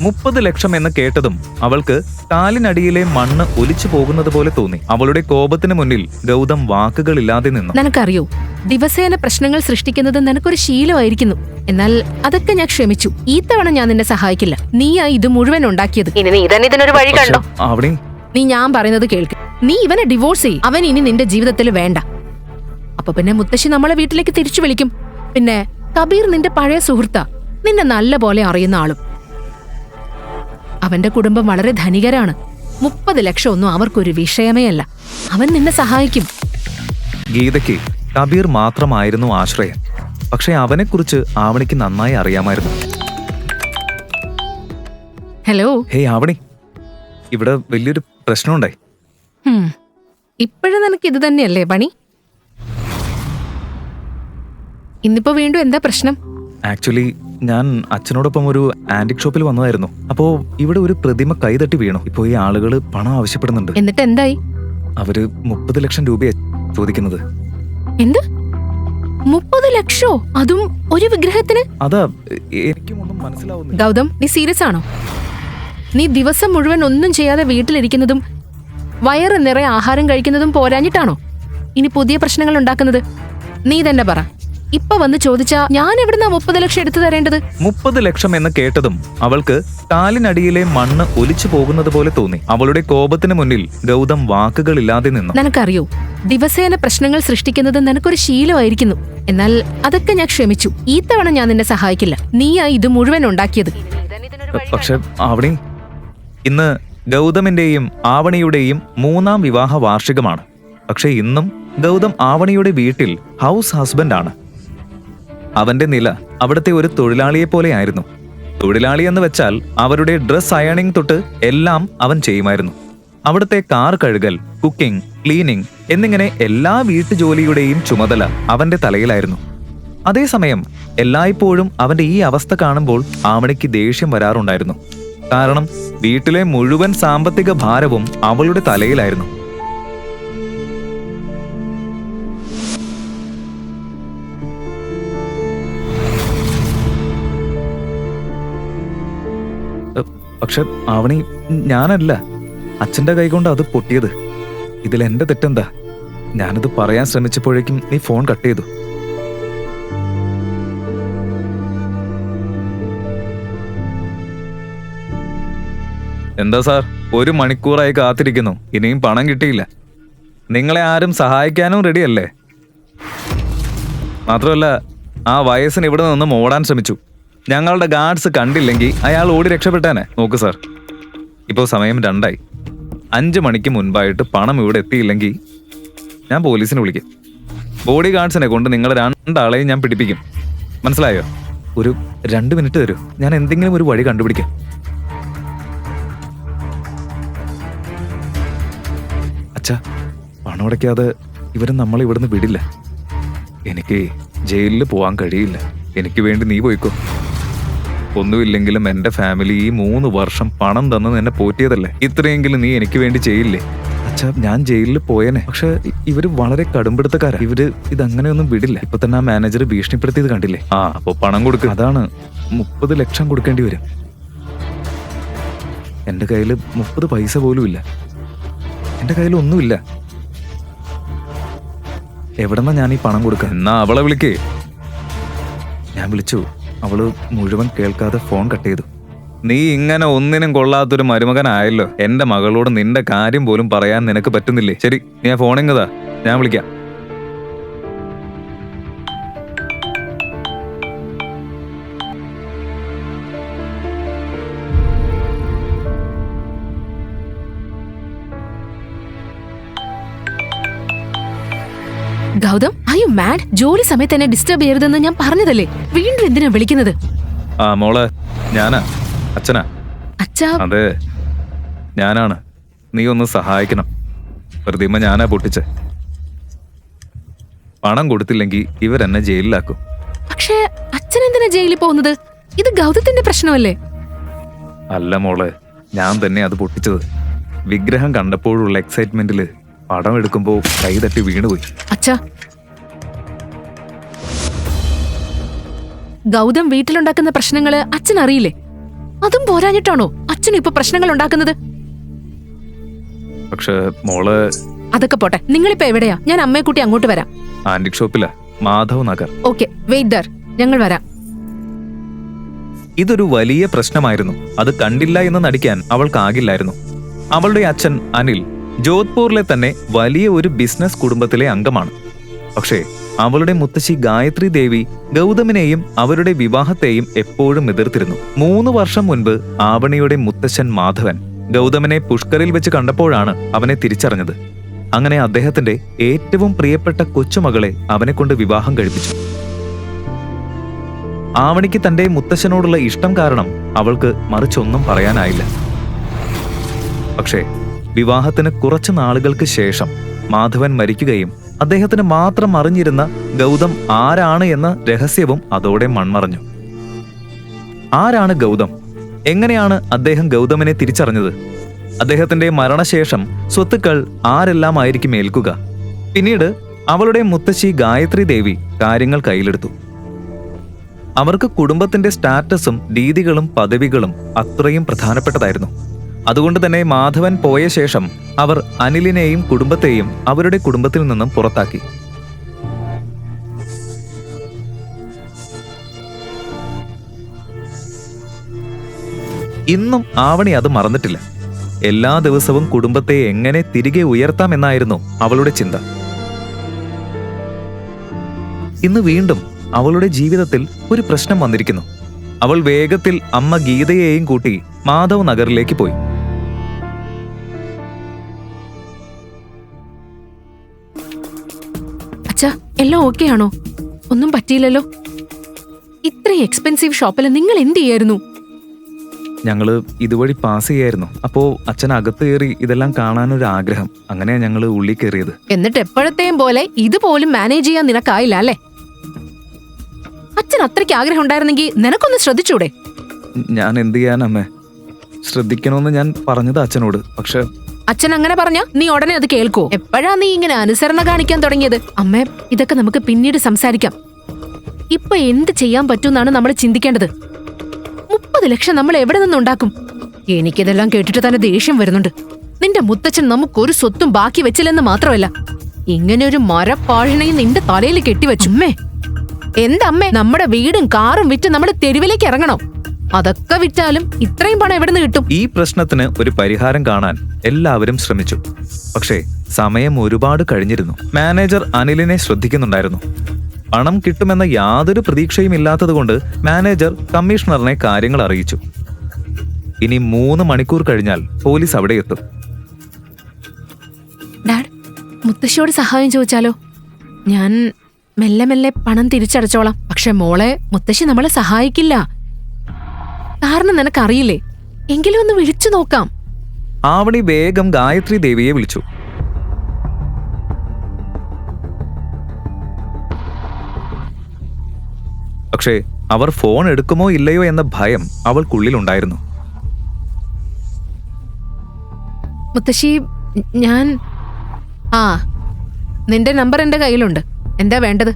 30 ലക്ഷം എന്ന് കേട്ടതും അവൾക്ക് കാലിനടിയിലെ മണ്ണ് ഒലിച്ചു പോകുന്നത് പോലെ തോന്നി. അവളുടെ കോപത്തിന് മുന്നിൽ ഗൗതം വാക്കുകളില്ലാതെ നിന്നു. നിനക്കറിയോ, ദിവസേന പ്രശ്നങ്ങൾ സൃഷ്ടിക്കുന്നത് നിനക്കൊരു ശീലമായിരിക്കുന്നു. എന്നാൽ അതൊക്കെ ഞാൻ ക്ഷമിച്ചു. ഈ തവണ ഞാൻ നിന്നെ സഹായിക്കില്ല. നീയാ ഇത് മുഴുവൻ ഉണ്ടാക്കിയത്. ഇനി നീ തന്നെ ഇതിനൊരു വഴി കണ്ടോ? അവിടെ നീ ഞാൻ പറയുന്നത് കേൾക്ക്. നീ ഇവനെ ഡിവോഴ്സ് ചെയ്യും. അവൻ ഇനി നിന്റെ ജീവിതത്തിൽ വേണ്ട. അപ്പൊ പിന്നെ മുത്തശ്ശി നമ്മളെ വീട്ടിലേക്ക് തിരിച്ചു വിളിക്കും. പിന്നെ കബീർ നിന്റെ പഴയ സുഹൃത്താ, നിന്നെ നല്ല പോലെ അറിയുന്ന ആളും. അവന്റെ കുടുംബം വളരെ ധനികരാണ്. 30 ലക്ഷം ഒന്നും അവർക്കൊരു വിഷയമേ അല്ല. അവൻ നിന്നെ സഹായിക്കും. ഗീതയ്ക്ക് കബീർ മാത്രമായിരുന്നു ആശ്രയം. പക്ഷെ അവനെക്കുറിച്ച് ആവണിക്ക് നന്നായി അറിയാമായിരുന്നു. ഹലോ. ഹേ ആവണി, ഇവിടെ വലിയൊരു പ്രശ്നമുണ്ടായി. ഇപ്പോഴും നിനക്ക് ഇത് തന്നെയല്ലേ പണി? ഇന്നിപ്പോ വീണ്ടും എന്താ പ്രശ്നം? ആക്ച്വലി ഞാൻ അച്ഛനോടൊപ്പം ഒരു ആന്റിക് ഷോപ്പിൽ വന്നതായിരുന്നു. അപ്പോ ഇവിടെ ഒരു പ്രതിമ കൈതട്ടി വീണു. ഇപ്പോ ഈ ആളുകൾ പണം ആവശ്യപ്പെടുന്നുണ്ട്. എന്നിട്ട് എന്തായി? അവര് 30 ലക്ഷം രൂപയെ ചോദിക്കുന്നത്. എന്ത്? 30 ലക്ഷോ? അതും ഒരു വിഗ്രഹത്തിന്? അതാ എനിക്കും ഒന്നും മനസ്സിലാവുന്നില്ല. ഗൗതം, നീ സീരിയസ് ആണോ? നീ ദിവസം മുഴുവൻ ഒന്നും ചെയ്യാതെ വീട്ടിലിരിക്കുന്നതും വയറ് നിറയെ ആഹാരം കഴിക്കുന്നതും പോരാഞ്ഞിട്ടാണോ ഇനി പുതിയ പ്രശ്നങ്ങൾ ഉണ്ടാക്കുന്നത്? നീ തന്നെ പറ. ഇപ്പൊ വന്ന് ചോദിച്ചാ ഞാൻ എവിടുന്നാ 30 ലക്ഷം എടുത്തു തരേണ്ടത്? 30 ലക്ഷം എന്ന് കേട്ടതും അവൾക്ക് കാലിനടിയിലെ മണ്ണ് ഒലിച്ചു പോകുന്നത് പോലെ തോന്നി. അവളുടെ കോപത്തിന് മുന്നിൽ ഗൗതം വാക്കുകളില്ലാതെ നിന്നു. നിനക്കറിയോ, ദിവസേന പ്രശ്നങ്ങൾ സൃഷ്ടിക്കുന്നത് നിനക്കൊരു ശീലമായിരിക്കുന്നു. എന്നാൽ അതൊക്കെ ഞാൻ ക്ഷമിച്ചു. ഈ തവണ ഞാൻ നിന്നെ സഹായിക്കില്ല. നീയാ ഇത് മുഴുവൻ ഉണ്ടാക്കിയത്. പക്ഷെ ആവണി, ഇന്ന് ഗൗതമിന്റെയും ആവണിയുടെയും 3ാം വിവാഹ വാർഷികമാണ്. പക്ഷെ ഇന്നും ഗൗതം ആവണിയുടെ വീട്ടിൽ ഹൗസ് ഹസ്ബൻഡ് ആണ്. അവന്റെ നില അവിടുത്തെ ഒരു തൊഴിലാളിയെ പോലെയായിരുന്നു. തൊഴിലാളി എന്ന് വെച്ചാൽ അവരുടെ ഡ്രസ് അയണിംഗ് തൊട്ട് എല്ലാം അവൻ ചെയ്യുമായിരുന്നു. അവിടുത്തെ കാർ കഴുകൽ, കുക്കിംഗ്, ക്ലീനിങ് എന്നിങ്ങനെ എല്ലാ വീട്ടുജോലിയുടെയും ചുമതല അവന്റെ തലയിലായിരുന്നു. അതേസമയം എല്ലായ്പ്പോഴും അവന്റെ ഈ അവസ്ഥ കാണുമ്പോൾ ആവണിക്ക് ദേഷ്യം വരാറുണ്ടായിരുന്നു. കാരണം വീട്ടിലെ മുഴുവൻ സാമ്പത്തിക ഭാരവും അവളുടെ തലയിലായിരുന്നു. പക്ഷെ ആവണി, ഞാനല്ല, അച്ഛന്റെ കൈകൊണ്ട് അത് പൊട്ടിയത്. ഇതിലെന്റെ തെറ്റെന്താ? ഞാനത് പറയാൻ ശ്രമിച്ചപ്പോഴേക്കും നീ ഫോൺ കട്ട് ചെയ്തു. എന്താ സാർ, 1 മണിക്കൂറായി കാത്തിരിക്കുന്നു. ഇനിയും പണം കിട്ടിയില്ല. നിങ്ങളെ ആരും സഹായിക്കാനും റെഡിയല്ലേ? മാത്രമല്ല, ആ വയസ്സിന് ഇവിടെ നിന്നും ഓടാൻ ശ്രമിച്ചു. ഞങ്ങളുടെ ഗാർഡ്സ് കണ്ടില്ലെങ്കിൽ അയാൾ ഓടി രക്ഷപ്പെട്ടാനെ. നോക്ക് സാർ, ഇപ്പോൾ സമയം 2 5 മണിക്ക് മുൻപായിട്ട് പണം ഇവിടെ എത്തിയില്ലെങ്കിൽ ഞാൻ പോലീസിനെ വിളിക്കും. ബോഡി ഗാർഡ്സിനെ കൊണ്ട് നിങ്ങൾ 2 ആളെയും ഞാൻ പിടിപ്പിക്കും. മനസ്സിലായോ? ഒരു 2 മിനിറ്റ് തരൂ, ഞാൻ എന്തെങ്കിലും ഒരു വഴി കണ്ടുപിടിക്കാം. അച്ഛാ, പണം അടയ്ക്കാതെ ഇവരും നമ്മളെ ഇവിടുന്ന് വിടില്ല. എനിക്ക് ജയിലിൽ പോവാൻ കഴിയില്ല. എനിക്ക് വേണ്ടി നീ പോയിക്കോ. ഒന്നുമില്ലെങ്കിലും എന്റെ ഫാമിലി ഈ 3 വർഷം പണം തന്ന് എന്നെ പോറ്റിയതല്ലേ. ഇത്രയെങ്കിലും നീ എനിക്ക് വേണ്ടി ചെയ്യില്ലേ? അച്ഛാ, ഞാൻ ജയിലിൽ പോയേനെ. പക്ഷെ ഇവര് വളരെ കടുംപിടുത്തക്കാരാ. ഇവര് ഇതങ്ങനെയൊന്നും വിടില്ല. ഇപ്പൊ തന്നെ ആ മാനേജർ ഭീഷണിപ്പെടുത്തിയത് കണ്ടില്ലേ? അപ്പൊ പണം കൊടുക്കുക. അതാണ് 30 ലക്ഷം കൊടുക്കേണ്ടി വരും. എന്റെ കയ്യിൽ 30 പൈസ പോലും ഇല്ല. എന്റെ കയ്യിൽ ഒന്നുമില്ല. എവിടെന്നാ ഞാൻ ഈ പണം കൊടുക്കുക? എന്നാ അവളെ വിളിക്കേ. ഞാൻ വിളിച്ചു. അവള് മുഴുവൻ കേൾക്കാതെ ഫോൺ കട്ട് ചെയ്തു. നീ ഇങ്ങനെ ഒന്നിനും കൊള്ളാത്തൊരു മരുമകനായല്ലോ. എന്റെ മകളോട് നിന്റെ കാര്യം പോലും പറയാൻ നിനക്ക് പറ്റുന്നില്ലേ? ശരി, നീ ആ ഫോണിങ്ങതാ, ഞാൻ വിളിക്കാം. Gautam, are you mad? ജോലി സമയത്ത് എന്നെ ഡിസ്റ്റർബ് ചെയ്യരുതെന്ന് ഞാൻ പറഞ്ഞതല്ലേ. വീണ്ടും എന്തിനാ വിളിക്കുന്നത്? മോളെ, ഞാനാ, അച്ഛനാ. അച്ഛാ? അതെ, ഞാനാണ്. നീ ഒന്ന് സഹായിക്കണം. പ്രതിമ ഞാനാ പൊട്ടിച്ചേ. പണം കൊടുത്തില്ലെങ്കിൽ ഇവരെന്നെ ജയിലിലാക്കും. പക്ഷേ അച്ഛൻ എന്തിനാ ജയിലിൽ പോകുന്നത്? ഇത് ഗൗതത്തിന്റെ പ്രശ്നമല്ലേ? അല്ല മോളെ, ഞാൻ തന്നെ അത് പൊട്ടിച്ചത്. വിഗ്രഹം കണ്ടപ്പോഴുള്ള എക്സൈറ്റ്മെന്റില് പടം എടുക്കുമ്പോ കൈ തട്ടി വീണുപോയി. അച്ഛാ, ഗൗതം വീട്ടിലുണ്ടാക്കുന്ന പ്രശ്നങ്ങള് അച്ഛൻ അറിയില്ലേ? അതും പോരാഞ്ഞിട്ടാണോ അച്ഛനും ഇപ്പൊ പ്രശ്നങ്ങൾ ഉണ്ടാക്കുന്നത്? പക്ഷെ മോള് അതൊക്കെ പോട്ടെ, നിങ്ങളിപ്പോ എവിടെയാ? ഞാൻ അമ്മയെ കൂട്ടി അങ്ങോട്ട് വരാം. ആന്റിക് ഷോപ്പില്, Madhav Nagar. Okay, wait there, ഞങ്ങൾ വരാം. ഇതൊരു വലിയ പ്രശ്നമായിരുന്നു. അത് കണ്ടില്ല എന്ന് നടിക്കാൻ അവൾക്കാകില്ലായിരുന്നു. അവളുടെ അച്ഛൻ അനിൽ ജോധ്പൂരിലെ തന്നെ വലിയ ഒരു ബിസിനസ് കുടുംബത്തിലെ അംഗമാണ്. പക്ഷേ അവളുടെ മുത്തശ്ശി ഗായത്രി ദേവി ഗൗതമിനെയും അവരുടെ വിവാഹത്തെയും എപ്പോഴും എതിർത്തിരുന്നു. 3 വർഷം മുൻപ് ആവണിയുടെ മുത്തശ്ശൻ മാധവൻ ഗൗതമിനെ പുഷ്കറിൽ വെച്ച് കണ്ടപ്പോഴാണ് അവനെ തിരിച്ചറിഞ്ഞത്. അങ്ങനെ അദ്ദേഹത്തിന്റെ ഏറ്റവും പ്രിയപ്പെട്ട കൊച്ചുമകളെ അവനെ കൊണ്ട് വിവാഹം കഴിപ്പിച്ചു. ആവണിക്ക് തന്റെ മുത്തശ്ശനോടുള്ള ഇഷ്ടം കാരണം അവൾക്ക് മറിച്ചൊന്നും പറയാനായില്ല. പക്ഷേ വിവാഹത്തിന് കുറച്ചു നാളുകൾക്ക് ശേഷം മാധവൻ മരിക്കുകയും അദ്ദേഹത്തിന് മാത്രം അറിഞ്ഞിരുന്ന ഗൗതം ആരാണ് എന്ന രഹസ്യവും അതോടെ മൺമറഞ്ഞു. ആരാണ് ഗൗതം? എങ്ങനെയാണ് അദ്ദേഹം ഗൗതമിനെ തിരിച്ചറിഞ്ഞത്? അദ്ദേഹത്തിന്റെ മരണശേഷം സ്വത്തുക്കൾ ആരെല്ലാം ആയിരിക്കും ഏൽക്കുക? പിന്നീട് അവളുടെ മുത്തശ്ശി ഗായത്രി ദേവി കാര്യങ്ങൾ കയ്യിലെടുത്തു. അവർക്ക് കുടുംബത്തിന്റെ സ്റ്റാറ്റസും രീതികളും പദവികളും അത്രയും പ്രധാനപ്പെട്ടതായിരുന്നു. അതുകൊണ്ട് തന്നെ മാധവൻ പോയ ശേഷം അവർ അനിലിനെയും കുടുംബത്തെയും അവരുടെ കുടുംബത്തിൽ നിന്നും പുറത്താക്കി. ഇന്നും ആവണി അത് മറന്നിട്ടില്ല. എല്ലാ ദിവസവും കുടുംബത്തെ എങ്ങനെ തിരികെ ഉയർത്താമെന്നായിരുന്നു അവളുടെ ചിന്ത. ഇന്ന് വീണ്ടും അവളുടെ ജീവിതത്തിൽ ഒരു പ്രശ്നം വന്നിരിക്കുന്നു. അവൾ വേഗത്തിൽ അമ്മ ഗീതയെയും കൂട്ടി മാധവ് നഗറിലേക്ക് പോയി. അച്ഛാ, എല്ലാം ഓക്കെ ആണോ? ഒന്നും പറ്റിയില്ലല്ലോ? ഇത്രയും എക്സ്പെൻസീവ് ഷോപ്പിൽ നിങ്ങൾ എന്ത് ചെയ്യായിരുന്നു? ഞങ്ങള് ഇതുവഴി പാസ് ചെയ്യായിരുന്നു. അപ്പോ അച്ഛൻ അകത്ത് കയറി ഇതെല്ലാം കാണാനൊരു ആഗ്രഹം. അങ്ങനെയാ ഞങ്ങള് ഉള്ളിൽ കയറിയത്. എന്നിട്ട് എപ്പോഴത്തെയും പോലെ ഇതുപോലും മാനേജ് ചെയ്യാൻ നിനക്കായില്ല അല്ലേ? അച്ഛൻ അത്രയ്ക്ക് ആഗ്രഹം ഉണ്ടായിരുന്നെങ്കിൽ നിനക്കൊന്ന് ശ്രദ്ധിച്ചൂടെ? ഞാൻ എന്ത് ചെയ്യാനമ്മേ? ശ്രദ്ധിക്കണമെന്ന് ഞാൻ പറഞ്ഞത് അച്ഛനോട്. പക്ഷെ അച്ഛൻ അങ്ങനെ പറഞ്ഞ നീ ഉടനെ അത് കേൾക്കോ? എപ്പോഴാ നീ ഇങ്ങനെ അനുസരണ കാണിക്കാൻ തുടങ്ങിയത്? അമ്മേ, ഇതൊക്കെ നമുക്ക് പിന്നീട് സംസാരിക്കാം. ഇപ്പൊ എന്ത് ചെയ്യാൻ പറ്റുമെന്നാണ് നമ്മൾ ചിന്തിക്കേണ്ടത്. 30 ലക്ഷം നമ്മൾ എവിടെ നിന്നുണ്ടാക്കും? എനിക്കിതെല്ലാം കേട്ടിട്ട് തന്നെ ദേഷ്യം വരുന്നുണ്ട്. നിന്റെ മുത്തച്ഛൻ നമുക്കൊരു സ്വത്തും ബാക്കി വെച്ചില്ലെന്ന് മാത്രമല്ല, ഇങ്ങനെ ഒരു മരപ്പാഴിനെയും നിന്റെ തലയിൽ കെട്ടിവെച്ചുമ്മേ. എന്തമ്മേ, നമ്മുടെ വീടും കാറും വിറ്റ് നമ്മൾ തെരുവിലേക്ക് ഇറങ്ങണോ? അതൊക്കെ വിറ്റാലും ഇത്രയും പണം എവിടെ നിന്ന് കിട്ടും? ഈ പ്രശ്നത്തിന് ഒരു പരിഹാരം കാണാൻ എല്ലാവരും ശ്രമിച്ചു. പക്ഷേ സമയം ഒരുപാട് കഴിഞ്ഞിരുന്നു. മാനേജർ അനിലിനെ ശ്രദ്ധിക്കുന്നുണ്ടായിരുന്നു. പണം കിട്ടുമെന്ന യാതൊരു പ്രതീക്ഷയും ഇല്ലാത്തതുകൊണ്ട് മാനേജർ കമ്മീഷണറിനെ കാര്യങ്ങൾ അറിയിച്ചു. ഇനി 3 മണിക്കൂർ കഴിഞ്ഞാൽ പോലീസ് അവിടെ എത്തും. ഡാഡ്, മുത്തശ്ശിയോട് സഹായം ചോദിച്ചാലോ? ഞാൻ മെല്ലെ മെല്ലെ പണം തിരിച്ചടച്ചോളാം. പക്ഷെ മോളെ, മുത്തശ്ശി നമ്മളെ സഹായിക്കില്ല. കാരണം നിനക്കറിയില്ലേ? എങ്കിലും ഒന്ന് വിളിച്ചു നോക്കാം. ആവണി വേഗം ഗായത്രി ദേവിയെ വിളിച്ചു. പക്ഷേ അവർ ഫോൺ എടുക്കുമോ ഇല്ലയോ എന്ന ഭയം അവൾക്കുള്ളിലുണ്ടായിരുന്നു. മുത്തശ്ശി, ഞാൻ നിന്റെ നമ്പർ എന്റെ കയ്യിലുണ്ട്. എന്താ വേണ്ടത്?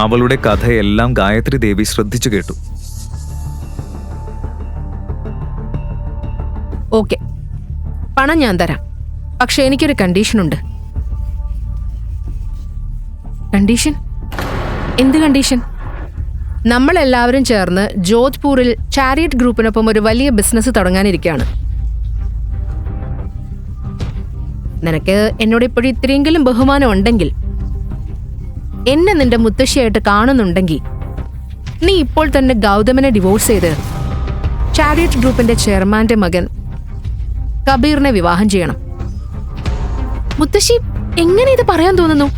അവളുടെ കഥയെല്ലാം ഗായത്രി ദേവി ശ്രദ്ധിച്ചു കേട്ടു. ഓക്കെ, പണം ഞാൻ തരാം. പക്ഷെ എനിക്കൊരു കണ്ടീഷനുണ്ട്. കണ്ടീഷൻ? എന്ത് കണ്ടീഷൻ? നമ്മളെല്ലാവരും ചേർന്ന് ജോധ്പൂരിൽ ചാരിയറ്റ് ഗ്രൂപ്പിനൊപ്പം ഒരു വലിയ ബിസിനസ് തുടങ്ങാനിരിക്കുകയാണ്. നിനക്ക് എന്നോട് ഇപ്പോഴും ഇത്രയെങ്കിലും ബഹുമാനം ഉണ്ടെങ്കിൽ, എന്നെ നിന്റെ മുത്തശ്ശിയായിട്ട് കാണുന്നുണ്ടെങ്കിൽ, നീ ഇപ്പോൾ തന്നെ ഗൗതമിനെ ഡിവോഴ്സ് ചെയ്ത് ചാരിയറ്റ് ഗ്രൂപ്പിന്റെ ചെയർമാന്റെ മകൻ കബീറിനെ വിവാഹം ചെയ്യണം. മുത്തശ്ശി, എങ്ങനെ ഇത് പറയാൻ തോന്നുന്നു?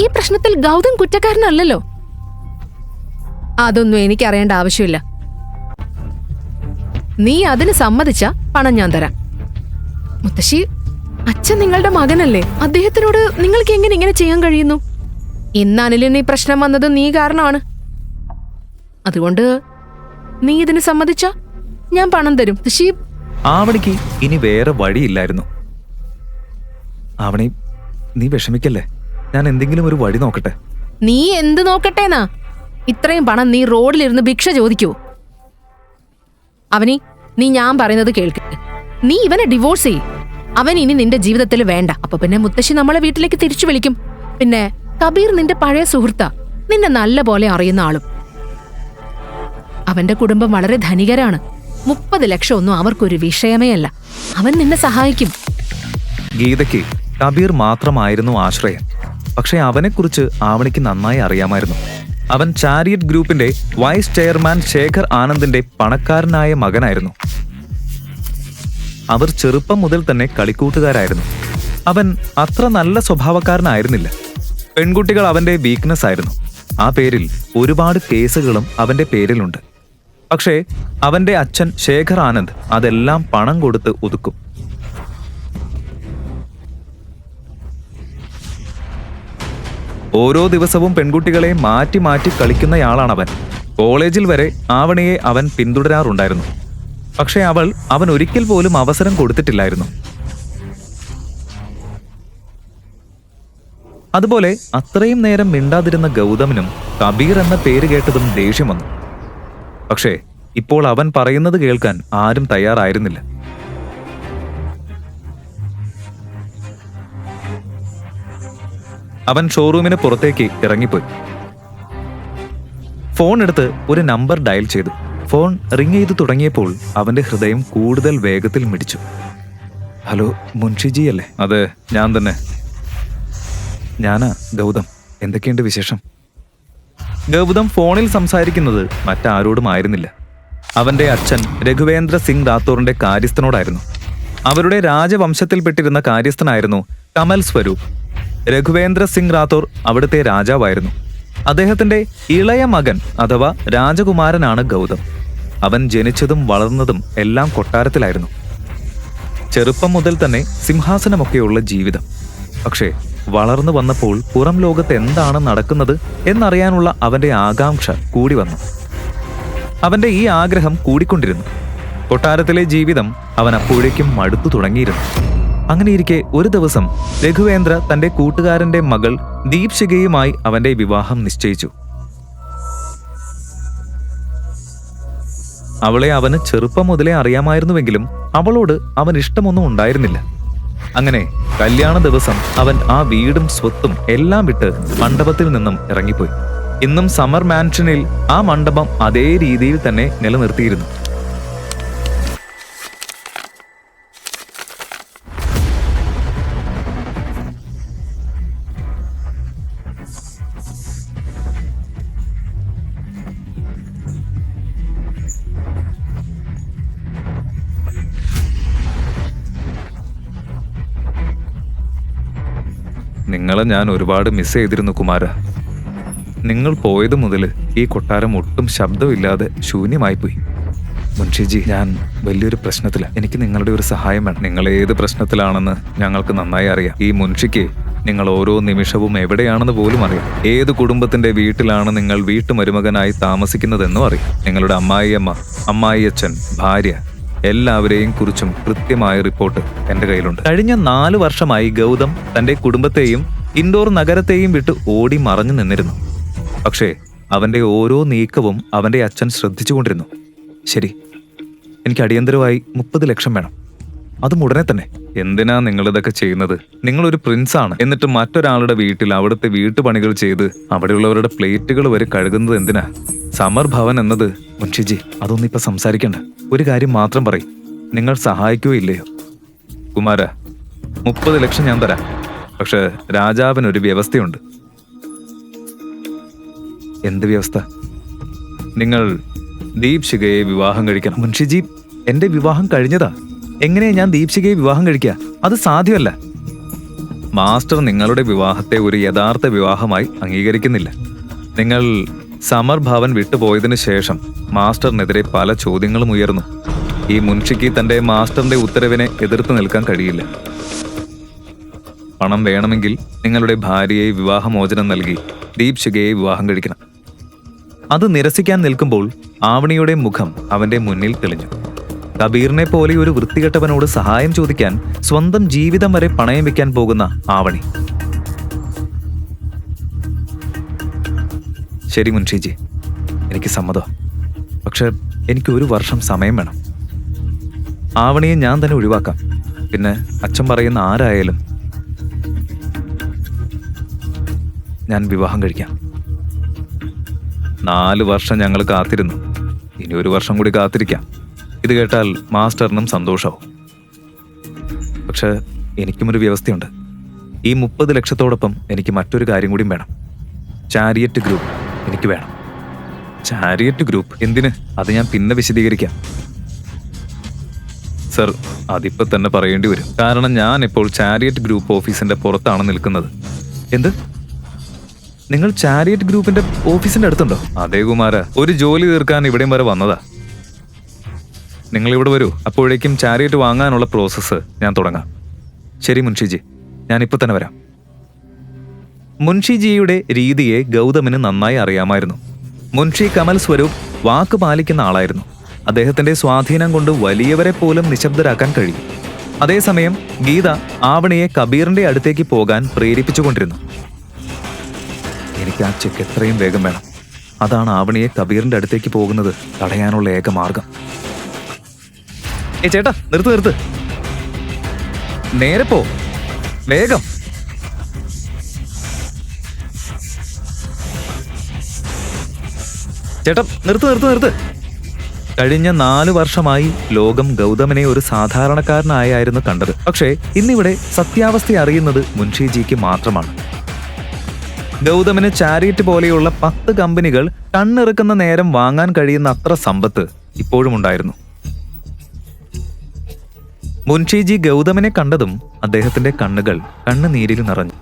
ഈ പ്രശ്നത്തിൽ ഗൗതം കുറ്റക്കാരനല്ലല്ലോ. അതൊന്നും എനിക്കറിയേണ്ട ആവശ്യമില്ല. നീ അതിന് സമ്മതിച്ച പണം ഞാൻ തരാം. മുത്തശ്ശി, അച്ഛൻ നിങ്ങളുടെ മകനല്ലേ? അദ്ദേഹത്തിനോട് നിങ്ങൾക്ക് എങ്ങനെ ഇങ്ങനെ ചെയ്യാൻ കഴിയുന്നു? ഇന്ന് അനിലിന് ഈ പ്രശ്നം വന്നത് നീ കാരണമാണ്. അതുകൊണ്ട് നീ ഇതിന് സമ്മതിച്ച ഞാൻ പണം തരും. മുത്തശ്ശി, ആവണിക്ക് ഇനി വേറെ വഴിയില്ലായിരുന്നു. ആവണി, നീ വിഷമിക്കല്ലേ. ഞാൻ എന്തെങ്കിലും ഒരു വഴി നോക്കട്ടെ. നീ എന്ത് നോക്കട്ടേന്നാ? ഇത്രയും പണം നീ റോഡിലിരുന്ന് ഭിക്ഷ ചോദിക്കൂ? അവനി, നീ ഞാൻ പറയുന്നത് കേൾക്ക്. നീ ഇവനെ ഡിവോഴ്സ് ചെയ്യ്. അവൻ ഇനി നിന്റെ ജീവിതത്തിൽ വേണ്ട. അപ്പൊ പിന്നെ മുത്തശ്ശി നമ്മളെ വീട്ടിലേക്ക് തിരിച്ചു വിളിക്കും. പിന്നെ കബീർ നിന്റെ പഴയ സുഹൃത്താ, നിന്നെ നല്ല പോലെ അറിയുന്ന ആളും. അവന്റെ കുടുംബം വളരെ ധനികരാണ്. 30 ലക്ഷം ഒന്നും അവർക്കൊരു വിഷയമേ അല്ല. അവൻ നിന്നെ സഹായിക്കും. ഗീതയ്ക്ക് കബീർ മാത്രമായിരുന്നു ആശ്രയം. പക്ഷെ അവനെക്കുറിച്ച് ആവണിക്ക് നന്നായി അറിയാമായിരുന്നു. അവൻ ചാരിയറ്റ് ഗ്രൂപ്പിന്റെ വൈസ് ചെയർമാൻ ശേഖർ ആനന്ദിന്റെ പണക്കാരനായ മകനായിരുന്നു. അവർ ചെറുപ്പം മുതൽ തന്നെ കളിക്കൂട്ടുകാരായിരുന്നു. അവൻ അത്ര നല്ല സ്വഭാവക്കാരനായിരുന്നില്ല. പെൺകുട്ടികൾ അവന്റെ വീക്ക്നെസ് ആയിരുന്നു. ആ പേരിൽ ഒരുപാട് കേസുകളും അവന്റെ പേരിലുണ്ട്. പക്ഷേ അവന്റെ അച്ഛൻ ശേഖർ ആനന്ദ് അതെല്ലാം പണം കൊടുത്ത് ഒതുക്കും. ഓരോ ദിവസവും പെൺകുട്ടികളെ മാറ്റി മാറ്റി കളിക്കുന്നയാളാണവൻ. കോളേജിൽ വരെ ആവണിയെ അവൻ പിന്തുടരാറുണ്ടായിരുന്നു. പക്ഷെ അവൻ ഒരിക്കൽ പോലും അവസരം കൊടുത്തിട്ടില്ലായിരുന്നു. അതുപോലെ അത്രയും നേരം മിണ്ടാതിരുന്ന ഗൗതമിനും കബീർ എന്ന പേര് കേട്ടതും ദേഷ്യം വന്നു. പക്ഷേ ഇപ്പോൾ അവൻ പറയുന്നത് കേൾക്കാൻ ആരും തയ്യാറായിരുന്നില്ല. അവൻ ഷോറൂമിന് പുറത്തേക്ക് ഇറങ്ങിപ്പോയി. ഫോൺ എടുത്ത് ഒരു നമ്പർ ഡയൽ ചെയ്തു. ഫോൺ റിങ് ചെയ്തു തുടങ്ങിയപ്പോൾ അവന്റെ ഹൃദയം കൂടുതൽ വേഗത്തിൽ മിടിച്ചു. ഹലോ, മുൻഷിജി അല്ലേ? അതെ, ഞാൻ തന്നെ. ഞാനാ ഗൗതം. എന്തൊക്കെയുണ്ട് വിശേഷം? ഗൗതം ഫോണിൽ സംസാരിക്കുന്നത് മറ്റാരോടും ആയിരുന്നില്ല. അവന്റെ അച്ഛൻ രഘുവേന്ദ്ര സിംഗ് റാത്തോറിന്റെ കാര്യസ്ഥനോടായിരുന്നു. അവരുടെ രാജവംശത്തിൽപ്പെട്ടിരുന്ന കാര്യസ്ഥനായിരുന്നു കമൽ സ്വരൂപ്. രഘുവേന്ദ്ര സിംഗ് റാത്തോർ അവിടുത്തെ രാജാവായിരുന്നു. അദ്ദേഹത്തിന്റെ ഇളയ മകൻ അഥവാ രാജകുമാരനാണ് ഗൗതം. അവൻ ജനിച്ചതും വളർന്നതും എല്ലാം കൊട്ടാരത്തിലായിരുന്നു. ചെറുപ്പം മുതൽ തന്നെ സിംഹാസനമൊക്കെയുള്ള ജീവിതം. പക്ഷേ വളർന്നു വന്നപ്പോൾ പുറം ലോകത്ത് എന്താണ് നടക്കുന്നത് എന്നറിയാനുള്ള അവന്റെ ആകാംക്ഷ കൂടി വന്നു. അവന്റെ ഈ ആഗ്രഹം കൂടിക്കൊണ്ടിരുന്നു. കൊട്ടാരത്തിലെ ജീവിതം അവൻ അപ്പോഴേക്കും മടുത്തു തുടങ്ങിയിരുന്നു. അങ്ങനെയിരിക്കെ ഒരു ദിവസം രഘുവേന്ദ്ര തന്റെ കൂട്ടുകാരന്റെ മകൾ ദീപ്ശികയുമായി അവന്റെ വിവാഹം നിശ്ചയിച്ചു. അവളെ അവന് ചെറുപ്പം മുതലേ അറിയാമായിരുന്നുവെങ്കിലും അവളോട് അവൻ ഇഷ്ടമൊന്നും ഉണ്ടായിരുന്നില്ല. അങ്ങനെ കല്യാണ ദിവസം അവൻ ആ വീടും സ്വത്തും എല്ലാം വിട്ട് മണ്ഡപത്തിൽ നിന്നും ഇറങ്ങിപ്പോയി. ഇന്നും സമർ മാൻഷനിൽ ആ മണ്ഡപം അതേ രീതിയിൽ തന്നെ നിലനിർത്തിയിരുന്നു. നിങ്ങളെ ഞാൻ ഒരുപാട് മിസ് ചെയ്തിരുന്നു കുമാര. നിങ്ങൾ പോയത് മുതൽ ഈ കൊട്ടാരം ഒട്ടും ശബ്ദമില്ലാതെ ശൂന്യമായിപ്പോയി. മുൻഷിജി, ഞാൻ വലിയൊരു പ്രശ്നത്തിലാണ്. എനിക്ക് നിങ്ങളുടെ ഒരു സഹായം വേണം. നിങ്ങൾ ഏത് പ്രശ്നത്തിലാണെന്ന് ഞങ്ങൾക്ക് നന്നായി അറിയാം. ഈ മുൻഷിക്ക് നിങ്ങൾ ഓരോ നിമിഷവും എവിടെയാണെന്ന് പോലും അറിയാം. ഏത് കുടുംബത്തിന്റെ വീട്ടിലാണ് നിങ്ങൾ വീട്ടുമരുമകനായി താമസിക്കുന്നതെന്നും അറിയാം. നിങ്ങളുടെ അമ്മായിയമ്മ, അമ്മായിയച്ഛൻ, ഭാര്യ എല്ലാവരെയും കുറിച്ചും കൃത്യമായ റിപ്പോർട്ട് എന്റെ കയ്യിലുണ്ട്. കഴിഞ്ഞ 4 വർഷമായി ഗൗതം തന്റെ കുടുംബത്തെയും ഇൻഡോർ നഗരത്തെയും വിട്ട് ഓടി മറഞ്ഞു നിന്നിരുന്നു. പക്ഷേ അവന്റെ ഓരോ നീക്കവും അവന്റെ അച്ഛൻ ശ്രദ്ധിച്ചുകൊണ്ടിരുന്നു. ശരി, എനിക്ക് അടിയന്തരമായി 30 ലക്ഷം വേണം. അതും ഉടനെ തന്നെ. എന്തിനാ നിങ്ങളിതൊക്കെ ചെയ്യുന്നത്? നിങ്ങളൊരു പ്രിൻസാണ്. എന്നിട്ട് മറ്റൊരാളുടെ വീട്ടിൽ അവിടുത്തെ വീട്ടുപണികൾ ചെയ്ത് അവിടെയുള്ളവരുടെ പ്ലേറ്റുകൾ വരെ കഴുകുന്നത് എന്തിനാ? സമർ ഭവൻ എന്നത് മുൻഷിജി, അതൊന്നും ഇപ്പൊ സംസാരിക്കണ്ട. ഒരു കാര്യം മാത്രം പറയും, നിങ്ങൾ സഹായിക്കുകയോ ഇല്ലയോ? കുമാര, 30 ലക്ഷം ഞാൻ തരാം. പക്ഷെ രാജാവിനൊരു വ്യവസ്ഥയുണ്ട്. എന്ത് വ്യവസ്ഥ? നിങ്ങൾ ദീപ്ശികയെ വിവാഹം കഴിക്കണം. മുൻഷിജി, എന്റെ വിവാഹം കഴിഞ്ഞതാ. എങ്ങനെയാ ഞാൻ ദീപ്ശികയെ വിവാഹം കഴിക്കുക? അത് സാധ്യമല്ല. മാസ്റ്റർ നിങ്ങളുടെ വിവാഹത്തെ ഒരു യഥാർത്ഥ വിവാഹമായി അംഗീകരിക്കുന്നില്ല. നിങ്ങൾ സമർ ഭവൻ വിട്ടുപോയതിനു ശേഷം മാസ്റ്ററിനെതിരെ പല ചോദ്യങ്ങളും ഉയർന്നു. ഈ മുൻഷിക്ക് തന്റെ മാസ്റ്ററിന്റെ ഉത്തരവിനെ എതിർത്ത് നിൽക്കാൻ കഴിയില്ല. പണം വേണമെങ്കിൽ നിങ്ങളുടെ ഭാര്യയെ വിവാഹമോചനം നൽകി ദീപ്ശികയെ വിവാഹം കഴിക്കണം. അത് നിരസിക്കാൻ നിൽക്കുമ്പോൾ ആവണിയുടെ മുഖം അവന്റെ മുന്നിൽ തെളിഞ്ഞു. കബീറിനെ പോലെ ഒരു വൃത്തികെട്ടവനോട് സഹായം ചോദിക്കാൻ സ്വന്തം ജീവിതം വരെ പണയം വെക്കാൻ പോകുന്ന ആവണി. ശരി മുൻഷിജി, എനിക്ക് സമ്മതം. പക്ഷെ എനിക്ക് 1 വർഷം സമയം വേണം. ആവണിയെ ഞാൻ തന്നെ ഒഴിവാക്കാം. പിന്നെ അച്ഛൻ പറയുന്ന ആരായാലും ഞാൻ വിവാഹം കഴിക്കാം. 4 വർഷം ഞങ്ങൾ കാത്തിരുന്നു. ഇനി 1 വർഷം കൂടി കാത്തിരിക്കാം. ഇത് കേട്ടാൽ മാസ്റ്ററിനും സന്തോഷമാവും. പക്ഷെ എനിക്കും ഒരു വ്യവസ്ഥയുണ്ട്. ഈ 30 ലക്ഷത്തോടൊപ്പം എനിക്ക് മറ്റൊരു കാര്യം കൂടിയും വേണം. ചാരിയറ്റ് ഗ്രൂപ്പ് എനിക്ക് വേണം. ചാരിയറ്റ് ഗ്രൂപ്പ് എന്തിന്? അത് ഞാൻ പിന്നെ വിശദീകരിക്കാം. സർ, അതിപ്പോ തന്നെ പറയേണ്ടി വരും. കാരണം ഞാൻ ഇപ്പോൾ ചാരിയറ്റ് ഗ്രൂപ്പ് ഓഫീസിന്റെ പുറത്താണ് നിൽക്കുന്നത്. എന്ത്? നിങ്ങൾ ചാരിയറ്റ് ഗ്രൂപ്പിന്റെ ഓഫീസിന്റെ അടുത്തുണ്ടോ? അതേ കുമാര, ഒരു ജോലി തീർക്കാൻ ഇവിടെയും വരെ വന്നതാ. നിങ്ങൾ ഇവിടെ വരൂ. അപ്പോഴേക്കും ചാരിയറ്റ് വാങ്ങാനുള്ള പ്രോസസ്സ് ഞാൻ തുടങ്ങാം. ശരി മുൻഷിജി, ഞാനിപ്പോ തന്നെ വരാം. മുൻഷിജിയുടെ രീതിയെ ഗൗതമിന് നന്നായി അറിയാമായിരുന്നു. മുൻഷി കമൽ സ്വരൂപ് വാക്ക് പാലിക്കുന്ന ആളായിരുന്നു. അദ്ദേഹത്തിന്റെ സ്വാധീനം കൊണ്ട് വലിയവരെ പോലും നിശബ്ദരാക്കാൻ കഴിയും. അതേസമയം ഗീത ആവണിയെ കബീറിന്റെ അടുത്തേക്ക് പോകാൻ പ്രേരിപ്പിച്ചുകൊണ്ടിരുന്നു. എനിക്ക് ആ ചെക്ക് എത്രയും വേഗം വേണം. അതാണ് ആവണിയെ കബീറിന്റെ അടുത്തേക്ക് പോകുന്നത് തടയാനുള്ള ഏക മാർഗം. ചേട്ടാ, നിർത്ത്. നേരെ പോ, വേഗം. ചേട്ടാ, നിർത്ത്. കഴിഞ്ഞ 4 വർഷമായി ലോകം ഗൗതമനെ ഒരു സാധാരണക്കാരനായായിരുന്നു കണ്ടത്. പക്ഷേ ഇന്നിവിടെ സത്യാവസ്ഥ അറിയുന്നത് മുൻഷിജിക്ക് മാത്രമാണ്. ഗൗതമിന് ചാരിയറ്റ് പോലെയുള്ള 10 കമ്പനികൾ കണ്ണിറുക്കുന്ന നേരം വാങ്ങാൻ കഴിയുന്ന അത്ര സമ്പത്ത് ഇപ്പോഴും ഉണ്ടായിരുന്നു. മുൻഷിജി ഗൗതമിനെ കണ്ടതും അദ്ദേഹത്തിന്റെ കണ്ണുകൾ കണ്ണുനീരിൽ നിറഞ്ഞു.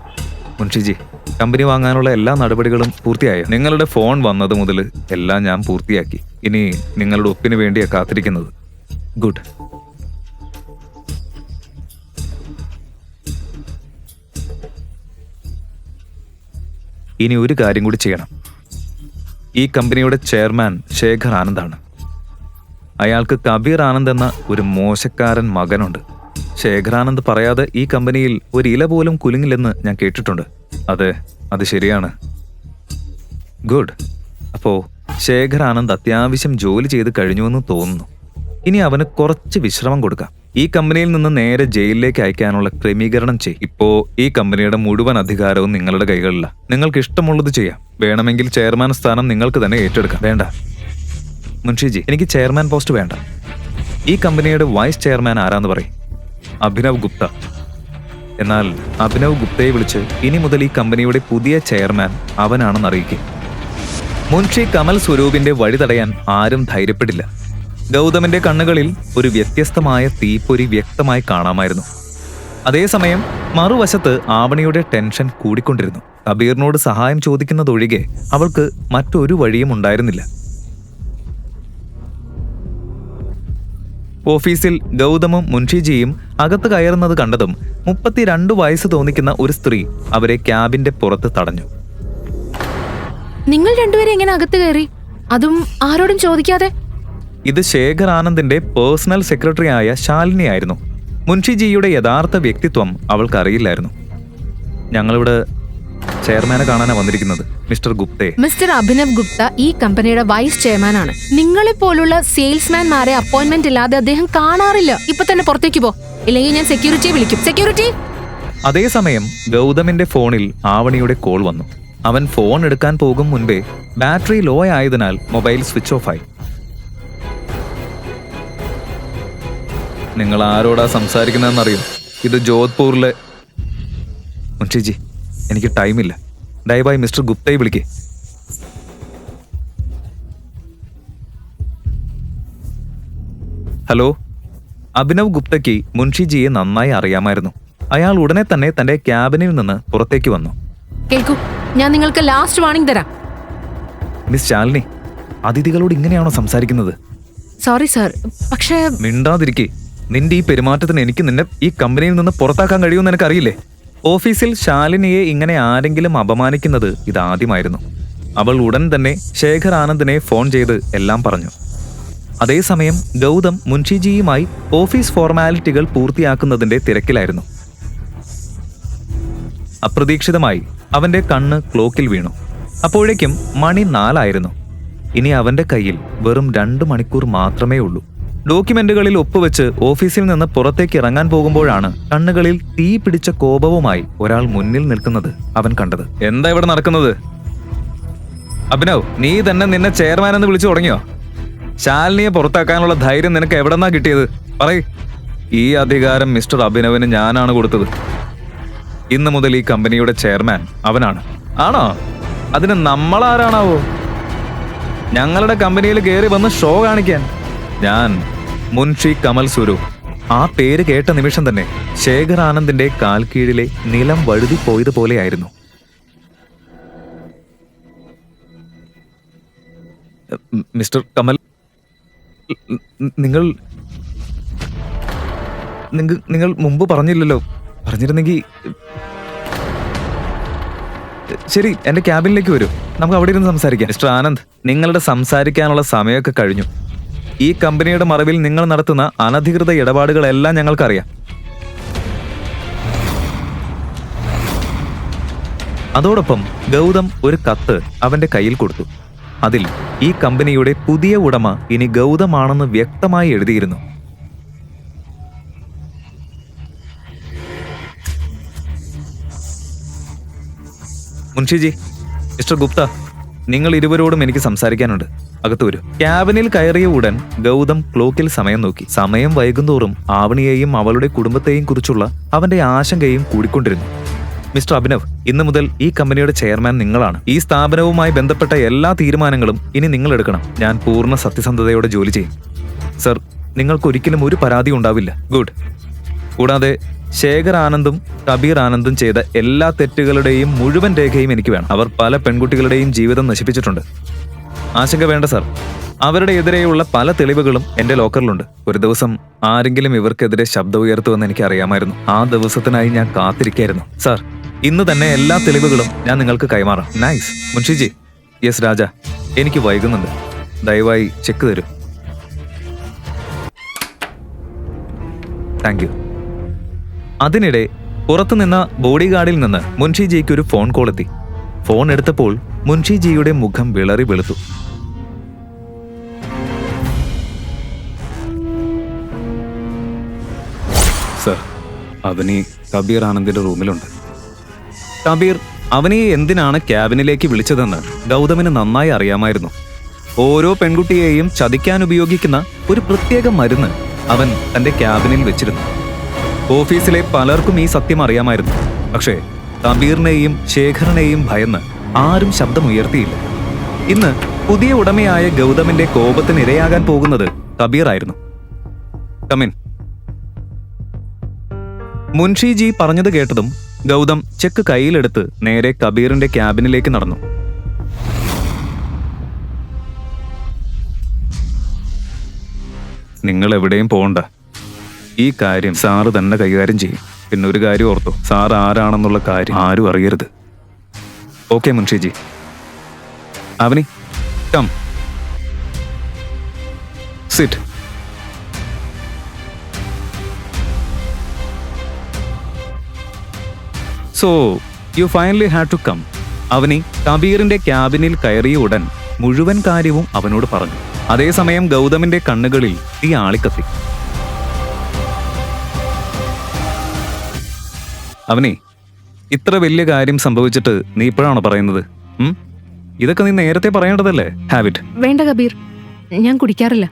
മുൻഷിജി, കമ്പനി വാങ്ങാനുള്ള എല്ലാ നടപടികളും പൂർത്തിയായോ? നിങ്ങളുടെ ഫോൺ വന്നത് മുതൽ എല്ലാം ഞാൻ പൂർത്തിയാക്കി. ഇനി നിങ്ങളുടെ ഒപ്പിന് വേണ്ടിയാണ് കാത്തിരിക്കുന്നത്. ഗുഡ്. ഇനി ഒരു കാര്യം കൂടി ചെയ്യണം. ഈ കമ്പനിയുടെ ചെയർമാൻ ശേഖർ ആനന്ദാണ്. അയാൾക്ക് കബീർ ആനന്ദ് എന്ന ഒരു മോശക്കാരൻ മകനുണ്ട്. ശേഖർ ആനന്ദ് പറയാതെ ഈ കമ്പനിയിൽ ഒരു ഇല പോലും കുലുങ്ങില്ലെന്ന് ഞാൻ കേട്ടിട്ടുണ്ട്. അതെ, അത് ശരിയാണ്. ഗുഡ്. അപ്പോ ശേഖർ ആനന്ദ് അത്യാവശ്യം ജോലി ചെയ്ത് കഴിഞ്ഞുവെന്ന് തോന്നുന്നു. ഇനി അവന് കുറച്ച് വിശ്രമം കൊടുക്കാം. ഈ കമ്പനിയിൽ നിന്ന് നേരെ ജയിലിലേക്ക് അയക്കാനുള്ള ക്രമീകരണം ചെയ്യും. ഇപ്പോ ഈ കമ്പനിയുടെ മുഴുവൻ അധികാരവും നിങ്ങളുടെ കൈകളിലാണ്. നിങ്ങൾക്ക് ഇഷ്ടമുള്ളത് ചെയ്യാം. വേണമെങ്കിൽ ചെയർമാൻ സ്ഥാനം നിങ്ങൾക്ക് തന്നെ ഏറ്റെടുക്കാം. വേണ്ട മുൻഷിജി, എനിക്ക് ചെയർമാൻ പോസ്റ്റ് വേണ്ട. ഈ കമ്പനിയുടെ വൈസ് ചെയർമാൻ ആരാന്ന് പറയും? അഭിനവ് ഗുപ്ത. എന്നാൽ അഭിനവ് ഗുപ്തയെ വിളിച്ച് ഇനി മുതൽ ഈ കമ്പനിയുടെ പുതിയ ചെയർമാൻ അവനാണെന്ന് അറിയിക്കും. മുൻഷി കമൽ സ്വരൂപിന്റെ വഴി തടയാൻ ആരും ധൈര്യപ്പെടില്ല. ഗൗതമിന്റെ കണ്ണുകളിൽ ഒരു വ്യത്യസ്തമായ തീപ്പൊരി വ്യക്തമായി കാണാമായിരുന്നു. അതേസമയം മറുവശത്ത് ആവണിയുടെ ടെൻഷൻ കൂടിക്കൊണ്ടിരുന്നു. കബീറിനോട് സഹായം ചോദിക്കുന്നതൊഴികെ അവൾക്ക് മറ്റൊരു വഴിയും ഉണ്ടായിരുന്നില്ല. ഓഫീസിൽ ഗൗതമും മുൻഷിജിയും അകത്ത് കയറുന്നത് കണ്ടതും 32 വയസ്സ് തോന്നിക്കുന്ന ഒരു സ്ത്രീ അവരെ ക്യാബിന്റെ പുറത്ത് തടഞ്ഞു. നിങ്ങൾ രണ്ടുപേരും എങ്ങനെ അകത്ത് കയറി? അതും ആരോടും ചോദിക്കാതെ? ഇത് ശേഖർ ആനന്ദിന്റെ പേഴ്സണൽ സെക്രട്ടറി ആയ ശാലിനി ആയിരുന്നു. മുൻഷിജിയുടെ യഥാർത്ഥ വ്യക്തിത്വം അവൾക്കറിയില്ലായിരുന്നു. ഞങ്ങളിവിടെ ചെയർമാനെ കാണാനാ വന്നിരിക്കുന്നത്, മിസ്റ്റർ ഗുപ്തയെ. മിസ്റ്റർ അഭിനവ് ഗുപ്ത ഈ കമ്പനിയുടെ വൈസ് ചെയർമാനാണ്. നിങ്ങളെ പോലുള്ള സെയിൽസ്മാൻമാരെ അപ്പോയിന്റ്മെന്റ് ഇല്ലാതെ അദ്ദേഹം കാണാറില്ല. ഇപ്പൊ തന്നെ പുറത്തേക്ക് പോ, ഇല്ലെങ്കിൽ ഞാൻ സെക്യൂരിറ്റിയെ വിളിക്കും. സെക്യൂരിറ്റി. അതേസമയം ഗൗതമിന്റെ ഫോണിൽ ആവണിയുടെ കോൾ വന്നു. അവൻ ഫോൺ എടുക്കാൻ പോകും മുൻപേ ബാറ്ററി ലോ ആയതിനാൽ മൊബൈൽ സ്വിച്ച് ഓഫ് ആയി. നിങ്ങൾ ആരോടാ സംസാരിക്കുന്നതെന്നറിയും? ഇത് ജോധ്പൂരിലെ. മുൻഷിജി, എനിക്ക് ടൈമില്ല. ദയവായി മിസ്റ്റർ ഗുപ്തയെ വിളിക്കേ. ഹലോ. അഭിനവ് ഗുപ്തയ്ക്ക് മുൻഷിജിയെ നന്നായി അറിയാമായിരുന്നു. അയാൾ ഉടനെ തന്നെ തന്റെ ക്യാബിനിൽ നിന്ന് പുറത്തേക്ക് വന്നു. കേൾക്കൂ, ഞാൻ നിങ്ങൾക്ക് ലാസ്റ്റ് വാർണിംഗ് തരാം. മിസ് ശാലിനി, അതിഥികളോട് ഇങ്ങനെയാണോ സംസാരിക്കുന്നത്? സോറി സർ, പക്ഷേ. മിണ്ടാതിരിക്കേ. നിന്റെ ഈ പെരുമാറ്റത്തിന് എനിക്ക് നിന്നെ ഈ കമ്പനിയിൽ നിന്ന് പുറത്താക്കാൻ കഴിയുമെന്ന് എനിക്കറിയില്ലേ? ഓഫീസിൽ ശാലിനിയെ ഇങ്ങനെ ആരെങ്കിലും അപമാനിക്കുന്നത് ഇതാദ്യമായിരുന്നു. അവൾ ഉടൻ തന്നെ ശേഖർ ആനന്ദിനെ ഫോൺ ചെയ്ത് എല്ലാം പറഞ്ഞു. അതേസമയം ഗൗതം മുൻഷിജിയുമായി ഓഫീസ് ഫോർമാലിറ്റികൾ പൂർത്തിയാക്കുന്നതിന്റെ തിരക്കിലായിരുന്നു. അപ്രതീക്ഷിതമായി അവന്റെ കണ്ണ് ക്ലോക്കിൽ വീണു. അപ്പോഴേക്കും മണി 4 ആയിരുന്നു. ഇനി അവന്റെ കയ്യിൽ വെറും 2 മണിക്കൂർ മാത്രമേ ഉള്ളൂ. ഡോക്യുമെന്റുകളിൽ ഒപ്പുവെച്ച് ഓഫീസിൽ നിന്ന് പുറത്തേക്ക് ഇറങ്ങാൻ പോകുമ്പോഴാണ് കണ്ണുകളിൽ തീ പിടിച്ച കോപവുമായി ഒരാൾ മുന്നിൽ നിൽക്കുന്നത് അവൻ കണ്ടത്. എന്താ ഇവിടെ നടക്കുന്നത്? അഭിനവ്, നീ തന്നെ നിന്നെ ചെയർമാൻ എന്ന് വിളിച്ചു തുടങ്ങിയോ? ശാലിനിയെ പുറത്താക്കാനുള്ള ധൈര്യം നിനക്ക് എവിടെന്നാ കിട്ടിയത്? പറയ്. ഈ അധികാരം മിസ്റ്റർ അഭിനവിന് ഞാനാണ് കൊടുത്തത്. ഇന്നു മുതൽ ഈ കമ്പനിയുടെ ചെയർമാൻ അവനാണ്. ആണോ? അതിന് നമ്മളാരാണാവോ? ഞങ്ങളുടെ കമ്പനിയിൽ കയറി വന്ന് ഷോ കാണിക്കാൻ? ഞാൻ മുൻഷി കമൽ സ്വരൂപ്. ആ പേര് കേട്ട നിമിഷം തന്നെ ശേഖർ ആനന്ദിന്റെ കാൽ കീഴിലെ നിലം വഴുതി പോയതുപോലെയായിരുന്നു. മിസ്റ്റർ കമൽ, നിങ്ങൾ നിങ്ങൾ മുമ്പ് പറഞ്ഞില്ലല്ലോ. പറഞ്ഞിരുന്നെങ്കിൽ ശരി, എന്റെ ക്യാബിനിലേക്ക് വരൂ, നമുക്ക് അവിടെ ഇരുന്ന് സംസാരിക്കാം. മിസ്റ്റർ ആനന്ദ്, നിങ്ങളുടെ സംസാരിക്കാനുള്ള സമയമൊക്കെ കഴിഞ്ഞു. ഈ കമ്പനിയുടെ മറവിൽ നിങ്ങൾ നടത്തുന്ന അനധികൃത ഇടപാടുകളെല്ലാം ഞങ്ങൾക്കറിയാം. അതോടൊപ്പം ഗൗതം ഒരു കത്ത് അവന്റെ കയ്യിൽ കൊടുത്തു. അതിൽ ഈ കമ്പനിയുടെ പുതിയ ഉടമ ഇനി ഗൗതമാണെന്ന് വ്യക്തമായി എഴുതിയിരുന്നു. മുൻഷിജി, മിസ്റ്റർ ഗുപ്ത, നിങ്ങൾ ഇരുവരോടും എനിക്ക് സംസാരിക്കാനുണ്ട്. അകത്തു വരൂ. ക്യാബിനിൽ കയറിയ ഉടൻ ഗൗതം ക്ലോക്കിൽ സമയം നോക്കി. സമയം വൈകുന്തോറും ആവണിയെയും അവളുടെ കുടുംബത്തെയും കുറിച്ചുള്ള അവന്റെ ആശങ്കയും കൂടിക്കൊണ്ടിരുന്നു. മിസ്റ്റർ അഭിനവ്, ഇന്നു മുതൽ ഈ കമ്പനിയുടെ ചെയർമാൻ നിങ്ങളാണ്. ഈ സ്ഥാപനവുമായി ബന്ധപ്പെട്ട എല്ലാ തീരുമാനങ്ങളും ഇനി നിങ്ങൾ എടുക്കണം. ഞാൻ പൂർണ്ണ സത്യസന്ധതയോടെ ജോലി ചെയ്യും. സർ, നിങ്ങൾക്കൊരിക്കലും ഒരു പരാതി ഉണ്ടാവില്ല. ഗുഡ്. കൂടാതെ ശേഖർ ആനന്ദും കബീർ ആനന്ദും ചെയ്ത എല്ലാ തെറ്റുകളുടെയും മുഴുവൻ രേഖയും എനിക്ക് വേണം. അവർ പല പെൺകുട്ടികളുടെയും ജീവിതം നശിപ്പിച്ചിട്ടുണ്ട്. ആശങ്ക വേണ്ട സർ, അവരുടെ എതിരെയുള്ള പല തെളിവുകളും എന്റെ ലോക്കറിലുണ്ട്. ഒരു ദിവസം ആരെങ്കിലും ഇവർക്കെതിരെ ശബ്ദം ഉയർത്തുമെന്ന് എനിക്ക് അറിയാമായിരുന്നു. ആ ദിവസത്തിനായി ഞാൻ കാത്തിരിക്കായിരുന്നു. സർ, ഇന്ന് തന്നെ എല്ലാ തെളിവുകളും ഞാൻ നിങ്ങൾക്ക് കൈമാറാം. നൈസ്. മുൻഷിജി. യെസ് രാജ, എനിക്ക് വൈകുന്നുണ്ട്. ദയവായി ചെക്ക് തരൂ. Thank you. അതിനിടെ പുറത്തുനിന്ന ബോഡി ഗാർഡിൽ നിന്ന് മുൻഷിജിക്ക് ഒരു ഫോൺ കോൾ എത്തി. ഫോൺ എടുത്തപ്പോൾ മുൻഷിജിയുടെ മുഖം വിളറി വെളുത്തു. സർ, അവനി കബീർ ആനന്ദിന്റെ റൂമിലുണ്ട്. കബീർ അവനെ എന്തിനാണ് ക്യാബിനിലേക്ക് വിളിച്ചതെന്ന് ഗൗതമിന് നന്നായി അറിയാമായിരുന്നു. ഓരോ പെൺകുട്ടിയെയും ചതിക്കാൻ ഉപയോഗിക്കുന്ന ഒരു പ്രത്യേക മരുന്ന് അവൻ തന്റെ ക്യാബിനിൽ വെച്ചിരുന്നു. ഓഫീസിലെ പലർക്കും ഈ സത്യം അറിയാമായിരുന്നു. പക്ഷേ കബീറിനെയും ശേഖറിനെയും ഭയന്ന് ആരും ശബ്ദമുയർത്തിയില്ല. ഇന്ന് പുതിയ ഉടമയായ ഗൗതമിന്റെ കോപത്തിന് ഇരയാകാൻ പോകുന്നത് കബീർ ആയിരുന്നു. കമിൻ. മുൻഷിജി പറഞ്ഞത് കേട്ടതും ഗൗതം ചെക്ക് കയ്യിലെടുത്ത് നേരെ കബീറിന്റെ ക്യാബിനിലേക്ക് നടന്നു. നിങ്ങൾ എവിടെയും പോകണ്ട. ഈ കാര്യം സാറ് തന്നെ കൈകാര്യം ചെയ്യും. പിന്നെ ഒരു കാര്യം ഓർത്തോ, സാർ ആരാണെന്നുള്ള കാര്യം ആരും അറിയരുത്. Okay Munshiji. Avani, come sit. So you finally had to come. Avani കബീറിന്റെ ക്യാബിനിൽ കയറിയ ഉടൻ മുഴുവൻ കാര്യവും അവനോട് പറഞ്ഞു. അതേസമയം ഗൗതമിന്റെ കണ്ണുകളിൽ തീ ആളിക്കത്തി. അവനെ, ഇത്ര വലിയ കാര്യം സംഭവിച്ചിട്ട് നീ ഇപ്പോഴാണോ പറയുന്നത്? ഇതൊക്കെ നീ നേരത്തെ പറയേണ്ടതല്ലേ? ഹാബിറ്റ്. വേണ്ട കബീർ, ഞാൻ കുടിക്കാറില്ല.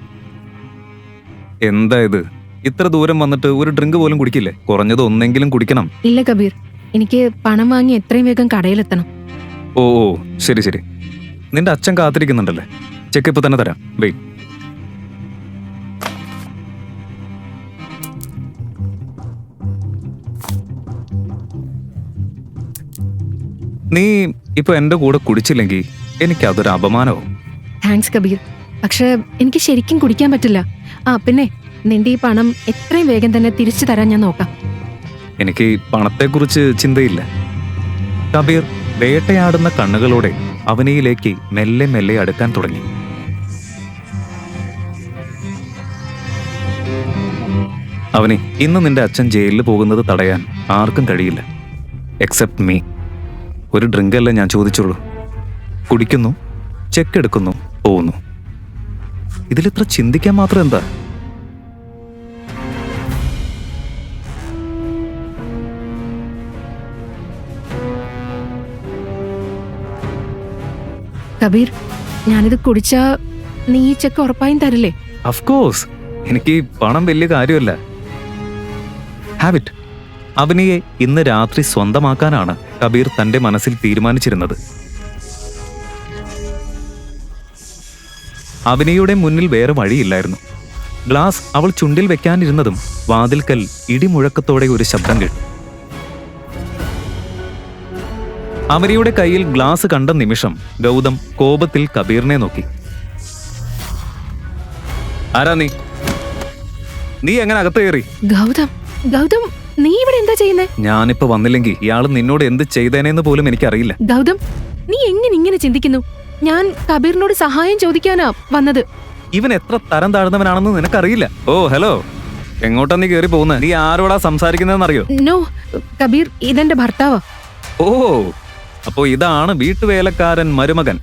എന്താ ഇത്? ഇത്ര ദൂരം വന്നിട്ട് ഒരു ഡ്രിങ്ക് പോലും കുടിക്കില്ലേ? കുറഞ്ഞത് ഒന്നെങ്കിലും കുടിക്കണം. ഇല്ല കബീർ, എനിക്ക് പണം വാങ്ങി എത്രയും വേഗം കടയിലെത്തണം. ഓ ഓ, ശരി ശരി. നിന്റെ അച്ഛൻ കാത്തിരിക്കുന്നുണ്ടല്ലേ? ചെക്ക് ഇപ്പൊ തന്നെ തരാം. വെയിറ്റ്. നീ ഇപ്പൊ എന്റെ കൂടെ കുടിച്ചില്ലെങ്കിൽ എനിക്കതൊരു അപമാനവും. താങ്ക്സ് കബീർ, പക്ഷെ എനിക്ക് ശരിക്കും കുടിക്കാൻ പറ്റില്ല. ആ പിന്നെ, നിന്റെ ഈ പണം എത്രയും വേഗം തന്നെ തിരിച്ചു തരാൻ ഞാൻ നോക്കാം. എനിക്ക് പണത്തെക്കുറിച്ച് ചിന്തയില്ല. കബീർ വേട്ടയാടുന്ന കണ്ണുകളോടെ അവനിയിലേക്ക് മെല്ലെ മെല്ലെ അടുക്കാൻ തുടങ്ങി. അവനെ, ഇന്ന് നിന്റെ അച്ഛൻ ജയിലിൽ പോകുന്നത് തടയാൻ ആർക്കും കഴിയില്ല, എക്സെപ്റ്റ് മീ. ഒരു ഡ്രിങ്കല്ലേ ഞാൻ ചോദിച്ചുള്ളൂ. കുടിക്കുന്നു, ചെക്ക് എടുക്കുന്നു, പോകുന്നു. ഇതിലിത്ര ചിന്തിക്കാൻ മാത്രം എന്താ? കബീർ, ഞാനിത് കുടിച്ചാ നീ ഈ ചെക്ക് ഉറപ്പായും തരില്ലേ? അഫ്കോഴ്സ്, എനിക്ക് ഈ പണം വലിയ കാര്യമല്ല. ഹാവിറ്റ്. അവനിയെ ഇന്ന് രാത്രി സ്വന്തമാക്കാനാണ് കബീർ തന്റെ മനസ്സിൽ തീരുമാനിച്ചിരുന്നത്. അവനിയുടെ മുന്നിൽ വേറെ വഴിയില്ലായിരുന്നു. ഗ്ലാസ് അവൾ ചുണ്ടിൽ വെക്കാനിരുന്നതും വാതിൽക്കൽ ഇടിമുഴക്കത്തോടെ ഒരു ശബ്ദം കേട്ടു. അവനിയുടെ കയ്യിൽ ഗ്ലാസ് കണ്ട നിമിഷം ഗൗതം കോപത്തിൽ കബീറിനെ നോക്കി. ആരാ നീ? നീ എങ്ങനെ അകത്ത് കയറി? ഗൗതം, ഗൗതം, നീ ഇവിടെ എന്താ ചെയ്യുന്നേ? ഞാനിപ്പോ വന്നില്ലെങ്കിൽ ഇയാൾ നിന്നോട് എന്ത് ചെയ്തേനെന്ന് പോലും എനിക്കറിയില്ല. ഗൗതം, നീ എങ്ങനെ ഇങ്ങനെ ചിന്തിക്കുന്നു? ഞാൻ കബീറിനോട് സഹായം ചോദിക്കാനാ വന്നത്. ഇവൻ എത്ര തരം താഴ്ന്നവനാണെന്ന് നിനക്കറിയില്ല. ഓ ഹലോ, എങ്ങോട്ടാ നീ കയറി പോകുന്നത്? നീ ആരോടാ സംസാരിക്കുന്നതെന്നറിയോ? നോ കബീർ, ഇതെന്റെ ഭർത്താവാ. ഓ, അപ്പോ ഇതാണ് വീട്ടുവേലക്കാരൻ മരുമകൻ.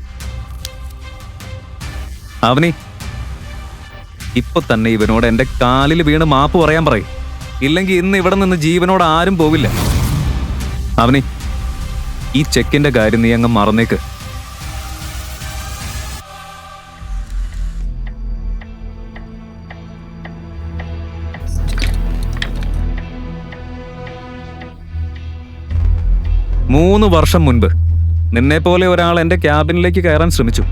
അവനി, ഇപ്പൊ തന്നെ ഇവനോട് എന്റെ കാലിൽ വീണ് മാപ്പ് പറയാൻ പറയും. ഇല്ലെങ്കിൽ ഇന്ന് ഇവിടെ നിന്ന് ജീവനോട് ആരും പോവില്ല. അവനി, ഈ ചെക്കിന്റെ കാര്യം നീ അങ്ങ് മറന്നേക്ക്. മൂന്ന് വർഷം മുൻപ് നിന്നെപ്പോലെ ഒരാൾ എന്റെ ക്യാബിനിലേക്ക് കയറാൻ ശ്രമിച്ചു.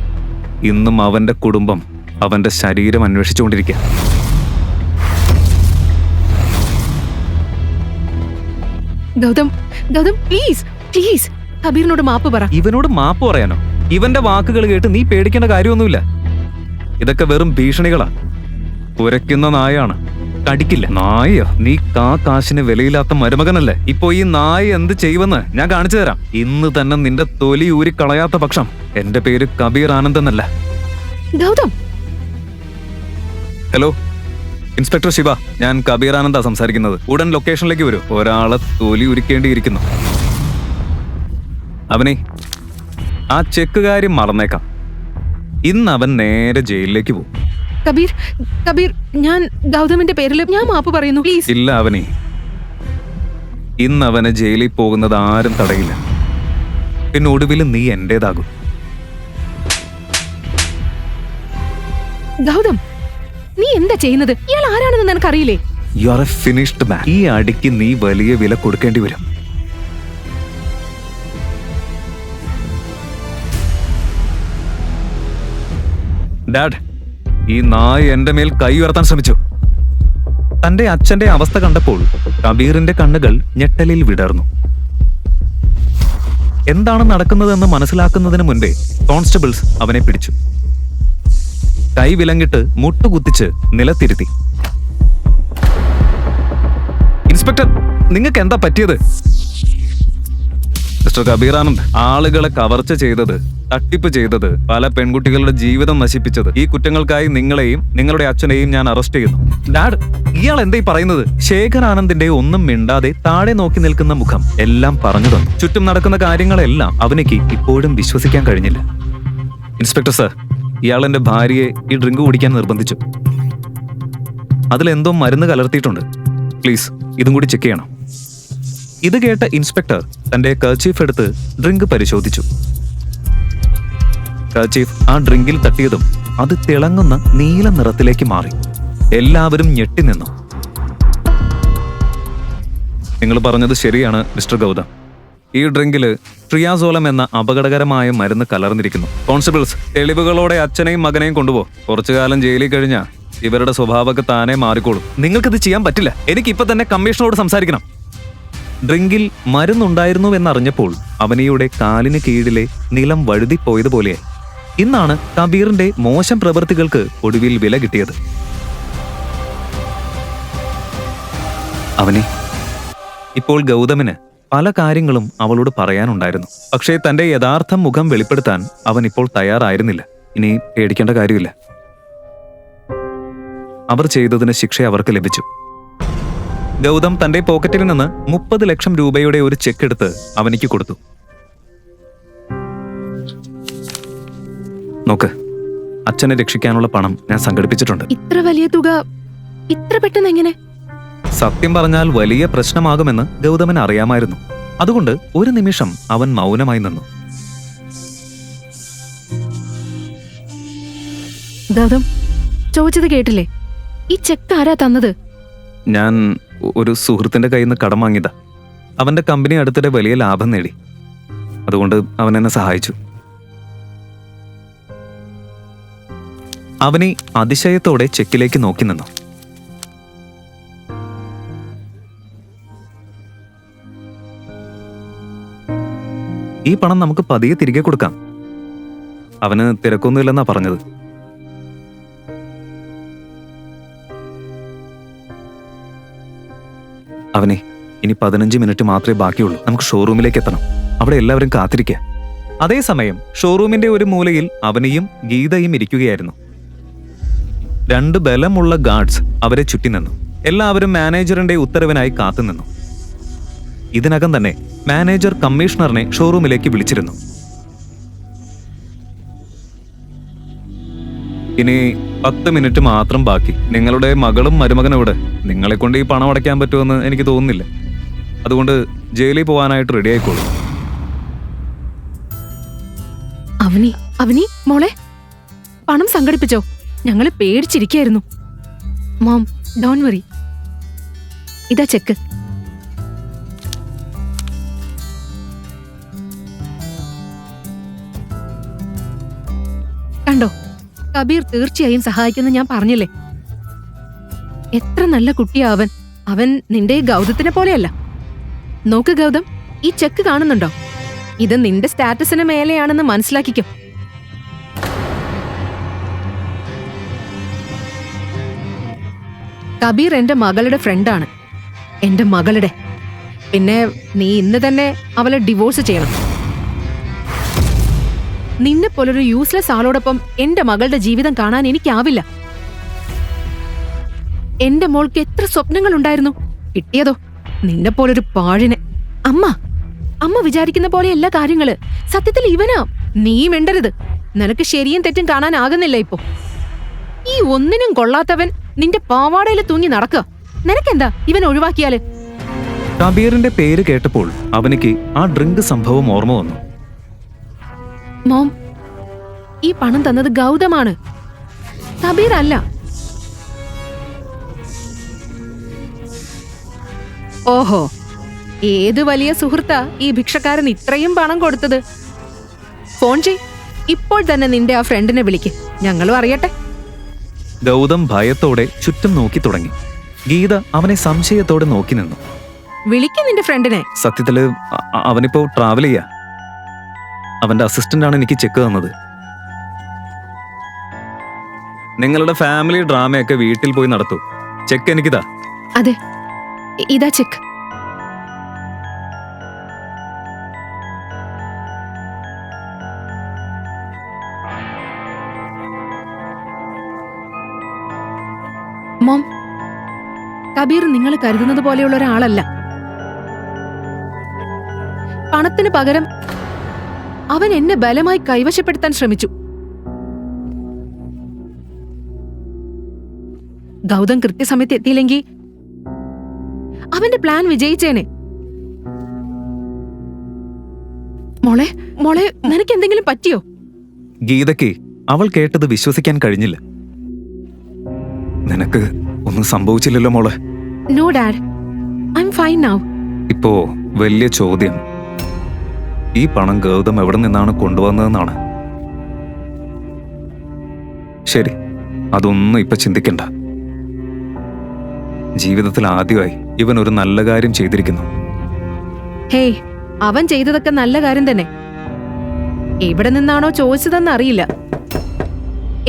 ഇന്നും അവന്റെ കുടുംബം അവന്റെ ശരീരം അന്വേഷിച്ചുകൊണ്ടിരിക്കുക. ഗൗതം, ഗൗതം, പ്ലീസ് പ്ലീസ് കബീറിനോട് മാപ്പ് പറ. ഇവനോട് മാപ്പ് പറയാനോ? ഇവന്റെ വാക്കുകൾ കേട്ട് നീ പേടിക്കേണ്ട കാര്യമൊന്നുമില്ല. ഇതൊക്കെ വെറും ഭീഷണികളാ. കുരയ്ക്കുന്ന നായാണ്, കടിക്കില്ല. നായോ? നീ കാശിന് വിലയില്ലാത്ത മരുമകനല്ലേ? ഇപ്പൊ ഈ നായ എന്ത് ചെയ്യുമെന്ന് ഞാൻ കാണിച്ചു തരാം. ഇന്ന് തന്നെ നിന്റെ തൊലി ഊരിക്കളയാത്ത പക്ഷം എന്റെ പേര് കബീർ ആനന്ദ് എന്നല്ല. ഗൗതം. ഹലോ, ഇൻസ്പെക്ടർ ശിവ, ഞാൻ കബീർ ആനന്ദാ സംസാരിക്കുന്നത്. ഉടൻ ലൊക്കേഷനിലേക്ക് വരൂ. ഒരാളെ തൊലി ഉരിക്കേണ്ടിയിരിക്കുന്നു. അവനെ, ആ ചെക്ക് കാര്യം മറന്നേക്കാം. ഇന്ന് അവൻ നേരെ ജയിലിലേക്ക് പോകും. കബീർ, കബീർ, ഞാൻ ഗൗതമിന്റെ പേരിൽ ഞാൻ മാപ്പ് പറയുന്നു, പ്ലീസ്. ഇല്ല അവനെ, ഇന്ന് അവന് ജയിലിൽ പോകുന്നത് ആരും തടയില്ല. പിന്നെ ഒടുവിൽ നീ എന്റേതാകും. ഗൗതം, നീ എന്താ ചെയ്യുന്നത്? ഇയാൾ ആരാണെന്ന് നിനക്കറിയില്ലേ? യു ആർ എ ഫിനിഷ്ഡ് മാൻ. ഈ അടിക്ക് നീ വലിയ വില കൊടുക്കേണ്ടി വരും. ഡാഡ്, ഈ നായ എന്റെ മേൽ കൈ ഉയർത്താൻ ശ്രമിച്ചു. തന്റെ അച്ഛന്റെ അവസ്ഥ കണ്ടപ്പോൾ കബീറിന്റെ കണ്ണുകൾ ഞെട്ടലിൽ വിടർന്നു. എന്താണ് നടക്കുന്നതെന്ന് മനസ്സിലാക്കുന്നതിന് മുൻപേ കോൺസ്റ്റബിൾസ് അവനെ പിടിച്ചു. കൈ വിലങ്ങിട്ട് മുട്ടുകുത്തിച്ച് നിലത്തിരുത്തി. ഇൻസ്പെക്ടർ, നിങ്ങൾക്ക് എന്താ പറ്റിയത്? മിസ്റ്റർ കബീർ ആനന്ദ്, ആളുകളെ കവർച്ച ചെയ്തത്, തട്ടിപ്പ് ചെയ്തത്, പല പെൺകുട്ടികളുടെ ജീവിതം നശിപ്പിച്ചത്, ഈ കുറ്റങ്ങൾക്കായി നിങ്ങളെയും നിങ്ങളുടെ അച്ഛനെയും ഞാൻ അറസ്റ്റ് ചെയ്യുന്നു. ഡാഡ്, ഇയാൾ എന്തായി പറയുന്നത്? ശേഖർ ആനന്ദിന്റെ ഒന്നും മിണ്ടാതെ താഴെ നോക്കി നിൽക്കുന്ന മുഖം എല്ലാം പറഞ്ഞു തന്നു. ചുറ്റും നടക്കുന്ന കാര്യങ്ങളെല്ലാം അവനിക്ക് ഇപ്പോഴും വിശ്വസിക്കാൻ കഴിഞ്ഞില്ല. ഇൻസ്പെക്ടർ സർ, ഇയാൾ എന്റെ ഭാര്യയെ ഈ ഡ്രിങ്ക് കുടിക്കാൻ നിർബന്ധിച്ചു. അതിലെന്തോ മരുന്ന് കലർത്തിയിട്ടുണ്ട്. പ്ലീസ് ഇതും കൂടി ചെക്ക് ചെയ്യണം. ഇത് കേട്ട ഇൻസ്പെക്ടർ തന്റെ കർച്ചീഫ് എടുത്ത് ഡ്രിങ്ക് പരിശോധിച്ചു. കർച്ചീഫ് ആ ഡ്രിങ്കിൽ തട്ടിയതും അത് തിളങ്ങുന്ന നീല നിറത്തിലേക്ക് മാറി. എല്ലാവരും ഞെട്ടി നിന്നു. നിങ്ങൾ പറഞ്ഞത് ശരിയാണ് മിസ്റ്റർ ഗൗതം. ഈ ഡ്രിങ്കില് ട്രിയാസോളം എന്ന അപകടകരമായ മരുന്ന് കലർന്നിരിക്കുന്നു. കോൺസ്റ്റബിൾസ്, തെളിവുകളോടെ അച്ഛനെയും മകനെയും കൊണ്ടുപോ. കുറച്ചു കാലം ജയിലിൽ കഴിഞ്ഞാൽ ഇവരുടെ സ്വഭാവമൊക്കെ താനേ മാറിക്കോളും. നിങ്ങൾക്കിത് ചെയ്യാൻ പറ്റില്ല. എനിക്ക് ഇപ്പൊ തന്നെ കമ്മീഷണറോട് സംസാരിക്കണം. ഡ്രിങ്കിൽ മരുന്നുണ്ടായിരുന്നുവെന്നറിഞ്ഞപ്പോൾ അവനിയുടെ കാലിന് കീഴിലെ നിലം വഴുതിപ്പോയതുപോലെയായി. ഇന്നാണ് കബീറിന്റെ മോശം പ്രവൃത്തികൾക്ക് ഒടുവിൽ വില കിട്ടിയത്. അവനെ, ഇപ്പോൾ ഗൗതമിന് പല കാര്യങ്ങളും അവളോട് പറയാനുണ്ടായിരുന്നു. പക്ഷേ തന്റെ യഥാർത്ഥ മുഖം വെളിപ്പെടുത്താൻ അവൻ ഇപ്പോൾ തയ്യാറായിരുന്നില്ല. ഇനി പേടിക്കേണ്ട കാര്യമില്ല. അവർ ചെയ്തതിന് ശിക്ഷ അവർക്ക് ലഭിച്ചു. ഗൗതം തന്റെ പോക്കറ്റിൽ നിന്ന് 30 ലക്ഷം രൂപയുടെ ഒരു ചെക്ക് എടുത്ത് അവനിക്ക് കൊടുത്തു. നോക്ക്, അച്ഛനെ രക്ഷിക്കാനുള്ള പണം ഞാൻ സംഘടിപ്പിച്ചിട്ടുണ്ട്. ഇത്ര വലിയ തുക ഇത്ര പെട്ടെന്ന് എങ്ങനെ? സത്യം പറഞ്ഞാൽ വലിയ പ്രശ്നമാകുമെന്ന് ഗൗതമന് അറിയാമായിരുന്നു. അതുകൊണ്ട് ഒരു നിമിഷം അവൻ മൗനമായി നിന്നു. ഗൗതം, ചോദിച്ചത് കേട്ടില്ലേ? ഈ ചെക്ക് ആരാ തന്നത്? ഞാൻ ഒരു സുഹൃത്തിന്റെ കയ്യിൽ നിന്ന് കടം വാങ്ങിയതാ. അവന്റെ കമ്പനി അടുത്തിടെ വലിയ ലാഭം നേടി. അതുകൊണ്ട് അവൻ എന്നെ സഹായിച്ചു. അവനെ അതിശയത്തോടെ ചെക്കിലേക്ക് നോക്കി നിന്നു. ഈ പണം നമുക്ക് പതിയെ തിരികെ കൊടുക്കാം. അവന് തിരക്കൊന്നുമില്ലെന്നാ പറഞ്ഞത്. അവനെ ഇനി 15 മിനിറ്റ് മാത്രമേ ബാക്കിയുള്ളൂ. നമുക്ക് ഷോറൂമിലേക്ക് എത്തണം. അവിടെ എല്ലാവരും കാത്തിരിക്കുക. അതേസമയം ഷോറൂമിന്റെ ഒരു മൂലയിൽ അവനെയും ഗീതയും ഇരിക്കുകയായിരുന്നു. 2 ബലമുള്ള ഗാർഡ്സ് അവരെ ചുറ്റി നിന്നു. എല്ലാവരും മാനേജറിന്റെ ഉത്തരവിനായി കാത്തുനിന്നു. ഇതിനകം തന്നെ മാനേജർ കമ്മീഷണറിനെ ഷോറൂമിലേക്ക് വിളിച്ചിരുന്നു. ഇനി 10 മിനിറ്റ് മാത്രം ബാക്കി. നിങ്ങളുടെ മകളും മരുമകനും ഇവിടെ. നിങ്ങളെ കൊണ്ട് ഈ പണം അടയ്ക്കാൻ പറ്റുമെന്ന് എനിക്ക് തോന്നുന്നില്ല. അതുകൊണ്ട് ജയിലിൽ പോകാനായിട്ട് റെഡി ആയിക്കോളൂ. അവനി മോളെ, പണം സംഘടിപ്പിച്ചോ? ഞങ്ങള് പേടിച്ചിരിക്കായിരുന്നു. Mom, don't worry. ഇതാ ചെക്ക്. കണ്ടോ, കബീർ തീർച്ചയായും സഹായിക്കുമെന്ന് ഞാൻ പറഞ്ഞില്ലേ? എത്ര നല്ല കുട്ടിയാ അവൻ. അവൻ നിന്റെ ഗൗതത്തിനെ പോലെയല്ല. നോക്ക് ഗൗതം, ഈ ചെക്ക് കാണുന്നുണ്ടോ? ഇത് നിന്റെ സ്റ്റാറ്റസിന് മേലെയാണെന്ന് മനസ്സിലാക്കിക്കോ. കബീർ എന്റെ മകളുടെ ഫ്രണ്ടാണ്. എന്റെ മകളുടെ. പിന്നെ നീ ഇന്ന് തന്നെ അവളെ ഡിവോഴ്സ് ചെയ്യണം. നിന്നെ പോലൊരു യൂസ്ലെസ് ആളോടൊപ്പം എന്റെ മകളുടെ ജീവിതം കാണാൻ എനിക്കാവില്ല. എന്റെ മോൾക്ക് എത്ര സ്വപ്നങ്ങൾ ഉണ്ടായിരുന്നു. കിട്ടിയതോ നിന്നെ പോലൊരു പാഴിനെ. അമ്മ വിചാരിക്കുന്ന പോലെയല്ല കാര്യങ്ങള്. സത്യത്തിൽ ഇവനാ. നീ മിണ്ടരുത്. നിനക്ക് ശരിയും തെറ്റും കാണാനാകുന്നില്ല ഇപ്പോ. ഈ ഒന്നിനും കൊള്ളാത്തവൻ നിന്റെ പാവാടയിൽ തൂങ്ങി നടക്കുക. നിനക്കെന്താ ഇവൻ ഒഴിവാക്കിയാല്? കബീറിന്റെ പേര് കേട്ടപ്പോൾ അവനിക്ക് ആ ഡ്രിങ്ക് സംഭവം ഓർമ്മ വന്നു. മോം, ഈ പണം തന്നത് ഗൗതമാണ്, കബീർ അല്ല. ഓഹോ, ഏതു വലിയ സുഹൃത്താ ഈ ഭിക്ഷക്കാരൻ ഇത്രയും പണം കൊടുത്തത്? ഫോൺ ചെയ്. ഇപ്പോൾ തന്നെ നിന്റെ ആ ഫ്രണ്ടിനെ വിളിക്ക്. ഞങ്ങളും അറിയട്ടെ. ഗൗതം ഭയത്തോടെ ചുറ്റും നോക്കി തുടങ്ങി. ഗീത അവനെ സംശയത്തോടെ നോക്കി നിന്നു. വിളിക്ക് നിന്റെ ഫ്രണ്ടിനെ. സത്യത്തില് അവനിപ്പോ ട്രാവൽ ചെയ്യാ. അവന്റെ അസിസ്റ്റന്റ് ആണ് എനിക്ക് ചെക്ക് തന്നത്. നിങ്ങളുടെ ഫാമിലി ഡ്രാമയൊക്കെ വീട്ടിൽ പോയി നടത്തൂ. ചെക്ക് എനിക്കിതാ. അതെ, ഇതാ ചെക്ക്. മോം, കബീർ നിങ്ങൾ കരുതുന്നത് പോലെയുള്ള ഒരാളല്ല. പണത്തിന് പകരം അവൻ എന്നെ ബലമായി കൈവശപ്പെടുത്താൻ ശ്രമിച്ചു. ഗൗതം കൃത്യസമയത്ത് എത്തിയില്ലെങ്കിൽ അവന്റെ പ്ലാൻ വിജയിച്ചേനെ. മോളെ നിനക്ക് എന്തെങ്കിലും പറ്റിയോ? ഗീതയ്ക്ക് അവൾ കേട്ടത് വിശ്വസിക്കാൻ കഴിഞ്ഞില്ല. നിനക്ക് ഒന്നും സംഭവിച്ചില്ലല്ലോ മോളെ? No dad, I am fine now. ഇപ്പോ വലിയ ചോദ്യം ഈ പണം ഗൗതം എവിടെ നിന്നാണ് കൊണ്ടുവന്നതെന്നാണ്. ശരി, അതൊന്നും ഇപ്പൊ ചിന്തിക്കണ്ട. ജീവിതത്തിൽ ആദ്യമായി ഇവൻ ഒരു നല്ല കാര്യം ചെയ്തിരിക്കുന്നു. ഹേയ്, അവൻ ചെയ്തതൊക്കെ നല്ല കാര്യം തന്നെ. എവിടെ നിന്നാണോ ചോദിച്ചതെന്ന് അറിയില്ല.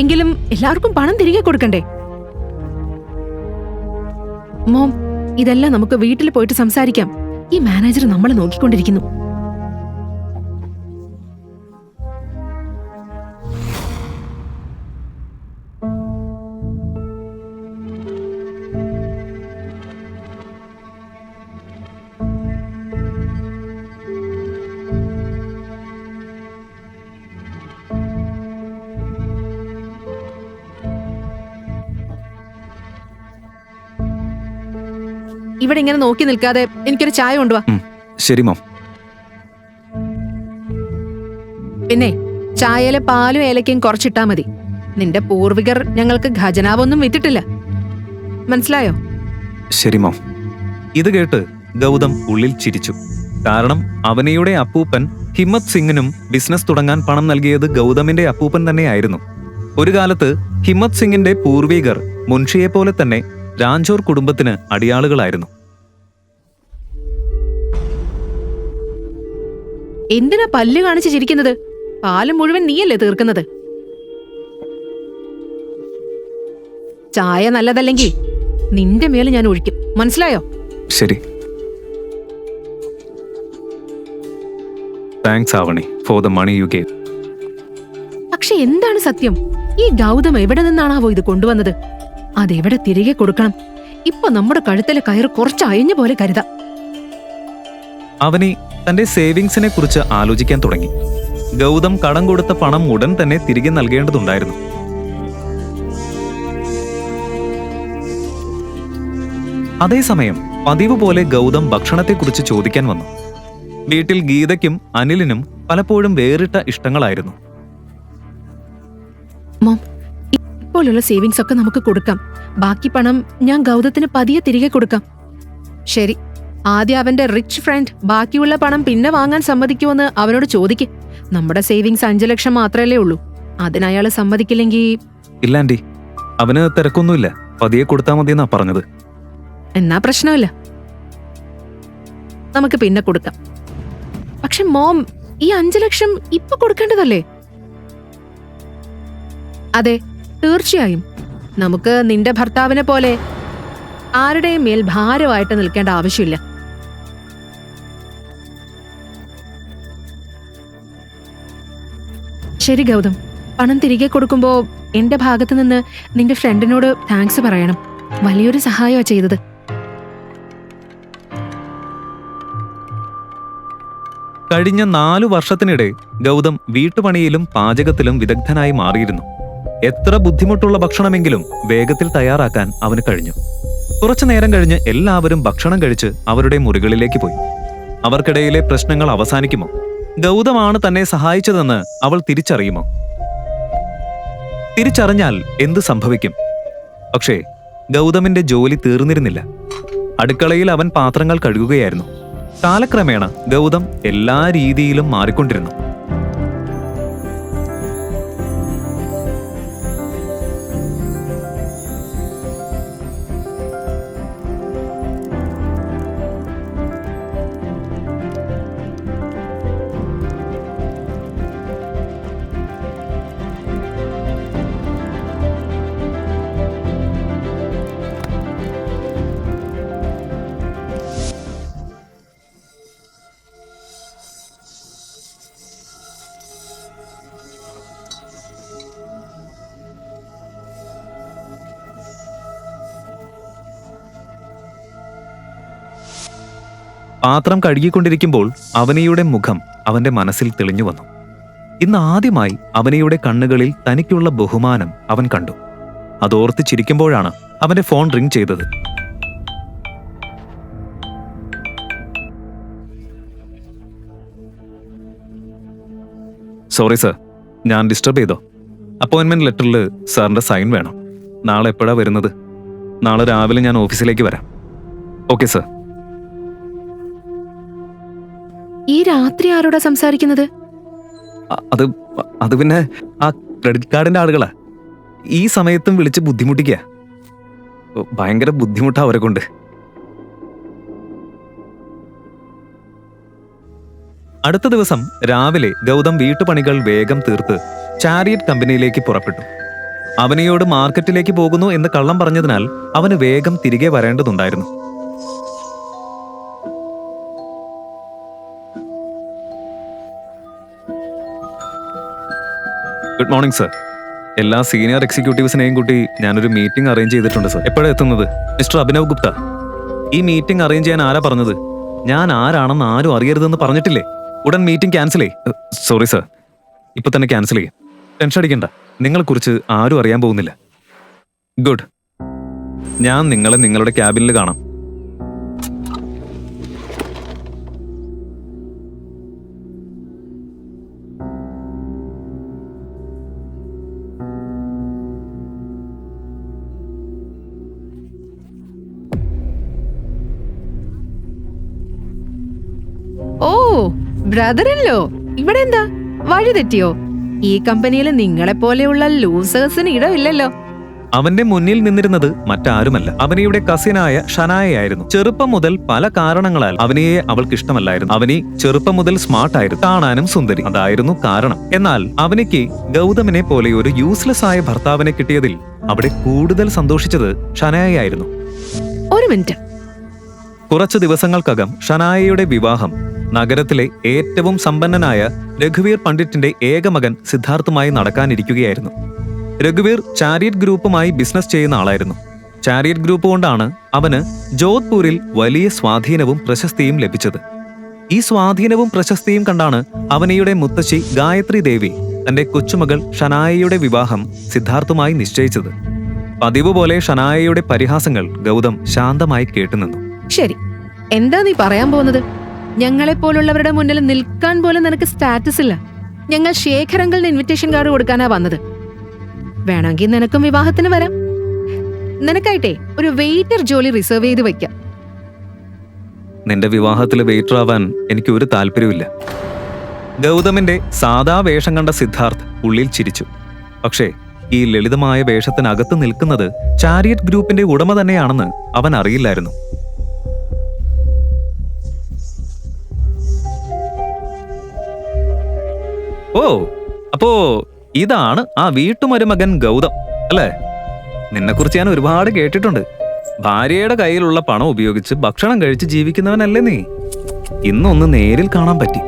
എങ്കിലും എല്ലാവർക്കും പണം തിരികെ കൊടുക്കണ്ടേ? മോം, ഇതെല്ലാം നമുക്ക് വീട്ടിൽ പോയിട്ട് സംസാരിക്കാം. ഈ മാനേജർ നമ്മളെ നോക്കിക്കൊണ്ടിരിക്കുന്നു. ഇവിടെ ഇങ്ങനെ നോക്കി നിൽക്കാതെ എനിക്കൊരു ചായ കൊണ്ടുവാ. ശരി മോം. പിന്നെ ചായയിലെ പാലും ഏലക്കയും കുറച്ചിട്ടാ മതി. നിന്റെ പൂർവികർ ഞങ്ങൾക്ക് ഖജനാവൊന്നും വിറ്റിട്ടില്ല, മനസ്സിലായോ? ശരി മോം. ഇത് കേട്ട് ഗൗതം ഉള്ളിൽ ചിരിച്ചു. കാരണം അവനിയുടെ അപ്പൂപ്പൻ ഹിമ്മത് സിംഗിനും ബിസിനസ് തുടങ്ങാൻ പണം നൽകിയത് ഗൗതമിന്റെ അപ്പൂപ്പൻ തന്നെയായിരുന്നു. ഒരു കാലത്ത് ഹിമ്മത് സിംഗിന്റെ പൂർവികർ മുൻഷിയെപ്പോലെ തന്നെ രാഞ്ചോർ കുടുംബത്തിന് അടിയാളുകളായിരുന്നു. എന്തിനാ പല്ല് കാണിച്ച് ചിരിക്കുന്നത്? പാല് മുഴുവൻ നീയല്ലേ തീർക്കുന്നത്? ചായ നല്ലതല്ലെങ്കിൽ നിന്റെ മേൽ ഞാൻ ഒഴിക്കും, മനസ്സിലായോ? ശരി. Thanks Avani for the money you gave. പക്ഷെ എന്താണ് സത്യം? ഈ ഗൗതം എവിടെ നിന്നാണാവോ ഇത് കൊണ്ടുവന്നത്? അതെവിടെ തിരികെ കൊടുക്കണം? ഇപ്പൊ നമ്മുടെ കഴുത്തിലെ കയറ് കുറച്ച് അയഞ്ഞ പോലെ കരുതാം. അവനി തന്റെ സേവിങ്സിനെ കുറിച്ച് ആലോചിക്കാൻ തുടങ്ങി. ഗൗതം കടം കൊടുത്ത പണം ഉടൻ തന്നെ തിരികെ നൽകേണ്ടതുണ്ടായിരുന്നു. അതേസമയം പതിവ് പോലെ ഗൗതം ഭക്ഷണത്തെക്കുറിച്ച് ചോദിക്കാൻ വന്നു. വീട്ടിൽ ഗീതയ്ക്കും അനിലിനും പലപ്പോഴും വേറിട്ട ഇഷ്ടങ്ങളായിരുന്നു. മോം, ഇപ്പോഴുള്ള സേവിങ്സ് ഒക്കെ നമുക്ക് കൊടുക്കാം. ബാക്കി പണം ഞാൻ ഗൗതത്തിന് പതിയെ തിരികെ കൊടുക്കാം. ശരി, ആദ്യം അവന്റെ റിച്ച് ഫ്രണ്ട് ബാക്കിയുള്ള പണം പിന്നെ വാങ്ങാൻ സമ്മതിക്കുമെന്ന് അവനോട് ചോദിക്ക്. നമ്മുടെ സേവിങ്സ് 5 ലക്ഷം മാത്രമല്ലേ ഉള്ളൂ. അതിനയാള് സമ്മതിക്കില്ലെങ്കിൽ... ഇല്ല ആന്റി, അവന് തിരക്കൊന്നുമില്ല, പതിയെ കൊടുത്താൽ മതിയെന്നാ പറഞ്ഞത്. എന്നാ പ്രശ്നമില്ല, നമുക്ക് പിന്നെ കൊടുക്കാം. പക്ഷെ മോം, ഈ 5 ലക്ഷം ഇപ്പൊ കൊടുക്കേണ്ടതല്ലേ? അതെ, തീർച്ചയായും. നമുക്ക് നിന്റെ ഭർത്താവിനെ പോലെ ആരുടെയും മേൽ ഭാരമായിട്ട് നിൽക്കേണ്ട ആവശ്യമില്ല. ശരി ഗൗതം, പണം തിരികെ കൊടുക്കുമ്പോ എന്റെ ഭാഗത്ത് നിന്ന് നിന്റെ ഫ്രണ്ടിനോട് താങ്ക്സ് പറയണം. വലിയൊരു സഹായമാ ചെയ്തത്. കഴിഞ്ഞ 4 വർഷത്തിനിടെ ഗൗതം വീട്ടുപണിയിലും പാചകത്തിലും വിദഗ്ധനായി മാറിയിരുന്നു. എത്ര ബുദ്ധിമുട്ടുള്ള ഭക്ഷണമെങ്കിലും വേഗത്തിൽ തയ്യാറാക്കാൻ അവന് കഴിഞ്ഞു. കുറച്ചു നേരം കഴിഞ്ഞ് എല്ലാവരും ഭക്ഷണം കഴിച്ച് അവരുടെ മുറികളിലേക്ക് പോയി. അവർക്കിടയിലെ പ്രശ്നങ്ങൾ അവസാനിക്കുമോ? ഗൗതമാണ് തന്നെ സഹായിച്ചതെന്ന് അവൾ തിരിച്ചറിയുമോ? തിരിച്ചറിഞ്ഞാൽ എന്ത് സംഭവിക്കും? പക്ഷേ ഗൗതമിന്റെ ജോലി തീർന്നിരുന്നില്ല. അടുക്കളയിൽ അവൻ പാത്രങ്ങൾ കഴുകുകയായിരുന്നു. കാലക്രമേണ ഗൗതം എല്ലാ രീതിയിലും മാറിക്കൊണ്ടിരുന്നു. പാത്രം കഴുകിക്കൊണ്ടിരിക്കുമ്പോൾ അവനിയുടെ മുഖം അവന്റെ മനസ്സിൽ തെളിഞ്ഞു വന്നു. ഇന്ന് ആദ്യമായി അവനിയുടെ കണ്ണുകളിൽ തനിക്കുള്ള ബഹുമാനം അവൻ കണ്ടു. അതോർത്ത് ചിരിക്കുമ്പോഴാണ് അവന്റെ ഫോൺ റിംഗ് ചെയ്തത്. സോറി സർ, ഞാൻ ഡിസ്റ്റർബ് ചെയ്തോ? അപ്പോയിന്റ്മെന്റ് ലെറ്ററിൽ സാറിന്റെ സൈൻ വേണം. നാളെ എപ്പോഴാ വരുന്നത്? നാളെ രാവിലെ ഞാൻ ഓഫീസിലേക്ക് വരാം. Okay sir. ഈ രാത്രി ആരോടാ സംസാരിക്കുന്നത്? അത് പിന്നെ ആ ക്രെഡിറ്റ് കാർഡിന്റെ ആളുകളാ. ഈ സമയത്തും വിളിച്ച് ബുദ്ധിമുട്ടിക്കുക. ഭയങ്കര ബുദ്ധിമുട്ടാ അവരെ കൊണ്ട്. അടുത്ത ദിവസം രാവിലെ ഗൗതം വീട്ടുപണികൾ വേഗം തീർത്ത് ചാരിയറ്റ് കമ്പനിയിലേക്ക് പുറപ്പെട്ടു. അവനിയോട് മാർക്കറ്റിലേക്ക് പോകുന്നു എന്ന് കള്ളം പറഞ്ഞതിനാൽ അവന് വേഗം തിരികെ വരേണ്ടതുണ്ടായിരുന്നു. Good morning sir. എല്ലാ സീനിയർ എക്സിക്യൂട്ടീവ്സിനെയും കൂട്ടി ഞാനൊരു മീറ്റിംഗ് അറേഞ്ച് ചെയ്തിട്ടുണ്ട് സർ. എപ്പോഴാണ് എത്തുന്നത്? മിസ്റ്റർ അഭിനവ് ഗുപ്ത, ഈ മീറ്റിംഗ് അറേഞ്ച് ചെയ്യാൻ ആരാ പറഞ്ഞത്? ഞാൻ ആരാണെന്ന് ആരും അറിയരുതെന്ന് പറഞ്ഞിട്ടില്ലേ? ഉടൻ മീറ്റിംഗ് ക്യാൻസൽ ചെയ്യ്. സോറി സർ, ഇപ്പൊ തന്നെ ക്യാൻസൽ ചെയ്യാം. ടെൻഷൻ അടിക്കണ്ട, നിങ്ങളെക്കുറിച്ച് ആരും അറിയാൻ പോകുന്നില്ല. ഗുഡ്. ഞാൻ നിങ്ങളെ നിങ്ങളുടെ ക്യാബിനിൽ കാണാം. ഓ ബ്രദറില്ലോ, ഇവിടെ എന്താ വഴി തെറ്റിയോ? ഈ കമ്പനിയിൽ നിങ്ങളെ പോലെയുള്ള ലൂസേഴ്സിന് ഇടമില്ലല്ലോ. അവന്റെ മുന്നിൽ നിന്നിരുന്നത് മറ്റാരുമല്ല, അവനിയുടെ കസിനായ ഷനായയായിരുന്നു. ചെറുപ്പം മുതൽ പല കാരണങ്ങളാൽ അവനിയെ അവൾക്ക് ഇഷ്ടമല്ലായിരുന്നു. അവനി ചെറുപ്പം മുതൽ സ്മാർട്ടായിരുന്നു, കാണാനും സുന്ദരി, അതായിരുന്നു കാരണം. എന്നാൽ അവനിക്ക് ഗൗതമിനെ പോലെ ഒരു യൂസ്ലെസ് ആയ ഭർത്താവിനെ കിട്ടിയതിൽ അവിടെ കൂടുതൽ സന്തോഷിച്ചത് ഷനായയായിരുന്നു. ഒരു മിനിറ്റ്. കുറച്ചു ദിവസങ്ങൾക്കകം ഷനായയുടെ വിവാഹം നഗരത്തിലെ ഏറ്റവും സമ്പന്നനായ രഘുവീർ പണ്ഡിറ്റിന്റെ ഏകമകൻ സിദ്ധാർത്ഥുമായി നടക്കാനിരിക്കുകയായിരുന്നു. രഘുവീർ ചാരിയറ്റ് ഗ്രൂപ്പുമായി ബിസിനസ് ചെയ്യുന്ന ആളായിരുന്നു. ചാരിയറ്റ് ഗ്രൂപ്പ് കൊണ്ടാണ് അവന് ജോധ്പൂരിൽ വലിയ സ്വാധീനവും പ്രശസ്തിയും ലഭിച്ചത്. ഈ സ്വാധീനവും പ്രശസ്തിയും കണ്ടാണ് അവനിയുടെ മുത്തശ്ശി ഗായത്രി ദേവി തന്റെ കൊച്ചുമകൾ ഷനായയുടെ വിവാഹം സിദ്ധാർത്ഥുമായി നിശ്ചയിച്ചത്. പതിവ് പോലെ ഷനായയുടെ പരിഹാസങ്ങൾ ഗൗതം ശാന്തമായി കേട്ടുനിന്നു. ശരി, എന്താ നീ പറയാൻ പോകുന്നത്? ഞങ്ങളെ പോലുള്ളവരുടെ മുന്നിൽ നിൽക്കാൻ പോലും നിനക്ക് സ്റ്റാറ്റസ് ഇല്ല. ഞങ്ങൾ ശേഖരങ്ങളുടെ ഇൻവിറ്റേഷൻ കാർഡ് കൊടുക്കാനാ വന്നത്. വേണമെങ്കിൽ നിനക്കും വിവാഹത്തിന് വരാം. നിനക്കായിട്ടേ ഒരു വെയിറ്റർ ജോലി റിസർവ് ചെയ്ത് വെക്കാം. നിന്റെ വിവാഹത്തിൽ വെയിറ്റർ ആവാൻ എനിക്ക് ഒരു താല്പര്യമില്ല. ഗൗതമിന്റെ സാദാ വേഷം കണ്ട സിദ്ധാർത്ഥ് ഉള്ളിൽ ചിരിച്ചു. പക്ഷേ ഈ ലളിതമായ വേഷത്തിനകത്ത് നിൽക്കുന്നത് ചാരിയറ്റ് ഗ്രൂപ്പിന്റെ ഉടമ തന്നെയാണെന്ന് അവൻ അറിയില്ലായിരുന്നു. ഓ, അപ്പോ ഇതാണ് ആ വീട്ടുമരുമകൻ ഗൗതം അല്ലേ? നിന്നെക്കുറിച്ച് ഞാൻ ഒരുപാട് കേട്ടിട്ടുണ്ട്. ഭാര്യയുടെ കയ്യിലുള്ള പണം ഉപയോഗിച്ച് ഭക്ഷണം കഴിച്ച് ജീവിക്കുന്നവനല്ലേ നീ? ഇന്നൊന്ന് നേരിൽ കാണാൻ പറ്റി.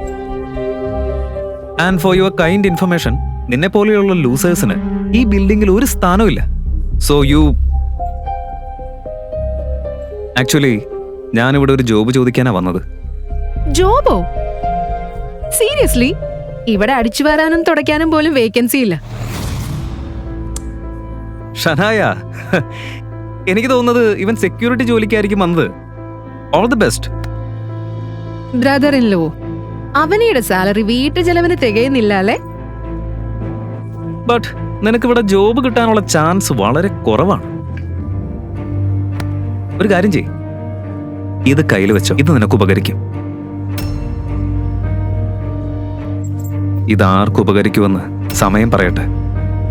And for your kind information, നിന്നെ പോലെയുള്ള ലൂസേഴ്സിന് ഈ ബിൽഡിംഗിൽ ഒരു സ്ഥാനമില്ല. സോ യു ആക്ച്വലി ഞാനിവിടെ ഒരു ജോബ് ചോദിക്കാനാ വന്നത്. ജോബോ? സീരിയസ്ലി? ഇവിടെ അടിച്ചു വരാനും തുടയ്ക്കാനും പോലും വേക്കൻസി ഇല്ല. ഷനായ, എനിക്ക് തോന്നുന്നത് ഇവൻ സെക്യൂരിറ്റി ജോലിക്കായിരിക്കും വന്നത്. All the best. Brother in law, അവനിയുടെ സാലറി വീട്ടു ചെലവിന് തികയുന്നില്ല അല്ലേ? ബട്ട് നിനക്കിവിടെ ജോബ് കിട്ടാനുള്ള ചാൻസ് വളരെ കുറവാണ്. ഒരു കാര്യം ചെയ്യ്, ഇത് കയ്യിൽ വെച്ചോ. ഇത് നിനക്ക് ഉപകരിക്കും. ഇതാർക്ക് ഉപകരിക്കുമെന്ന് സമയം പറയട്ടെ.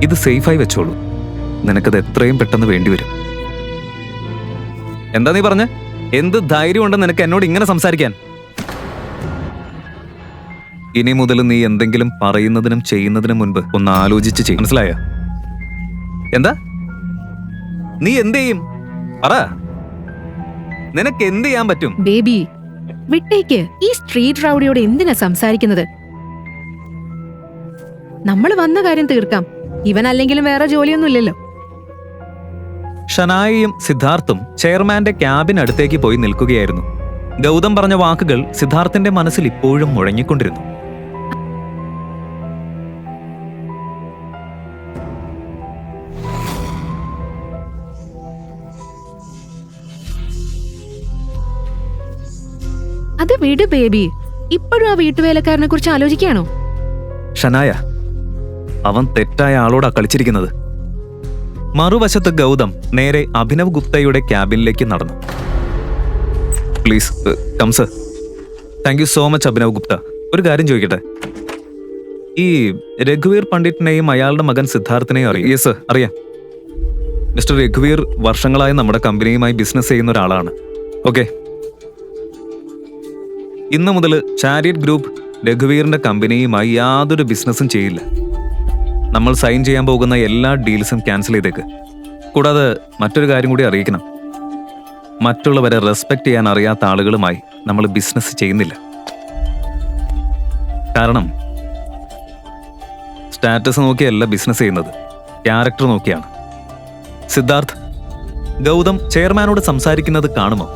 ഇത് സേഫായി വെച്ചോളൂ. നിനക്കത് എത്രയും പെട്ടെന്ന് വേണ്ടിവരും. എന്താ നീ പറഞ്ഞ? എന്ത് ധൈര്യമുണ്ടെന്ന് നിനക്ക് എന്നോട് ഇങ്ങനെ സംസാരിക്കാൻ? ഇനി മുതൽ നീ എന്തെങ്കിലും പറയുന്നതിനും ചെയ്യുന്നതിനും മുൻപ് ഒന്ന് ആലോചിച്ച് ചെയ്യും. മനസ്സിലായോ? എന്താ നീ എന്ത് ചെയ്യും? പറ, നിനക്ക് എന്ത് ചെയ്യാൻ പറ്റും? ബേബി വിട്ടേക്ക്. ഈ സ്ട്രീറ്റ് റൗഡിയോട് എന്തിനാ സംസാരിക്കുന്നത്? നമ്മൾ വന്ന കാര്യം തീർക്കാം. ഇവൻ അല്ലെങ്കിലും വേറെ ജോലിയൊന്നുമില്ലല്ലോ. ഷനായിയും സിദ്ധാർത്ഥും ചെയർമാന്റെ ക്യാബിനടുത്തേക്ക് പോയി നിൽക്കുകയായിരുന്നു. ഗൗതം പറഞ്ഞ വാക്കുകൾ സിദ്ധാർത്ഥിന്റെ മനസ്സിൽ ഇപ്പോഴും മുഴങ്ങിക്കൊണ്ടിരുന്നു. അത് വിട് ബേബി. ഇപ്പോഴും ആ വീട്ടുവേലക്കാരനെ കുറിച്ച് ആലോചിക്കുകയാണോ? ഷനായ, അവൻ തെറ്റായ ആളോടാ കളിച്ചിരിക്കുന്നത്. മറുവശത്ത് ഗൗതം നേരെ അഭിനവ് ഗുപ്തയുടെ ക്യാബിനിലേക്ക് നടന്നു. Please come sir. Thank you so much Abhinav Gupta. ഒരു കാര്യം ചോദിക്കട്ടെ, ഈ രഘുവീർ പണ്ഡിറ്റിനെയും അയാളുടെ മകൻ സിദ്ധാർത്ഥിനെയും അറിയാം? യെസ് സർ, അറിയാം. മിസ്റ്റർ രഘുവീർ വർഷങ്ങളായി നമ്മുടെ കമ്പനിയുമായി ബിസിനസ് ചെയ്യുന്ന ഒരാളാണ്. ഓക്കെ, ഇന്നു മുതൽ ചാരിയറ്റ് ഗ്രൂപ്പ് രഘുവീറിന്റെ കമ്പനിയുമായി യാതൊരു ബിസിനസ്സും ചെയ്യില്ല. നമ്മൾ സൈൻ ചെയ്യാൻ പോകുന്ന എല്ലാ ഡീൽസും ക്യാൻസൽ ചെയ്തേക്ക്. കൂടാതെ മറ്റൊരു കാര്യം കൂടി അറിയിക്കണം, മറ്റുള്ളവരെ റെസ്പെക്ട് ചെയ്യാൻ അറിയാത്ത ആളുകളുമായി നമ്മൾ ബിസിനസ് ചെയ്യുന്നില്ല. കാരണം സ്റ്റാറ്റസ് നോക്കിയല്ല ബിസിനസ് ചെയ്യുന്നത്, ക്യാരക്ടർ നോക്കിയാണ്. സിദ്ധാർത്ഥ്, ഗൗതം ചെയർമാനോട് സംസാരിക്കുന്നത് കാണുമോ?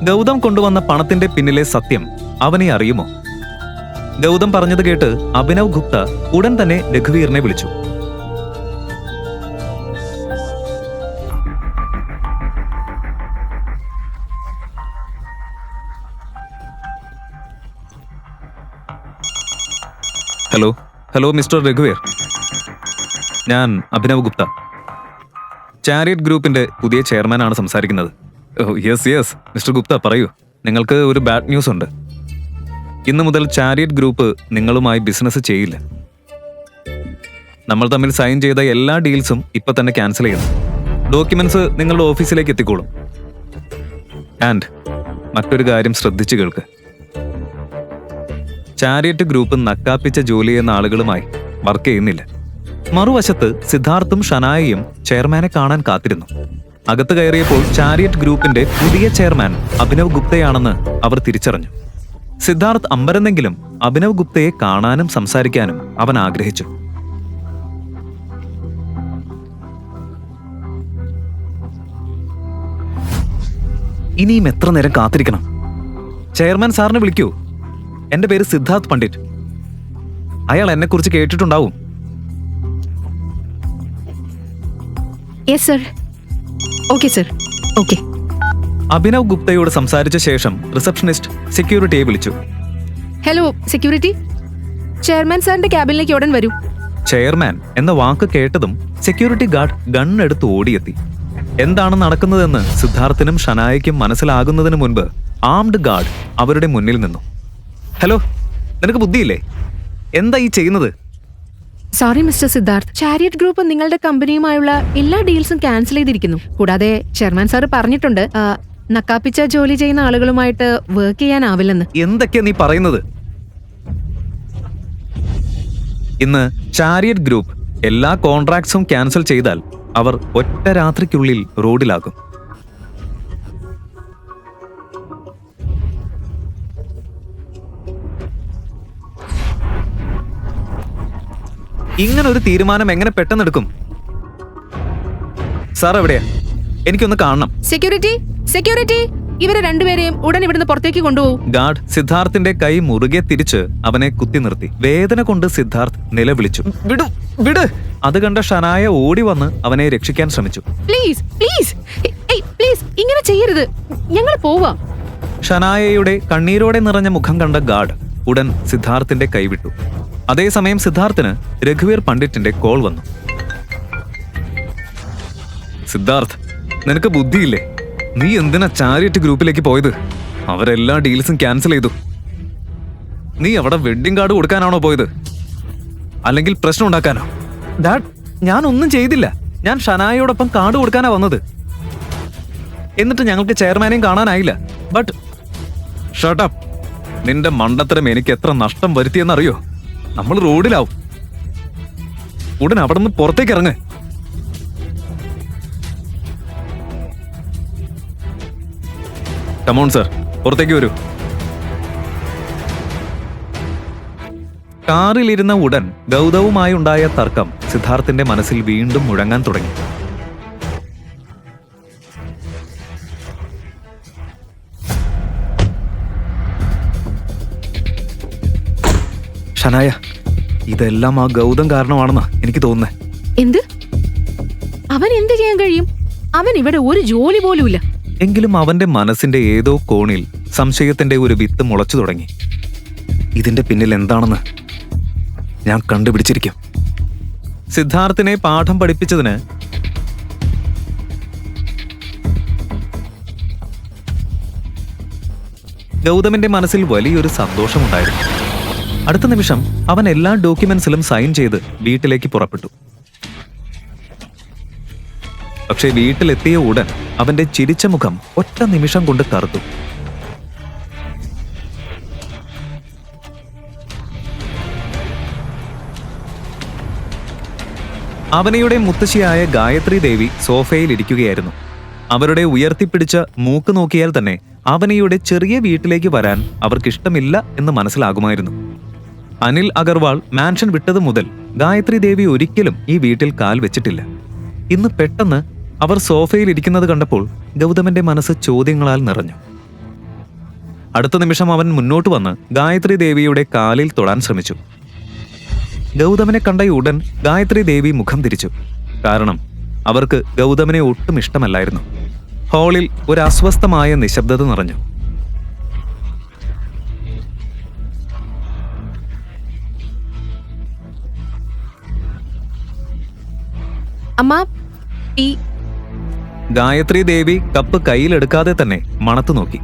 ഗൗതം കൊണ്ടുവന്ന പണത്തിന്റെ പിന്നിലെ സത്യം അവനെ അറിയുമോ? ഗൗതം പറഞ്ഞത് കേട്ട് അഭിനവ് ഗുപ്ത ഉടൻ തന്നെ രഘുവീറിനെ വിളിച്ചു. ഹലോ മിസ്റ്റർ രഘുവീർ, ഞാൻ അഭിനവ് ഗുപ്ത, ചാരിയറ്റ് ഗ്രൂപ്പിന്റെ പുതിയ ചെയർമാനാണ് സംസാരിക്കുന്നത്. യെസ് യെസ് മിസ്റ്റർ ഗുപ്ത പറയൂ. നിങ്ങൾക്ക് ഒരു ബാഡ് ന്യൂസ് ഉണ്ട്. ഇന്നു മുതൽ ചാരിയറ്റ് ഗ്രൂപ്പ് നിങ്ങളുമായി ബിസിനസ് ചെയ്യില്ല. നമ്മൾ തമ്മിൽ സൈൻ ചെയ്ത എല്ലാ ഡീൽസും ഇപ്പൊ തന്നെ ക്യാൻസൽ ചെയ്യണം. ഡോക്യുമെന്റ്സ് നിങ്ങളുടെ ഓഫീസിലേക്ക് എത്തിക്കോളും. ആൻഡ് മറ്റൊരു കാര്യം ശ്രദ്ധിച്ചു കേൾക്ക്. ചാരിയറ്റ് ഗ്രൂപ്പ് നക്കാപ്പിച്ച ജോലി ചെയ്യുന്ന ആളുകളുമായി വർക്ക് ചെയ്യുന്നില്ല. മറുവശത്ത് സിദ്ധാർത്ഥും ഷനായയും ചെയർമാനെ കാണാൻ കാത്തിരുന്നു. അകത്ത് കയറിയപ്പോൾ ചാരിയറ്റ് ഗ്രൂപ്പിന്റെ പുതിയ ചെയർമാൻ അഭിനവ് ഗുപ്തയാണെന്ന് അവർ തിരിച്ചറിഞ്ഞു. സിദ്ധാർത്ഥ് അമ്പരന്നെങ്കിലും അഭിനവ് ഗുപ്തയെ കാണാനും സംസാരിക്കാനും അവൻ ആഗ്രഹിച്ചു. ഇനിയും എത്ര നേരം കാത്തിരിക്കണം? ചെയർമാൻ സാറിനെ വിളിക്കൂ. എന്റെ പേര് സിദ്ധാർത്ഥ് പണ്ഡിറ്റ്. അയാൾ എന്നെക്കുറിച്ച് കേട്ടിട്ടുണ്ടാവും. Yes sir. Okay sir. Okay. Abhinav ഗുപ്തയോട് സംസാരിച്ച ശേഷം റിസപ്ഷനിസ്റ്റ് സെക്യൂരിറ്റിയെ വിളിച്ചു. ഹലോ സെക്യൂരിറ്റി, ചെയർമാൻ സാറിന്റെ ക്യാബിനിലേക്ക് ഉടൻ വരൂ. ചെയർമാൻ എന്ന വാക്ക് കേട്ടതും സെക്യൂരിറ്റി ഗാർഡ് ഗണ്ണെടുത്ത് ഓടിയെത്തി. എന്താണ് നടക്കുന്നതെന്ന് സിദ്ധാർത്ഥിനും ഷനായയ്ക്കും മനസ്സിലാകുന്നതിന് മുൻപ് ആംഡ് ഗാർഡ് അവരുടെ മുന്നിൽ നിന്നു. ഹലോ, നിനക്ക് ബുദ്ധിയില്ലേ? എന്താ ഈ ചെയ്യുന്നത്? Sorry mister Siddharth, chariot group നിങ്ങളുടെ കമ്പനിയുമായുള്ള എല്ലാ ഡീൽസും ക്യാൻസൽ ചെയ്തിരിക്കുന്നു. കൂടാതെ ചെയർമാൻ സാർ പറഞ്ഞിട്ടുണ്ട് നക്കാപ്പിച്ച ജോലി ചെയ്യുന്ന ആളുകളുമായിട്ട് വർക്ക് ചെയ്യാനാവില്ലെന്ന്. എന്തൊക്കെയാ നീ പറയുന്നത്? ഇന്ന് ചാരിയറ്റ് ഗ്രൂപ്പ് എല്ലാ കോൺട്രാക്ട്സും ക്യാൻസൽ ചെയ്താൽ അവർ ഒറ്റ രാത്രിക്കുള്ളിൽ റോഡിലാകും. ഇങ്ങനൊരു തീരുമാനം എങ്ങനെ പെട്ടെന്നെടുക്കും? സാർ എവിടെയാ? എനിക്കൊന്ന് കാണണം. സെക്യൂരിറ്റി, സെക്യൂരിറ്റി, ഇവരെ രണ്ടുപേരെയും ഉടൻ ഇവിടുന്ന് പുറത്തേക്ക് കൊണ്ടുപോകും. ഗാർഡ് സിദ്ധാർത്ഥിന്റെ കൈ മുറുകെ തിരിച്ച് അവനെ കുത്തി നിർത്തി. വേദന കൊണ്ട് സിദ്ധാർത്ഥ് നിലവിളിച്ചു. വിടു, വിട്! അത് കണ്ട ഷനായ ഓടി വന്ന് അവനെ രക്ഷിക്കാൻ ശ്രമിച്ചു. പ്ലീസ്, പ്ലീസ്, പ്ലീസ്, ഇങ്ങനെ ചെയ്യരുത്, ഞങ്ങൾ പോവാം. ഷനായയുടെ കണ്ണീരോടെ നിറഞ്ഞ മുഖം കണ്ട ഗാർഡ് ഉടൻ സിദ്ധാർത്ഥിന്റെ കൈവിട്ടു. അതേസമയം സിദ്ധാർത്ഥിന് രഘുവീർ പണ്ഡിറ്റിന്റെ കോൾ വന്നു. സിദ്ധാർത്ഥ്, നിനക്ക് ബുദ്ധിയില്ലേ? നീ എന്തിനാ ചാരിയറ്റ് ഗ്രൂപ്പിലേക്ക് പോയത്? അവരെല്ലാ ഡീൽസും ക്യാൻസൽ ചെയ്തു. നീ അവിടെ വെഡ്ഡിംഗ് കാർഡ് കൊടുക്കാനാണോ പോയത്? അല്ലെങ്കിൽ പ്രശ്നം ഉണ്ടാക്കാനോ? ഡാഡ്, ഞാൻ ഒന്നും ചെയ്തില്ല. ഞാൻ ഷനായയോടൊപ്പം കാർഡ് കൊടുക്കാനാ വന്നത്. എന്നിട്ട് ഞങ്ങൾക്ക് ചെയർമാനെയും കാണാനായില്ല. But shut up. നിന്റെ മണ്ടത്തരം എനിക്ക് എത്ര നഷ്ടം വരുത്തിയെന്നറിയോ? നമ്മൾ റോഡിലാവും. ഉടൻ അവിടെ നിന്ന് പുറത്തേക്ക് ഇറങ്ങ്. കമോൺ സർ, പുറത്തേക്ക് വരൂ. കാറിലിരുന്ന ഉടൻ ഗൗതവുമായി ഉണ്ടായ തർക്കം സിദ്ധാർത്ഥിന്റെ മനസ്സിൽ വീണ്ടും മുഴങ്ങാൻ തുടങ്ങി. ഷനായ, ഇതെല്ലാം ആ ഗൗതം കാരണമാണെന്നാ എനിക്ക് തോന്നുന്നത്. എന്ത്? അവൻ എന്ത് ചെയ്യാൻ കഴിയും? അവൻ ഇവിടെ ഒരു ജോലി പോലുമില്ല. എങ്കിലും അവന്റെ മനസ്സിന്റെ ഏതോ കോണിൽ സംശയത്തിന്റെ ഒരു വിത്ത് മുളച്ചു തുടങ്ങി. ഇതിന്റെ പിന്നിൽ എന്താണെന്ന് ഞാൻ കണ്ടുപിടിച്ചിരിക്കും. സിദ്ധാർത്ഥിനെ പാഠം പഠിപ്പിച്ചതിന് ഗൗതമിന്റെ മനസ്സിൽ വലിയൊരു സന്തോഷമുണ്ടായിരുന്നു. അടുത്ത നിമിഷം അവൻ എല്ലാ ഡോക്യുമെന്റ്സിലും സൈൻ ചെയ്ത് വീട്ടിലേക്ക് പുറപ്പെട്ടു. പക്ഷേ വീട്ടിലെത്തിയ ഉടൻ അവന്റെ ചിരിച്ച മുഖം ഒറ്റ നിമിഷം കൊണ്ട് കറുത്തു. അവനയുടെ മുത്തശ്ശിയായ ഗായത്രി ദേവി സോഫയിൽ ഇരിക്കുകയായിരുന്നു. അവരുടെ ഉയർത്തിപ്പിടിച്ച മൂക്ക് നോക്കിയാൽ തന്നെ അവനയുടെ ചെറിയ വീട്ടിലേക്ക് വരാൻ അവർക്കിഷ്ടമില്ല എന്ന് മനസ്സിലാകുമായിരുന്നു. അനിൽ അഗർവാൾ മാൻഷൻ വിട്ടതു മുതൽ ഗായത്രി ദേവി ഒരിക്കലും ഈ വീട്ടിൽ കാൽ വെച്ചിട്ടില്ല. ഇന്ന് പെട്ടെന്ന് അവർ സോഫയിൽ ഇരിക്കുന്നത് കണ്ടപ്പോൾ ഗൗതമന്റെ മനസ്സ് ചോദ്യങ്ങളാൽ നിറഞ്ഞു. അടുത്ത നിമിഷം അവൻ മുന്നോട്ട് വന്ന് ഗായത്രി ദേവിയുടെ കാലിൽ തൊടാൻ ശ്രമിച്ചു. ഗൗതമനെ കണ്ട ഉടൻ ഗായത്രി ദേവി മുഖം തിരിച്ചു. കാരണം അവർക്ക് ഗൗതമനെ ഒട്ടും ഇഷ്ടമല്ലായിരുന്നു. ഹാളിൽ ഒരു അസ്വസ്ഥമായ നിശബ്ദത നിറഞ്ഞു. അമ്മ, ടീ. ഗായത്രി ദേവി കപ്പ് കയ്യിലെടുക്കാതെ തന്നെ മണത്തു നോക്കി.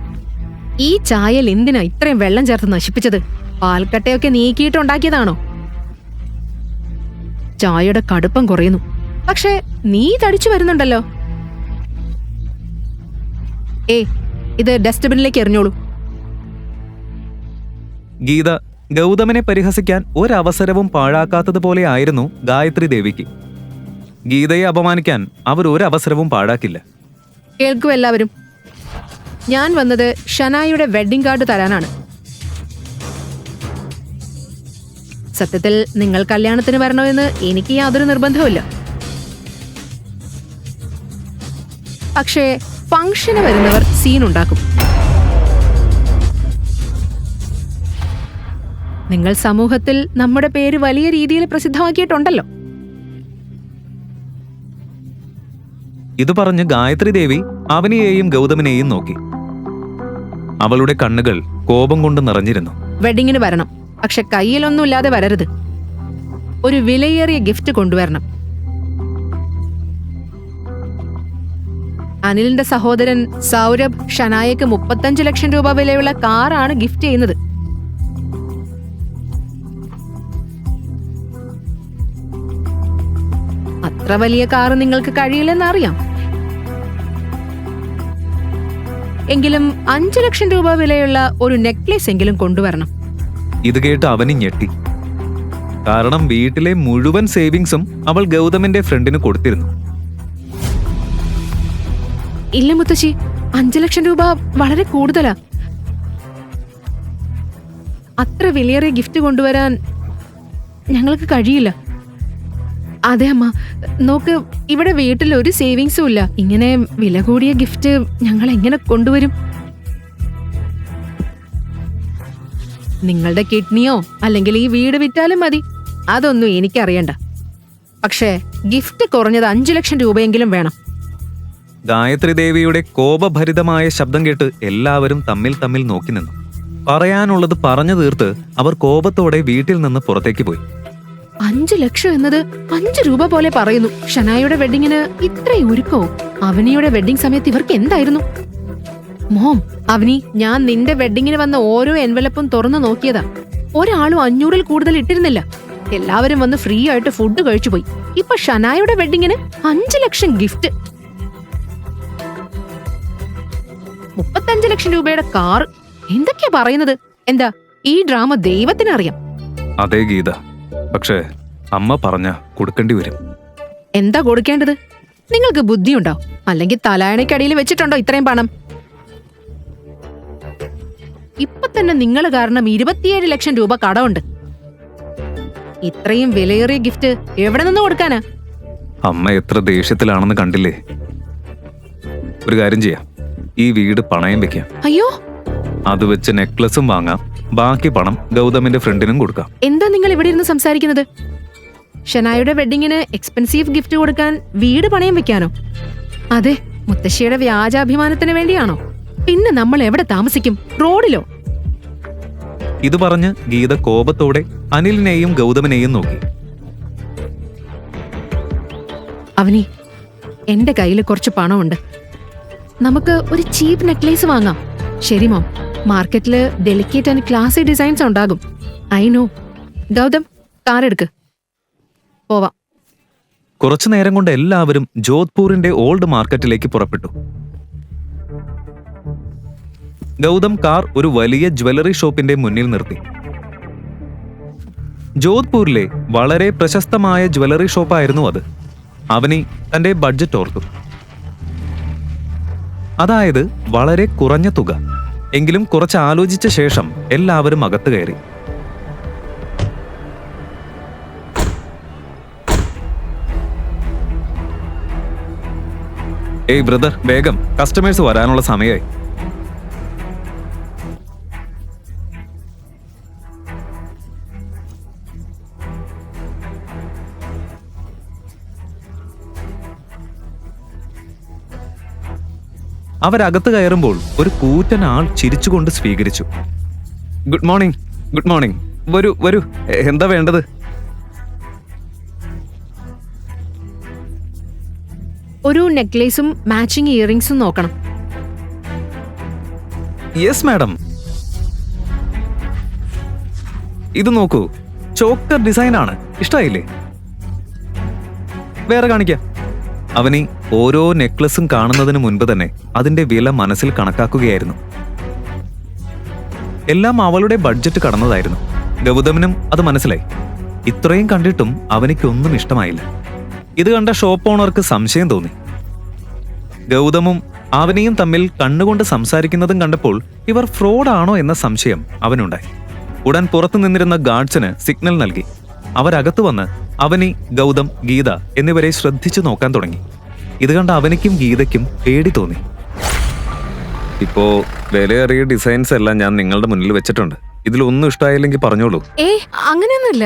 ഈ ചായയിൽ എന്തിനാ ഇത്രയും വെള്ളം ചേർത്ത് നശിപ്പിച്ചത്? പാൽക്കട്ടയൊക്കെ നീക്കിയിട്ടുണ്ടാക്കിയതാണോ? ചായയുടെ കടുപ്പം കുറയുന്നു, പക്ഷെ നീ തടിച്ചു വരുന്നുണ്ടല്ലോ. ഇത് ഡസ്റ്റ്ബിനിലേക്ക് എറിഞ്ഞോളൂ. ഗീത ഗൗതമനെ പരിഹസിക്കാൻ ഒരവസരവും പാഴാക്കാത്തതുപോലെ ആയിരുന്നു ഗായത്രി ദേവിക്ക്. ഗീതയെ അപമാനിക്കാൻ അവർ ഒരവസരവും പാഴാക്കില്ല. കേൾക്കൂ എല്ലാവരും, ഞാൻ വന്നത് ഷനായിയുടെ വെഡ്ഡിംഗ് കാർഡ് തരാനാണ്. സത്യത്തിൽ നിങ്ങൾ കല്യാണത്തിന് വരണമെന്ന് എനിക്ക് യാതൊരു നിർബന്ധവുമില്ല. പക്ഷേ ഫംഗ്ഷന് വരുന്നവർ സീനുണ്ടാക്കും. നിങ്ങൾ സമൂഹത്തിൽ നമ്മുടെ പേര് വലിയ രീതിയിൽ പ്രസിദ്ധമാക്കിയിട്ടുണ്ടല്ലോ. ഇത് പറഞ്ഞ് ഗായത്രി ദേവി അവനെയും ഗൗതമിനെയും നോക്കി. അവളുടെ കണ്ണുകൾ കോപം കൊണ്ട് നിറഞ്ഞിരുന്നു. വെഡിങ്ങിന് വരണം, പക്ഷെ കയ്യിലൊന്നുമില്ലാതെ വരരുത്. ഒരു വിലയേറിയ ഗിഫ്റ്റ് കൊണ്ടുവരണം. അനിലിന്റെ സഹോദരൻ സൗരഭ് ഷനായക്ക് 35 ലക്ഷം രൂപ വിലയുള്ള കാറാണ് ഗിഫ്റ്റ് ചെയ്യുന്നത്. അത്ര വലിയ കാറ് നിങ്ങൾക്ക് കഴിയില്ലെന്നറിയാം. എങ്കിലും 5 ലക്ഷം രൂപ വിലയുള്ള ഒരു നെക്ലേസ് എങ്കിലും കൊണ്ടുവരണം. ഇത് കേട്ട് അവന് ഞെട്ടി. കാരണം വീട്ടിലെ മുഴുവൻ സേവിങ്സും അവൾ ഗൗതമിന്റെ ഫ്രണ്ടിന് കൊടുത്തിരുന്നു. ഇല്ല മുത്തശ്ശി, 5 ലക്ഷം രൂപ വളരെ കൂടുതലാ. അത്ര വിലയേറിയ ഗിഫ്റ്റ് കൊണ്ടുവരാൻ ഞങ്ങൾക്ക് കഴിയില്ല. അതെ അമ്മ, നോക്ക്, ഇവിടെ വീട്ടിൽ ഒരു സേവിങ്സും ഇല്ല. ഇങ്ങനെ വില കൂടിയ ഗിഫ്റ്റ് ഞങ്ങൾ എങ്ങനെ കൊണ്ടുവരും? നിങ്ങളുടെ കിഡ്നിയോ അല്ലെങ്കിൽ ഈ വീട് വിറ്റാലും മതി, അതൊന്നും എനിക്കറിയണ്ട. പക്ഷേ ഗിഫ്റ്റ് കുറഞ്ഞത് 5 ലക്ഷം രൂപയെങ്കിലും വേണം. ഗായത്രി ദേവിയുടെ കോപഭരിതമായ ശബ്ദം കേട്ട് എല്ലാവരും തമ്മിൽ നോക്കി നിന്നു. പറയാനുള്ളത് പറഞ്ഞു തീർത്ത് അവർ കോപത്തോടെ വീട്ടിൽ നിന്ന് പുറത്തേക്ക് പോയി. 5 ലക്ഷം എന്നത് 5 രൂപ പോലെ പറയുന്നു. ഷനായുടെ വെഡിങ്ങിന് ഇത്രയും ഒരുക്കോ? അവനിയുടെ വെഡിങ് സമയത്ത് ഇവർക്ക് എന്തായിരുന്നു? മോം, അവനി, ഞാൻ നിന്റെ വെഡിങ്ങിന് വന്ന ഓരോ എൻവലപ്പും തുറന്നു നോക്കിയതാ. ഒരാളും 500-ൽ കൂടുതൽ ഇട്ടിരുന്നില്ല. എല്ലാവരും വന്ന് ഫ്രീ ആയിട്ട് ഫുഡ് കഴിച്ചു പോയി. ഇപ്പൊ ഷനായുടെ വെഡിങ്ങിന് 5 ലക്ഷം ഗിഫ്റ്റ്, 35 ലക്ഷം രൂപയുടെ കാർ. എന്തൊക്കെയാ പറയുന്നത്? എന്താ ഈ ഡ്രാമ ദൈവത്തിനറിയാം. അതെ ഗീത, പക്ഷേ അമ്മ പറഞ്ഞ കൊടുക്കേണ്ടി വരും. എന്താ കൊടുക്കേണ്ടത്? നിങ്ങൾക്ക് ബുദ്ധിയുണ്ടോ? അല്ലെങ്കിൽ തലായണയ്ക്കടിയിൽ വെച്ചിട്ടുണ്ടോ ഇത്രയും പണം? ഇപ്പൊ തന്നെ നിങ്ങൾ കാരണം 27 ലക്ഷം രൂപ കടമുണ്ട്. ഇത്രയും വിലയേറിയ ഗിഫ്റ്റ് എവിടെ നിന്ന് കൊടുക്കാനാ? അമ്മ എത്ര ദേഷ്യത്തിലാണെന്ന് കണ്ടില്ലേ? ഒരു കാര്യം ചെയ്യാം, ഈ വീട് പണയം വെക്കാം. അയ്യോ, അത് വെച്ച് നെക്ലസും വാങ്ങാം. ബാക്കി പണം ഗൗതമിന്റെ ഫ്രണ്ടിനും കൊടുക്കാം. എന്താ നിങ്ങൾ ഇവിടെ ഇരുന്ന് സംസാരിക്കുന്നത്? ഷനായുടെ വെഡിങ്ങിന് എക്സ്പെൻസീവ് ഗിഫ്റ്റ് കൊടുക്കാൻ വീട് പണയം വെക്കാനോ? അതെ, മുത്തശ്ശിയുടെ വ്യാജാഭിമാനത്തിന് വേണ്ടിയാണോ? പിന്നെ നമ്മൾ എവിടെ താമസിക്കും? റോഡിലോ? ഇത് പറഞ്ഞ് ഗീത കോപത്തോടെ അനിലിനെയും ഗൗതമിനെയും നോക്കി. അവനി, എന്റെ കയ്യിൽ കുറച്ച് പണമുണ്ട്. നമുക്ക് ഒരു ചീപ്പ് നെക്ലേസ് വാങ്ങാം. ശരി മോം, മാർക്കറ്റില് ഡെലിക്കേറ്റ് ആൻഡ് ക്ലാസി ഡിസൈൻസ് ഉണ്ടാകും. I know. ഗൗതം, കാർ എടുക്ക്, പോവാം. കുറച്ചു നേരം കൊണ്ട് എല്ലാവരും ജോധ്പൂരിന്റെ ഓൾഡ് മാർക്കറ്റിലേക്ക് പുറപ്പെട്ടു. ഗൗതം കാർ ഒരു വലിയ ജ്വല്ലറി ഷോപ്പിന്റെ മുന്നിൽ നിർത്തി. ജോധ്പൂരിലെ വളരെ പ്രശസ്തമായ ജ്വല്ലറി ഷോപ്പായിരുന്നു അത്. അവനി തന്റെ ബഡ്ജറ്റ് ഓർത്തു. അതായത് വളരെ കുറഞ്ഞ തുക. എങ്കിലും കുറച്ച് ആലോചിച്ച ശേഷം എല്ലാവരും അകത്ത് കയറി. ഏയ് ബ്രദർ, വേഗം, കസ്റ്റമേഴ്സ് വരാനുള്ള സമയമായി. അവരകത്ത് കയറുമ്പോൾ ഒരു കൂറ്റൻ ആൾ ചിരിച്ചുകൊണ്ട് സ്വീകരിച്ചു. Good morning, good morning. വരൂ വരൂ, എന്താ വേണ്ടത്? ഒരു നെക്ലേസും മാച്ചിങ് ഇയറിംഗ്സും നോക്കണം. Yes madam. ഇത് നോക്കൂ, ചോക്കർ ഡിസൈൻ ആണ്. ഇഷ്ടായില്ലേ? വേറെ കാണിക്കാം. അവനീ ഓരോ നെക്ലസും കാണുന്നതിന് മുൻപ് തന്നെ അതിന്റെ വില മനസ്സിൽ കണക്കാക്കുകയായിരുന്നു. എല്ലാം അവളുടെ ബഡ്ജറ്റ് കടന്നതായിരുന്നു. ഗൗതമിനും അത് മനസ്സിലായി. ഇത്രയും കണ്ടിട്ടും അവനിക്കൊന്നും ഇഷ്ടമായില്ല. ഇത് കണ്ട ഷോപ്പ് ഓണർക്ക് സംശയം തോന്നി. ഗൗതമും അവനെയും തമ്മിൽ കണ്ണുകൊണ്ട് സംസാരിക്കുന്നതും കണ്ടപ്പോൾ ഇവർ ഫ്രോഡാണോ എന്ന സംശയം അവനുണ്ടായി. ഉടൻ പുറത്തു നിന്നിരുന്ന ഗാർഡ്സിന് സിഗ്നൽ നൽകി. അവരകത്തു വന്ന് അവനി, ഗൗതം, ഗീത എന്നിവരെ ശ്രദ്ധിച്ചു നോക്കാൻ തുടങ്ങി. ഇത് കണ്ട അവനിക്കും ഗീതയ്ക്കും പേടി തോന്നി. ഇപ്പോ വിലയേറിയ ഡിസൈൻസ് എല്ലാം ഞാൻ നിങ്ങളുടെ മുന്നിൽ വെച്ചിട്ടുണ്ട്. ഇതിലൊന്നും ഇഷ്ടമായില്ലെങ്കിൽ പറഞ്ഞോളൂ. അങ്ങനെയൊന്നുമില്ല,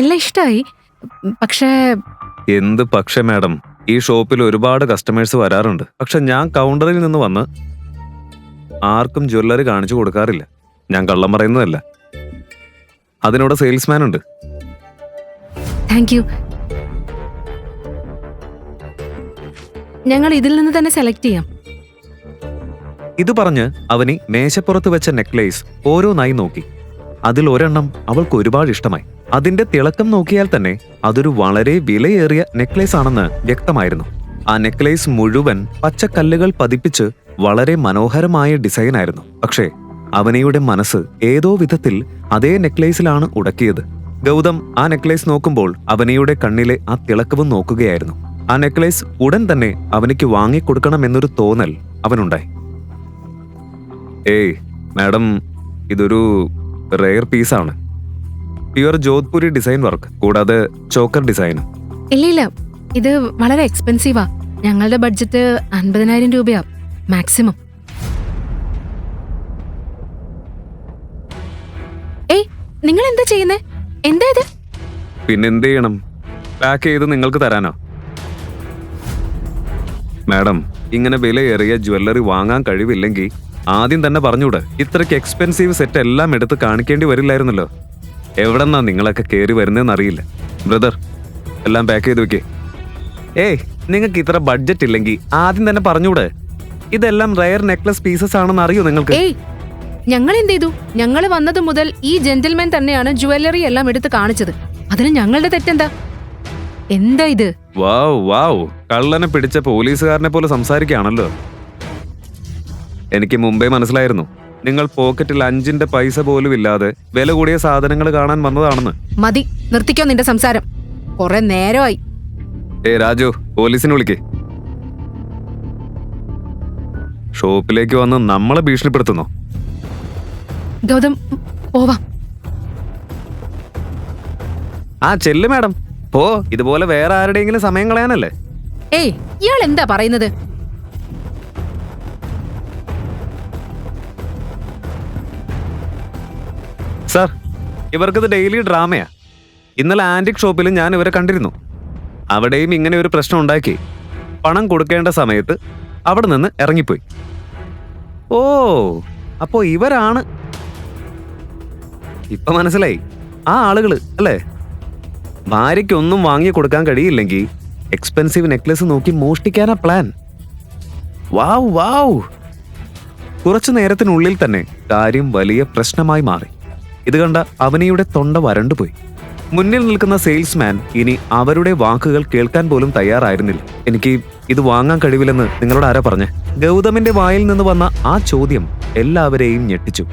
എല്ലാം ഇഷ്ടായി. പക്ഷേ എന്ത് പക്ഷേ മാഡം? ഈ ഷോപ്പിൽ ഒരുപാട് കസ്റ്റമേഴ്സ് വരാറുണ്ട്. പക്ഷെ ഞാൻ കൗണ്ടറിൽ നിന്ന് വന്ന് ആർക്കും ജ്വല്ലറി കാണിച്ചു കൊടുക്കാറില്ല. ഞാൻ കള്ളം പറയുന്നതല്ല. അതിനോട് സെയിൽസ്മാൻ ഉണ്ട്. Thank you. ഞങ്ങൾ ഇതിൽ നിന്ന് തന്നെ സെലക്ട് ചെയ്യാം. ഇത് പറഞ്ഞ് അവനി മേശപ്പുറത്ത് വെച്ച നെക്ലേസ് ഓരോന്നായി നോക്കി. അതിൽ ഒരെണ്ണം അവൾക്ക് ഒരുപാട് ഇഷ്ടമായി. അതിന്റെ തിളക്കം നോക്കിയാൽ തന്നെ അതൊരു വളരെ വിലയേറിയ നെക്ലേസ് ആണെന്ന് വ്യക്തമായിരുന്നു. ആ നെക്ലേസ് മുഴുവൻ പച്ചക്കല്ലുകൾ പതിപ്പിച്ച് വളരെ മനോഹരമായ ഡിസൈൻ ആയിരുന്നു. പക്ഷേ അവനിയുടെ മനസ്സ് ഏതോ വിധത്തിൽ അതേ നെക്ലേസിലാണ് ഉടക്കിയത്. ഗൗതം ആ നെക്ലേസ് നോക്കുമ്പോൾ അവനിയുടെ കണ്ണിലെ ആ തിളക്കവും നോക്കുകയായിരുന്നു. ആ നെക്ലേസ് ഉടൻ തന്നെ അവനിക്ക് വാങ്ങിക്കൊടുക്കണമെന്നൊരു തോന്നൽ അവനുണ്ടായി. ഏയ് മാഡം, ഇതൊരു റെയർ പീസാണ്. പ്യുവർ ജോധ്പൂരി ഡിസൈൻ വർക്ക്, കൂടാതെ ചോക്കർ ഡിസൈനും. ഇല്ല, ഇത് വളരെ എക്സ്പെൻസീവാ. ഞങ്ങളുടെ ബഡ്ജറ്റ് 50,000 രൂപയാ മാക്സിമം. നിങ്ങൾ എന്താ ചെയ്യുന്നേ? എന്താ ഇത്? പിന്നെന്ത് ചെയ്യണം? പാക്ക് ചെയ്ത് നിങ്ങൾക്ക് തരാനോ? മാഡം, ഇങ്ങനെ വിലയേറിയ ജ്വല്ലറി വാങ്ങാൻ കഴിവില്ലെങ്കിൽ ആദ്യം തന്നെ പറഞ്ഞൂടെ? ഇത്രയ്ക്ക് എക്സ്പെൻസീവ് സെറ്റ് എല്ലാം എടുത്ത് കാണിക്കേണ്ടി വരില്ലായിരുന്നല്ലോ. എവിടെന്നാ നിങ്ങളൊക്കെ കയറി വരുന്നതെന്നറിയില്ല. ബ്രദർ, എല്ലാം പാക്ക് ചെയ്ത് വെക്കേ. നിങ്ങൾക്ക് ഇത്ര ബഡ്ജറ്റ് ഇല്ലെങ്കിൽ ആദ്യം തന്നെ പറഞ്ഞൂടെ? ഇതെല്ലാം റയർ നെക്ലസ് പീസസ് ആണെന്ന് അറിയോ നിങ്ങൾക്ക്? ഞങ്ങൾ എന്ത് ചെയ്തു? ഞങ്ങൾ വന്നത് മുതൽ ഈ ജെന്റിൽമാൻ തന്നെയാണ് ജ്വല്ലറി എല്ലാം എടുത്ത് കാണിച്ചത്. അതിന് ഞങ്ങളുടെ തെറ്റെന്താ? എന്താ ഇത്? വാവ്, കള്ളനെ പിടിച്ച പോലീസുകാരനെ പോലെ സംസാരിക്കുകയാണല്ലോ. എനിക്ക് മുമ്പേ മനസ്സിലായിരുന്നു നിങ്ങൾ പോക്കറ്റിൽ 5 പൈസ പോലും ഇല്ലാതെ വില കൂടിയ സാധനങ്ങൾ കാണാൻ വന്നതാണെന്ന്. മതി, നിർത്തിക്കോ നിന്റെ സംസാരം. കുറെ നേരമായി. രാജു, പോലീസിനെ വിളിക്കേ. ഷോപ്പിലേക്ക് വന്ന് നമ്മളെ ഭീഷണിപ്പെടുത്തുന്നു. ഗൗതം, പോവാം. ചെല്ലു മാഡം, പോ. ഇതുപോലെ വേറെ ആരുടെയെങ്കിലും സമയം കളയാനല്ലേ? ഇയാൾ എന്താ പറയുന്നത്? സാർ, ഇവർക്കിത് ഡെയിലി ഡ്രാമയാ. ഇന്നലെ ആന്റിക് ഷോപ്പിൽ ഞാൻ ഇവരെ കണ്ടിരുന്നു. അവിടെയും ഇങ്ങനെ ഒരു പ്രശ്നം ഉണ്ടാക്കി. പണം കൊടുക്കേണ്ട സമയത്ത് അവിടെ നിന്ന് ഇറങ്ങിപ്പോയി. അപ്പോ ഇവരാണ്. ഇപ്പൊ മനസ്സിലായി. ആ ആളുകള് അല്ലേ? ഭാര്യയ്ക്കൊന്നും വാങ്ങി കൊടുക്കാൻ കഴിയില്ലെങ്കിൽ എക്സ്പെൻസീവ് നെക്ലസ് നോക്കി മോഷ്ടിക്കാനാ പ്ലാൻ. വാവ്. കുറച്ചു നേരത്തിനുള്ളിൽ തന്നെ കാര്യം വലിയ പ്രശ്നമായി മാറി. ഇത് കണ്ട അവനിയുടെ തൊണ്ട വരണ്ടുപോയി. മുന്നിൽ നിൽക്കുന്ന സെയിൽസ്മാൻ ഇനി അവരുടെ വാക്കുകൾ കേൾക്കാൻ പോലും തയ്യാറായിരുന്നില്ല. എനിക്ക് ഇത് വാങ്ങാൻ കഴിവില്ലെന്ന് നിങ്ങളോട് ആരാ പറഞ്ഞേ? ഗൗതമിന്റെ വായിൽ നിന്ന് വന്ന ആ ചോദ്യം എല്ലാവരെയും ഞെട്ടിച്ചു.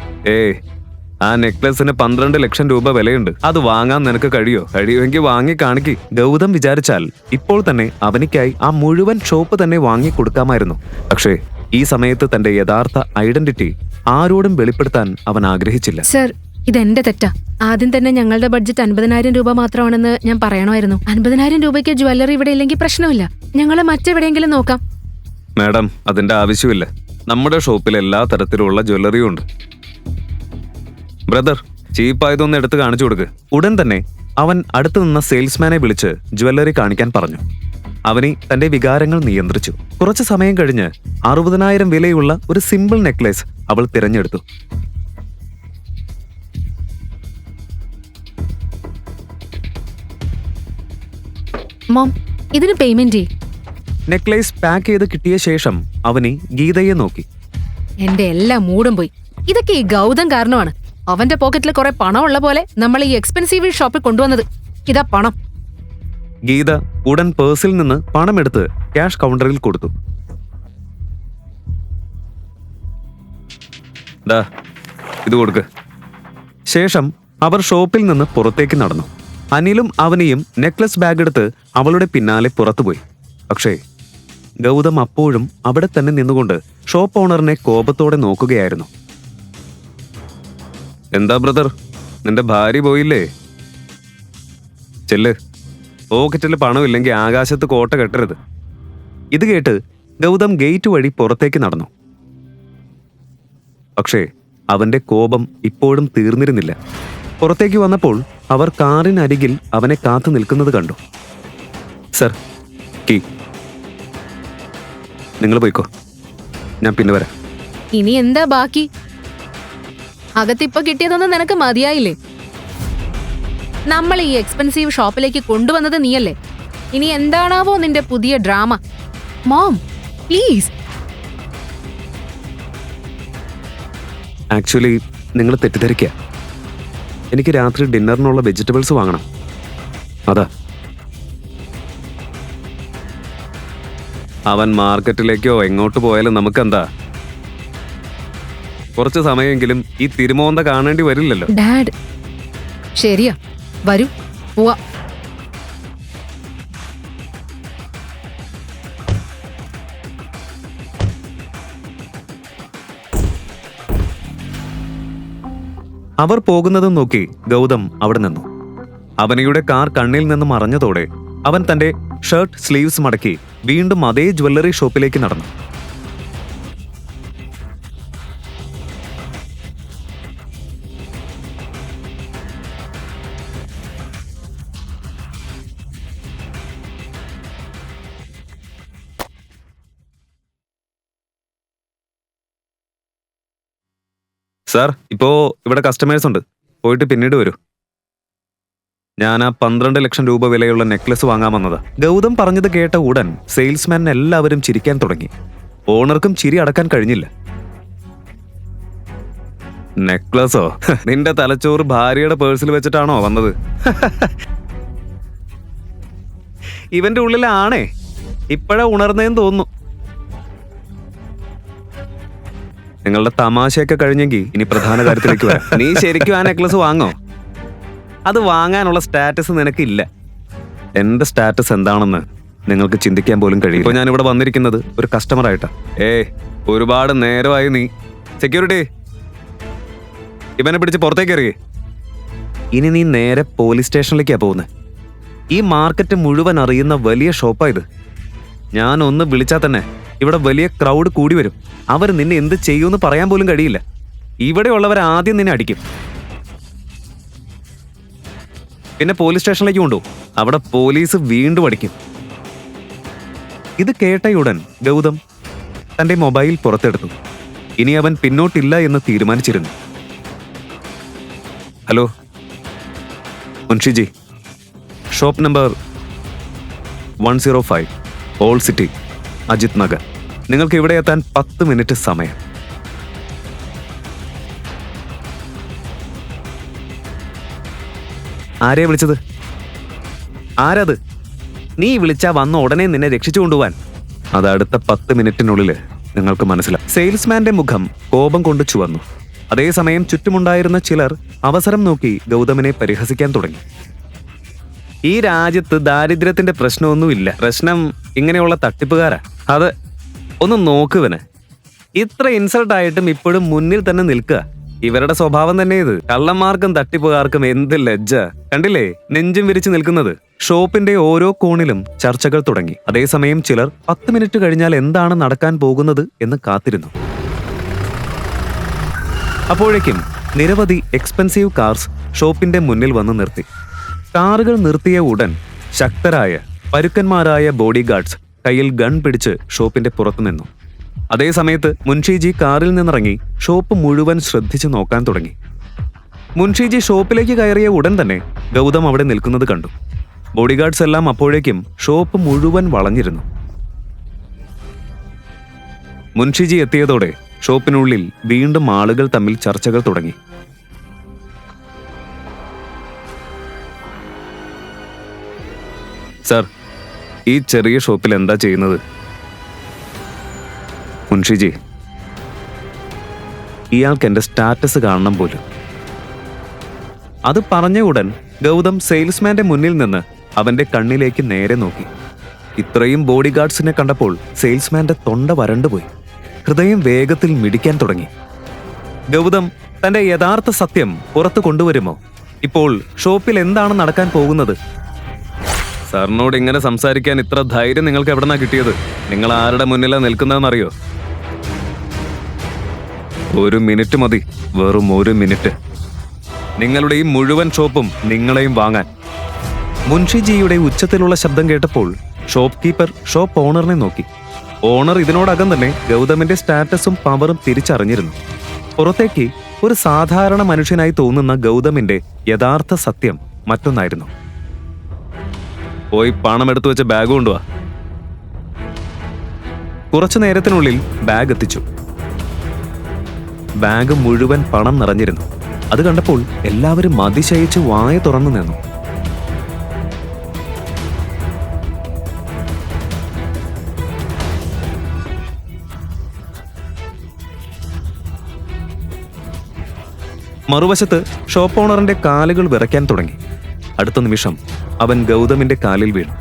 ആ നെക്ലസിന് 12 ലക്ഷം രൂപ വിലയുണ്ട്. അത് വാങ്ങാൻ നിനക്ക് കഴിയുമെങ്കിൽ വാങ്ങി കാണിക്ക്. ഗൗതം വിചാരിച്ചാൽ ഇപ്പോൾ തന്നെ അവനിക്കായി ആ മുഴുവൻ ഷോപ്പ് തന്നെ വാങ്ങി കൊടുക്കാമായിരുന്നു. പക്ഷേ ഈ സമയത്ത് തന്റെ യഥാർത്ഥ ഐഡന്റിറ്റി ആരോടും വെളിപ്പെടുത്താൻ അവൻ ആഗ്രഹിച്ചില്ല. സർ, ഇതെന്റെ തെറ്റാ. ആദ്യം തന്നെ ഞങ്ങളുടെ ബഡ്ജറ്റ് 50,000 രൂപ മാത്രമാണെന്ന് ഞാൻ പറയണമായിരുന്നു. 50,000 രൂപയ്ക്ക് ജ്വല്ലറി ഇവിടെ ഇല്ലെങ്കിൽ പ്രശ്നമില്ല. ഞങ്ങളെ മറ്റെവിടെയെങ്കിലും നോക്കാം. മാഡം, അതിന്റെ ആവശ്യമില്ല. നമ്മുടെ ഷോപ്പിൽ എല്ലാ തരത്തിലുള്ള ജ്വല്ലറിയും ഉണ്ട്. ബ്രദർ, ചീപ്പായതൊന്ന് എടുത്ത് കാണിച്ചു കൊടുക്ക്. ഉടൻ തന്നെ അവൻ അടുത്തു നിന്ന സെയിൽസ്മാനെ വിളിച്ച് ജ്വല്ലറി കാണിക്കാൻ പറഞ്ഞു. അവനി തന്റെ വികാരങ്ങൾ നിയന്ത്രിച്ചു. കുറച്ചു സമയം കഴിഞ്ഞ് 60,000 വിലയുള്ള ഒരു സിമ്പിൾ നെക്ലേസ് അവൾ തിരഞ്ഞെടുത്തു. മോം, ഇതിന് പേയ്മെന്റ് ചെയ്യ്. നെക്ലേസ് പാക്ക് ചെയ്ത് കിട്ടിയ ശേഷം അവനി ഗീതയെ നോക്കി. എന്റെ എല്ലാ മൂടും പോയി. ഇതൊക്കെ ഈ ഗൗതം കാരണമാണ്. അവന്റെ പോക്കറ്റിൽ കുറെ പണം ഉള്ള പോലെ നമ്മൾ ഈ എക്സ്പെൻസീവ് ഷോപ്പിൽ കൊണ്ടുവന്നത്. ഇതാ പണം. ഗീത ഉടൻ പേഴ്സിൽ നിന്ന് പണമെടുത്ത് ക്യാഷ് കൗണ്ടറിൽ കൊടുത്തു. ദാ ഇത് കൊടുക്ക്. ശേഷം അവർ ഷോപ്പിൽ നിന്ന് പുറത്തേക്ക് നടന്നു. അനിലും അവനിയും നെക്ലസ് ബാഗ് എടുത്ത് അവളുടെ പിന്നാലെ പുറത്തുപോയി. പക്ഷേ ഗൗതം അപ്പോഴും അവിടെ തന്നെ നിന്നുകൊണ്ട് ഷോപ്പ് ഓണറിനെ കോപത്തോടെ നോക്കുകയായിരുന്നു. എന്താ ബ്രദർ, നിന്റെ ഭാര്യ പോയില്ലേ? ചെല്ല്, പോക്കറ്റിൽ പണമില്ലെങ്കിൽ ആകാശത്ത് കോട്ട കെട്ടരുത്. ഇത് കേട്ട് ഗൗതം ഗേറ്റ് വഴി പുറത്തേക്ക് നടന്നു. പക്ഷേ അവന്റെ കോപം ഇപ്പോഴും തീർന്നിരുന്നില്ല. പുറത്തേക്ക് വന്നപ്പോൾ അവർ കാറിനരികിൽ അവനെ കാത്തു നിൽക്കുന്നത് കണ്ടു. സർ, കീ. നിങ്ങൾ പോയിക്കോ, ഞാൻ പിന്നെ വരാം. ഇനി എന്താ ബാക്കി? അകത്തിപ്പോ കിട്ടിയതൊന്നും നിനക്ക് മതിയായില്ലേ? നമ്മൾ ഈ എക്സ്പെൻസീവ് ഷോപ്പിലേക്ക് കൊണ്ടുവന്നത് നീയല്ലേ? ഇനി എന്താണാവോ നിന്റെ പുതിയ ഡ്രാമ? Mom please. ആക്ച്വലി നിങ്ങൾ തെറ്റിദ്ധരിക്കുക. എനിക്ക് രാത്രി ഡിന്നറിനുള്ള വെജിറ്റബിൾസ് വാങ്ങണം, അതാ. അവൻ മാർക്കറ്റിലേക്കോ എങ്ങോട്ട് പോയാലും നമുക്കെന്താ? കുറച്ച് സമയമെങ്കിലും ഈ തിരുമോന്ത കാണേണ്ടി വരില്ലല്ലോ. ഡാഡ്, ശരിയാ, വരൂ പോവാ. അവർ പോകുന്നതും നോക്കി ഗൗതം അവിടെ നിന്നു. അവനിയുടെ കാർ കണ്ണിൽ നിന്ന് മറഞ്ഞതോടെ അവൻ തന്റെ ഷർട്ട് സ്ലീവ്സ് മടക്കി വീണ്ടും അതേ ജ്വല്ലറി ഷോപ്പിലേക്ക് നടന്നു. സാർ, ഇപ്പോ ഇവിടെ കസ്റ്റമേഴ്സ് ഉണ്ട്, പോയിട്ട് പിന്നീട് വരൂ. ഞാൻ ആ 12 ലക്ഷം രൂപ വിലയുള്ള നെക്ലസ് വാങ്ങാൻ വന്നത്. ഗൗതം പറഞ്ഞത് കേട്ട ഉടൻ സെയിൽസ്മാൻ എല്ലാവരും ചിരിക്കാൻ തുടങ്ങി. ഓണർക്കും ചിരി അടക്കാൻ കഴിഞ്ഞില്ല. നെക്ലസോ? നിന്റെ തലച്ചോറ് ഭാര്യയുടെ പേഴ്സിൽ വെച്ചിട്ടാണോ വന്നത്? ഇവന്റെ ഉള്ളിലാണേ, ഇപ്പോഴാ ഉണർന്നേന്ന് തോന്നുന്നു. നിങ്ങളുടെ തമാശയൊക്കെ കഴിഞ്ഞെങ്കിൽ ഇനി പ്രധാന കാര്യത്തിലേക്ക് വരാം. നീ ശരിക്കും ആ നെക്ലസ് വാങ്ങോ? അത് വാങ്ങാനുള്ള സ്റ്റാറ്റസ് നിനക്കില്ല. എന്റെ സ്റ്റാറ്റസ് എന്താണെന്ന് നിങ്ങൾക്ക് ചിന്തിക്കാൻ പോലും കഴിയും. ഇപ്പോൾ ഞാനിവിടെ വന്നിരിക്കുന്നത് ഒരു കസ്റ്റമറായിട്ടാ. ഒരുപാട് നേരമായി നീ. സെക്യൂരിറ്റി, ഇവനെ പിടിച്ച് പുറത്തേക്ക് എറിയേ. ഇനി നീ നേരെ പോലീസ് സ്റ്റേഷനിലേക്കാ പോകുന്നത്. ഈ മാർക്കറ്റ് മുഴുവൻ അറിയുന്ന വലിയ ഷോപ്പാ ഇത്. ഞാൻ ഒന്ന് വിളിച്ചാൽ തന്നെ ഇവിടെ വലിയ ക്രൗഡ് കൂടി വരും. അവർ നിന്നെ എന്ത് ചെയ്യുമെന്ന് പറയാൻ പോലും കഴിയില്ല. ഇവിടെയുള്ളവർ ആദ്യം നിന്നെ അടിക്കും, പിന്നെ പോലീസ് സ്റ്റേഷനിലേക്ക് കൊണ്ടുപോകും. അവിടെ പോലീസ് വീണ്ടും അടിക്കും. ഇത് കേട്ടയുടൻ ഗൗതം തന്റെ മൊബൈൽ പുറത്തെടുത്തു. ഇനി അവൻ പിന്നോട്ടില്ല എന്ന് തീരുമാനിച്ചിരുന്നു. Hello Munshiji, shop number 105 all city, Ajit Nagar. നിങ്ങൾക്ക് ഇവിടെ എത്താൻ 10 മിനിറ്റ് സമയം. ആരെയാ വിളിച്ചത്? ആരത്? നീ വിളിച്ചാ വന്ന ഉടനെ നിന്നെ രക്ഷിച്ചു കൊണ്ടുപോവാൻ. അത് അടുത്ത 10 മിനിറ്റിനുള്ളിൽ നിങ്ങൾക്ക് മനസ്സിലാവും. സെയിൽസ്മാന്റെ മുഖം കോപം കൊണ്ട് ചുവന്നു. അതേസമയം ചുറ്റുമുണ്ടായിരുന്ന ചിലർ അവസരം നോക്കി ഗൗതമിനെ പരിഹസിക്കാൻ തുടങ്ങി. ഈ രാജ്യത്ത് ദാരിദ്ര്യത്തിന്റെ പ്രശ്നമൊന്നുമില്ല. പ്രശ്നം ഇങ്ങനെയുള്ള തട്ടിപ്പുകാരാ. അത് ഒന്ന് നോക്കുവന്. ഇത്ര ഇൻസൾട്ട് ആയിട്ടും ഇപ്പോഴും മുന്നിൽ തന്നെ നിൽക്കുക. ഇവരുടെ സ്വഭാവം തന്നെ ഇത്. കള്ളന്മാർക്കും തട്ടിപ്പുകാർക്കും എന്ത് ലജ്ജ. കണ്ടില്ലേ നെഞ്ചും വിരിച്ചു നിൽക്കുന്നത്. ഷോപ്പിന്റെ ഓരോ കോണിലും ചർച്ചകൾ തുടങ്ങി. അതേസമയം ചിലർ 10 മിനിറ്റ് കഴിഞ്ഞാൽ എന്താണ് നടക്കാൻ പോകുന്നത് എന്ന് കാത്തിരുന്നു. അപ്പോഴേക്കും നിരവധി എക്സ്പെൻസീവ് കാർസ് ഷോപ്പിന്റെ മുന്നിൽ വന്ന് നിർത്തി. കാറുകൾ നിർത്തിയ ഉടൻ ശക്തരായ പരുക്കന്മാരായ ബോഡി ഗാർഡ്സ് കയ്യിൽ ഗൺ പിടിച്ച് ഷോപ്പിന്റെ പുറത്തു നിന്നു. അതേസമയത്ത് മുൻഷിജി കാറിൽ നിന്നിറങ്ങി ഷോപ്പ് മുഴുവൻ ശ്രദ്ധിച്ചു നോക്കാൻ തുടങ്ങി. മുൻഷിജി ഷോപ്പിലേക്ക് കയറിയ ഉടൻ തന്നെ ഗൗതം അവിടെ നിൽക്കുന്നത് കണ്ടു. ബോഡിഗാർഡ്സ് എല്ലാം അപ്പോഴേക്കും ഷോപ്പ് മുഴുവൻ വളഞ്ഞിരുന്നു. മുൻഷിജി എത്തിയതോടെ ഷോപ്പിനുള്ളിൽ വീണ്ടും ആളുകൾ തമ്മിൽ ചർച്ചകൾ തുടങ്ങി. സർ, ഈ ചെറിയ ഷോപ്പിൽ എന്താ ചെയ്യുന്നത്? മുൻഷിജി, ഇയാൾക്ക് എന്റെ സ്റ്റാറ്റസ് കാണണം പോലും. അത് പറഞ്ഞ ഉടൻ ഗൗതം സെയിൽസ്മാന്റെ മുന്നിൽ നിന്ന് അവന്റെ കണ്ണിലേക്ക് നേരെ നോക്കി. ഇത്രയും ബോഡി ഗാർഡ്സിനെ കണ്ടപ്പോൾ സെയിൽസ്മാന്റെ തൊണ്ട വരണ്ടുപോയി. ഹൃദയം വേഗത്തിൽ മിടിക്കാൻ തുടങ്ങി. ഗൗതം തന്റെ യഥാർത്ഥ സത്യം പുറത്തു കൊണ്ടുവരുമോ? ഇപ്പോൾ ഷോപ്പിൽ എന്താണ് നടക്കാൻ പോകുന്നത്? സാറിനോട് ഇങ്ങനെ സംസാരിക്കാൻ ഇത്ര ധൈര്യം നിങ്ങൾക്ക് എവിടെന്നാ കിട്ടിയത്? നിങ്ങൾ ആരുടെ മുന്നിലാ നിൽക്കുന്നതെന്നറിയോ? 1 മിനിറ്റ് മതി, വെറും 1 മിനിറ്റ്. നിങ്ങളുടെ ഈ മുഴുവൻ ഷോപ്പും നിങ്ങളെയും വാങ്ങാൻ. മുൻഷിജിയുടെ ഉച്ചത്തിലുള്ള ശബ്ദം കേട്ടപ്പോൾ ഷോപ്പ് കീപ്പർ ഷോപ്പ് ഓണറിനെ നോക്കി. ഓണർ ഇതിനോടകം തന്നെ ഗൗതമിന്റെ സ്റ്റാറ്റസും പവറും തിരിച്ചറിഞ്ഞിരുന്നു. പുറത്തേക്ക് ഒരു സാധാരണ മനുഷ്യനായി തോന്നുന്ന ഗൗതമിന്റെ യഥാർത്ഥ സത്യം മറ്റൊന്നായിരുന്നു. പോയി പണം എടുത്തു വെച്ച ബാഗ് കൊണ്ടുവാ. കുറച്ചു നേരത്തിനുള്ളിൽ ബാഗ് എത്തിച്ചു. ബാഗ് മുഴുവൻ പണം നിറഞ്ഞിരുന്നു. അത് കണ്ടപ്പോൾ എല്ലാവരും അതിശയിച്ച് വായ തുറന്നു നിന്നു. മറുവശത്ത് ഷോപ്പ് ഓണറിന്റെ കാലുകൾ വിറയ്ക്കാൻ തുടങ്ങി. അടുത്ത നിമിഷം അവൻ ഗൗതമിന്റെ കാലിൽ വീണു.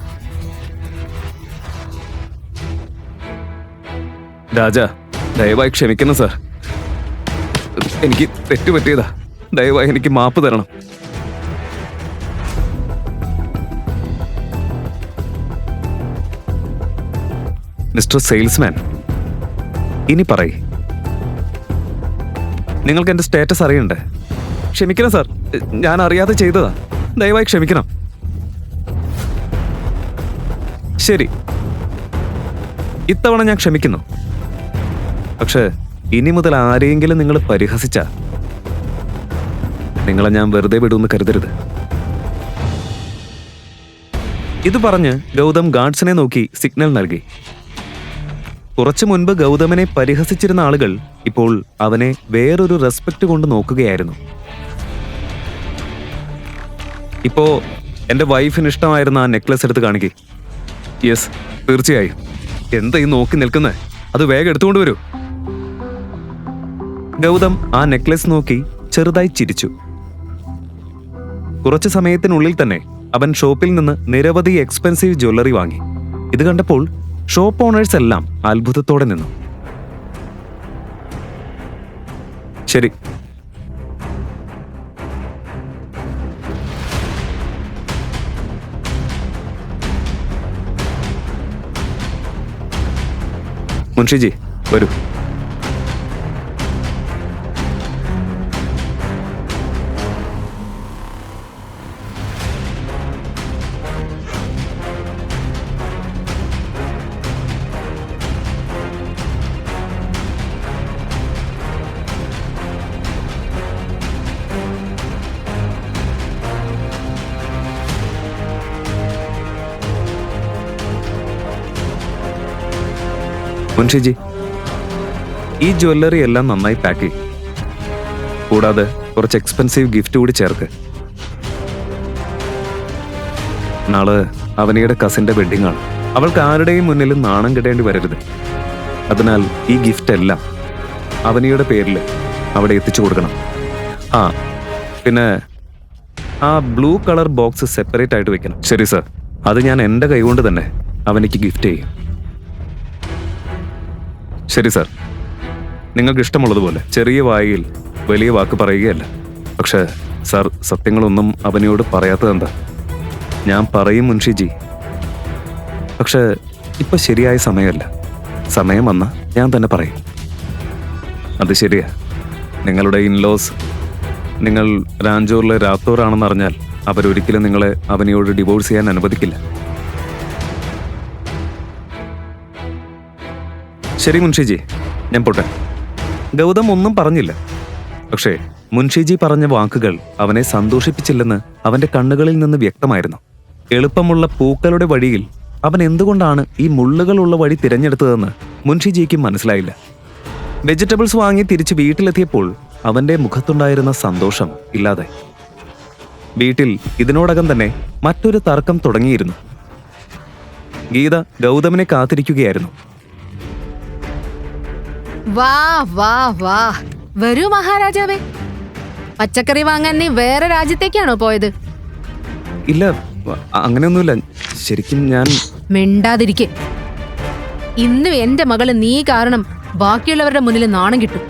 രാജ, ദയവായി ക്ഷമിക്കണം സാർ. എനിക്ക് തെറ്റുപറ്റിയതാ. ദയവായി എനിക്ക് മാപ്പ് തരണം. മിസ്റ്റർ സെയിൽസ്മാൻ, ഇനി പറയ്, നിങ്ങൾക്ക് എന്റെ സ്റ്റാറ്റസ് അറിയണ്ടേ? ക്ഷമിക്കണം സാർ, ഞാൻ അറിയാതെ ചെയ്തതാ. ദയവായി ക്ഷമിക്കണം. ശരി, ഇത്തവണ ഞാൻ ക്ഷമിക്കുന്നു. പക്ഷേ ഇനി മുതൽ ആരെയെങ്കിലും നിങ്ങൾ പരിഹസിച്ച നിങ്ങളെ ഞാൻ വെറുതെ വിടുമെന്ന് കരുതരുത്. ഇത് പറഞ്ഞ് ഗൗതം ഗാർഡ്സിനെ നോക്കി സിഗ്നൽ നൽകി. കുറച്ചു മുൻപ് ഗൗതമനെ പരിഹസിച്ചിരുന്ന ആളുകൾ ഇപ്പോൾ അവനെ വേറൊരു റെസ്പെക്ട് കൊണ്ട് നോക്കുകയായിരുന്നു. ഇപ്പോ എന്റെ വൈഫിന് ഇഷ്ടമായിരുന്ന ആ നെക്ലസ് എടുത്ത് കാണിക്കേ. യെസ്, തീർച്ചയായും. എന്താ ഈ നോക്കി നിൽക്കുന്നത്? അത് വേഗം എടുത്തുകൊണ്ട് വരൂ. ഗൗതം ആ നെക്ലസ് നോക്കി ചെറുതായി ചിരിച്ചു. കുറച്ചു സമയത്തിനുള്ളിൽ തന്നെ അവൻ ഷോപ്പിൽ നിന്ന് നിരവധി എക്സ്പെൻസീവ് ജ്വല്ലറി വാങ്ങി. ഇത് കണ്ടപ്പോൾ ഷോപ്പ് ഓണേഴ്സ് എല്ലാം അത്ഭുതത്തോടെ നിന്നു. ശരി, മുൻഷിജി വരൂ. മുൻഷിജി, ഈ ജ്വല്ലറി എല്ലാം നന്നായി പാക്ക് ചെയ്യും. കൂടാതെ കുറച്ച് എക്സ്പെൻസീവ് ഗിഫ്റ്റ് കൂടി ചേർക്ക്. നാളെ അവനിയുടെ കസിന്റെ വെഡിങ് ആണ്. അവൾക്ക് ആരുടെയും മുന്നിൽ നാണം കെടേണ്ടി വരരുത്. അതിനാൽ ഈ ഗിഫ്റ്റ് എല്ലാം അവനിയുടെ പേരിൽ അവിടെ എത്തിച്ചു കൊടുക്കണം. ആ പിന്നെ ആ ബ്ലൂ കളർ ബോക്സ് സെപ്പറേറ്റ് ആയിട്ട് വെക്കണം. ശരി സർ, അത് ഞാൻ എൻ്റെ കൈകൊണ്ട് തന്നെ അവനിക്ക് ഗിഫ്റ്റ് ചെയ്യും. ശരി സാർ, നിങ്ങൾക്ക് ഇഷ്ടമുള്ളതുപോലെ. ചെറിയ വായിൽ വലിയ വാക്ക് പറയുകയല്ല. പക്ഷേ സാർ, സത്യങ്ങളൊന്നും അവനോട് പറയാത്തതെന്താ? ഞാൻ പറയും മുൻഷിജി, പക്ഷേ ഇപ്പൊ ശരിയായ സമയമല്ല. സമയം വന്നാൽ ഞാൻ തന്നെ പറയും. അത് ശരിയാ. നിങ്ങളുടെ ഇൻലോസ് നിങ്ങൾ രാഞ്ചൂറിലെ രാത്തോറാണെന്ന് അറിഞ്ഞാൽ അവരൊരിക്കലും നിങ്ങളെ അവനോട് ഡിവോഴ്സ് ചെയ്യാൻ അനുവദിക്കില്ല. ശരി മുൻഷിജി, ഞാൻ പോട്ടെ. ഗൗതം ഒന്നും പറഞ്ഞില്ല. പക്ഷേ മുൻഷിജി പറഞ്ഞ വാക്കുകൾ അവനെ സന്തോഷിപ്പിച്ചില്ലെന്ന് അവന്റെ കണ്ണുകളിൽ നിന്ന് വ്യക്തമായിരുന്നു. എളുപ്പമുള്ള പൂക്കളുടെ വഴിയിൽ അവൻ എന്തുകൊണ്ടാണ് ഈ മുള്ളുകളുള്ള വഴി തിരഞ്ഞെടുത്തതെന്ന് മുൻഷിജിക്കും മനസ്സിലായില്ല. വെജിറ്റബിൾസ് വാങ്ങി തിരിച്ച് വീട്ടിലെത്തിയപ്പോൾ അവന്റെ മുഖത്തുണ്ടായിരുന്ന സന്തോഷം ഇല്ലാതായി. വീട്ടിൽ ഇതിനോടകം തന്നെ മറ്റൊരു തർക്കം തുടങ്ങിയിരുന്നു. ഗീത ഗൗതമിനെ കാത്തിരിക്കുകയായിരുന്നു. വാ വാ വാ, വരൂ മഹാരാജാവേ. പച്ചക്കറി വാങ്ങാൻ നീ വേറെ രാജ്യത്തേക്കാണോ പോയത്? ഇല്ല, അങ്ങനെയൊന്നുമില്ല. ശരിക്കും ഞാൻ... മിണ്ടാതിരിക്കെ. ഇന്നും എന്റെ മകള് നീ കാരണം ബാക്കിയുള്ളവരുടെ മുന്നിൽ നാണം കിട്ടും.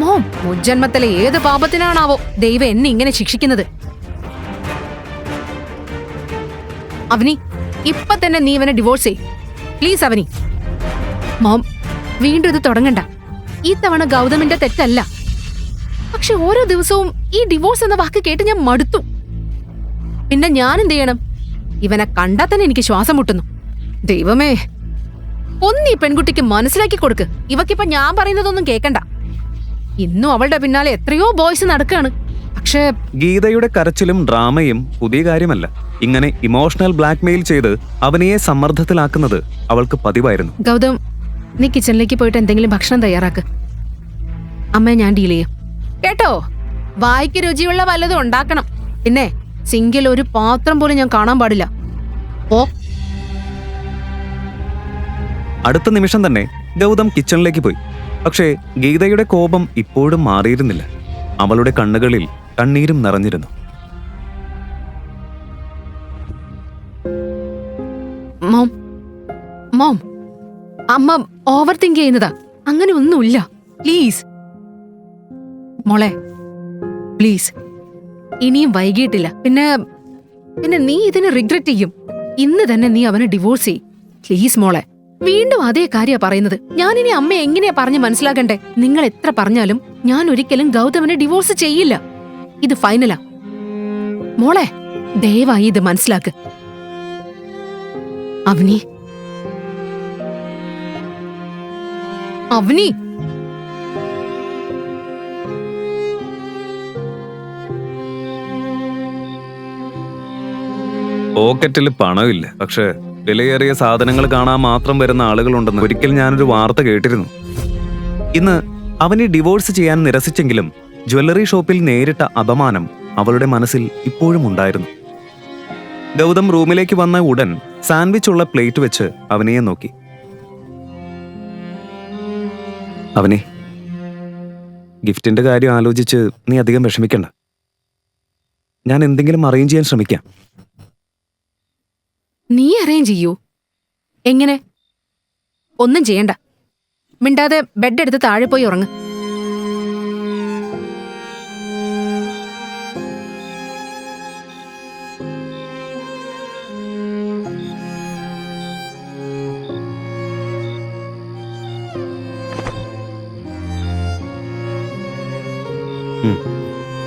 മോം, മുജ്ജന്മത്തിലെ ഏത് പാപത്തിനാണാവോ ദൈവം എന്നെ ഇങ്ങനെ ശിക്ഷിക്കുന്നത്? അവനി, ഇപ്പൊ തന്നെ നീ ഇവനെ ഡിവോഴ്സ് ചെയ് പ്ലീസ്. അവനി മോം, വീണ്ടും ഇത് തുടങ്ങണ്ട. ഈ തവണ ഗൗതമിന്റെ തെറ്റല്ല. പക്ഷെ ഓരോ ദിവസവും ഈ ഡിവോഴ്സ് എന്ന വാക്ക് കേട്ട് ഞാൻ മടുത്തു. പിന്നെ ഞാൻ എന്ത് ചെയ്യണം? ഇവനെ കണ്ടാൽ തന്നെ എനിക്ക് ശ്വാസം മുട്ടുന്നു. ദൈവമേ, ഈ പെൺകുട്ടിക്ക് മനസ്സിലാക്കി കൊടുക്ക്. ഇവക്കിപ്പൊ ഞാൻ പറയുന്നതൊന്നും കേക്കണ്ട. ഇന്നും അവളുടെ പിന്നാലെ എത്രയോ ബോയ്സ് നടക്കാണ്. പക്ഷേ ഗീതയുടെ കരച്ചിലും ഡ്രാമയും പുതിയ കാര്യമല്ല. ഇങ്ങനെ ഇമോഷണൽ ബ്ലാക്ക്മെയിൽ ചെയ്ത് അവനെയെ സമ്മർദ്ദത്തിലാക്കുന്നത് അവൾക്ക് പതിവായിരുന്നു. ഗൗതം, നീ കിച്ചണിലേക്ക് പോയിട്ട് എന്തെങ്കിലും ഭക്ഷണം തയ്യാറാക്ക്. അമ്മയെ ഞാൻ ഡീൽ ചെയ്യാം കേട്ടോ. വായിക്ക് രുചിയുള്ള വല്ലതും ഉണ്ടാക്കണം. പിന്നെ സിങ്കിൽ ഒരു പാത്രം പോലും ഞാൻ കാണാൻ പാടില്ല. ഓ. അടുത്ത നിമിഷം തന്നെ ഗൗതം കിച്ചണിലേക്ക് പോയി. പക്ഷേ ഗീതയുടെ കോപം ഇപ്പോഴും മാറിയിരുന്നില്ല. അവളുടെ കണ്ണുകളിൽ കണ്ണീരും നിറഞ്ഞിരുന്നു. മോം, മോം, അമ്മ ഓവർ തിങ്ക് ചെയ്യുന്നതാ. അങ്ങനെ ഒന്നുമില്ല. പ്ലീസ് മോളെ, പ്ലീസ്. ഇനിയും വൈകിട്ടില്ല. പിന്നെ നീ ഇതിന് റിഗ്രറ്റ് ചെയ്യും. ഇന്ന് തന്നെ നീ അവനെ ഡിവോഴ്സ് ചെയ്യും. പ്ലീസ് മോളെ. വീണ്ടും അതേ കാര്യ പറയുന്നത്. ഞാനിനി അമ്മ എങ്ങനെയാ പറഞ്ഞ് മനസ്സിലാക്കണ്ടേ? നിങ്ങൾ എത്ര പറഞ്ഞാലും ഞാൻ ഒരിക്കലും ഗൗതമനെ ഡിവോഴ്സ് ചെയ്യില്ല. ഇത് ഫൈനലാ. മോളെ, ദയവായി ഇത് മനസ്സിലാക്ക്. അവനി, അവനി. പോക്കറ്റിൽ പണമില്ല, പക്ഷെ വിലയേറിയ സാധനങ്ങൾ കാണാൻ മാത്രം വരുന്ന ആളുകളുണ്ടെന്ന് ഒരിക്കൽ ഞാനൊരു വാർത്ത കേട്ടിരുന്നു. ഇന്ന് അവനെ ഡിവോഴ്സ് ചെയ്യാൻ നിരസിച്ചെങ്കിലും ജ്വല്ലറി ഷോപ്പിൽ നേരിട്ട അപമാനം അവളുടെ മനസ്സിൽ ഇപ്പോഴും ഉണ്ടായിരുന്നു. ഗൗതം റൂമിലേക്ക് വന്ന ഉടൻ സാൻഡ്വിച്ച് ഉള്ള പ്ലേറ്റ് വെച്ച് അവനെയെ നോക്കി. അവനെ, ഗിഫ്റ്റിന്റെ കാര്യം ആലോചിച്ച് നീ അധികം വിഷമിക്കണ്ട. ഞാൻ എന്തെങ്കിലും അറേഞ്ച് ചെയ്യാൻ ശ്രമിക്കാം. നീ അറേഞ്ച് ചെയ്യൂ? എങ്ങനെ? ഒന്നും ചെയ്യണ്ട. മിണ്ടാതെ ബെഡ് എടുത്ത് താഴെ പോയി ഉറങ്ങ്.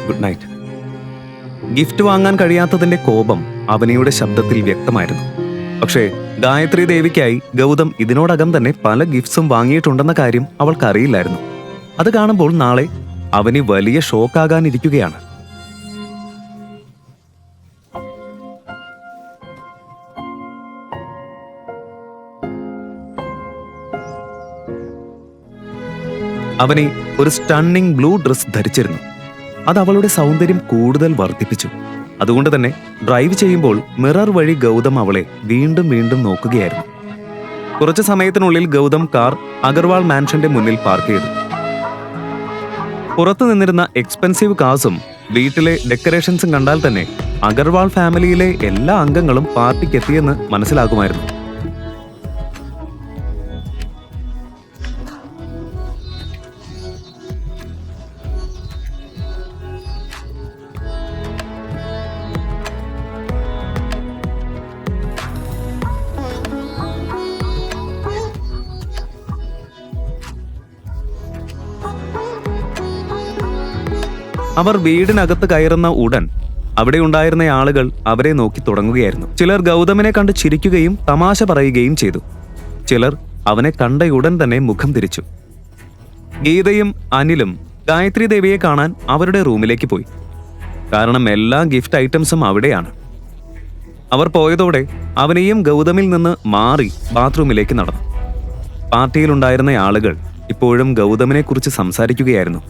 Good night. ഗിഫ്റ്റ് വാങ്ങാൻ കഴിയാത്തതിന്റെ കോപം അവനിയുടെ ശബ്ദത്തിൽ വ്യക്തമായിരുന്നു. പക്ഷേ ഗായത്രി ദേവിക്കായി ഗൗതം ഇതിനോടകം തന്നെ പല ഗിഫ്റ്റ്സും വാങ്ങിയിട്ടുണ്ടെന്ന കാര്യം അവൾക്കറിയില്ലായിരുന്നു. അത് കാണുമ്പോൾ നാളെ അവന് വലിയ ഷോക്കാകാനിരിക്കുകയാണ്. അവനെ ഒരു സ്റ്റണ്ണിംഗ് ബ്ലൂ ഡ്രസ് ധരിച്ചിരുന്നു. അത് അവളുടെ സൗന്ദര്യം കൂടുതൽ വർദ്ധിപ്പിച്ചു. അതുകൊണ്ട് തന്നെ ഡ്രൈവ് ചെയ്യുമ്പോൾ മിറർ വഴി ഗൗതം അവളെ വീണ്ടും വീണ്ടും നോക്കുകയായിരുന്നു. കുറച്ചു സമയത്തിനുള്ളിൽ ഗൗതം കാർ അഗർവാൾ മാൻഷന്റെ മുന്നിൽ പാർക്ക് ചെയ്തു. പുറത്തു നിന്നിരുന്ന എക്സ്പെൻസീവ് കാർസും വീട്ടിലെ ഡെക്കറേഷൻസും കണ്ടാൽ തന്നെ അഗർവാൾ ഫാമിലിയിലെ എല്ലാ അംഗങ്ങളും പാർട്ടിക്ക് എത്തിയെന്ന് മനസ്സിലാകുമായിരുന്നു. അവർ വീടിനകത്ത് കയറുന്ന ഉടൻ അവിടെ ഉണ്ടായിരുന്ന ആളുകൾ അവരെ നോക്കി തുടങ്ങുകയായിരുന്നു. ചിലർ ഗൗതമിനെ കണ്ട് ചിരിക്കുകയും തമാശ പറയുകയും ചെയ്തു. ചിലർ അവനെ കണ്ടയുടൻ തന്നെ മുഖം തിരിച്ചു. ഗീതയും അനിലും ഗായത്രി ദേവിയെ കാണാൻ അവരുടെ റൂമിലേക്ക് പോയി. കാരണം എല്ലാ ഗിഫ്റ്റ് ഐറ്റംസും അവിടെയാണ്. അവർ പോയതോടെ അവനെയും ഗൗതമിൽ നിന്ന് മാറി ബാത്റൂമിലേക്ക് നടന്നു. പാർട്ടിയിലുണ്ടായിരുന്ന ആളുകൾ ഇപ്പോഴും ഗൗതമിനെ കുറിച്ച് സംസാരിക്കുകയായിരുന്നു.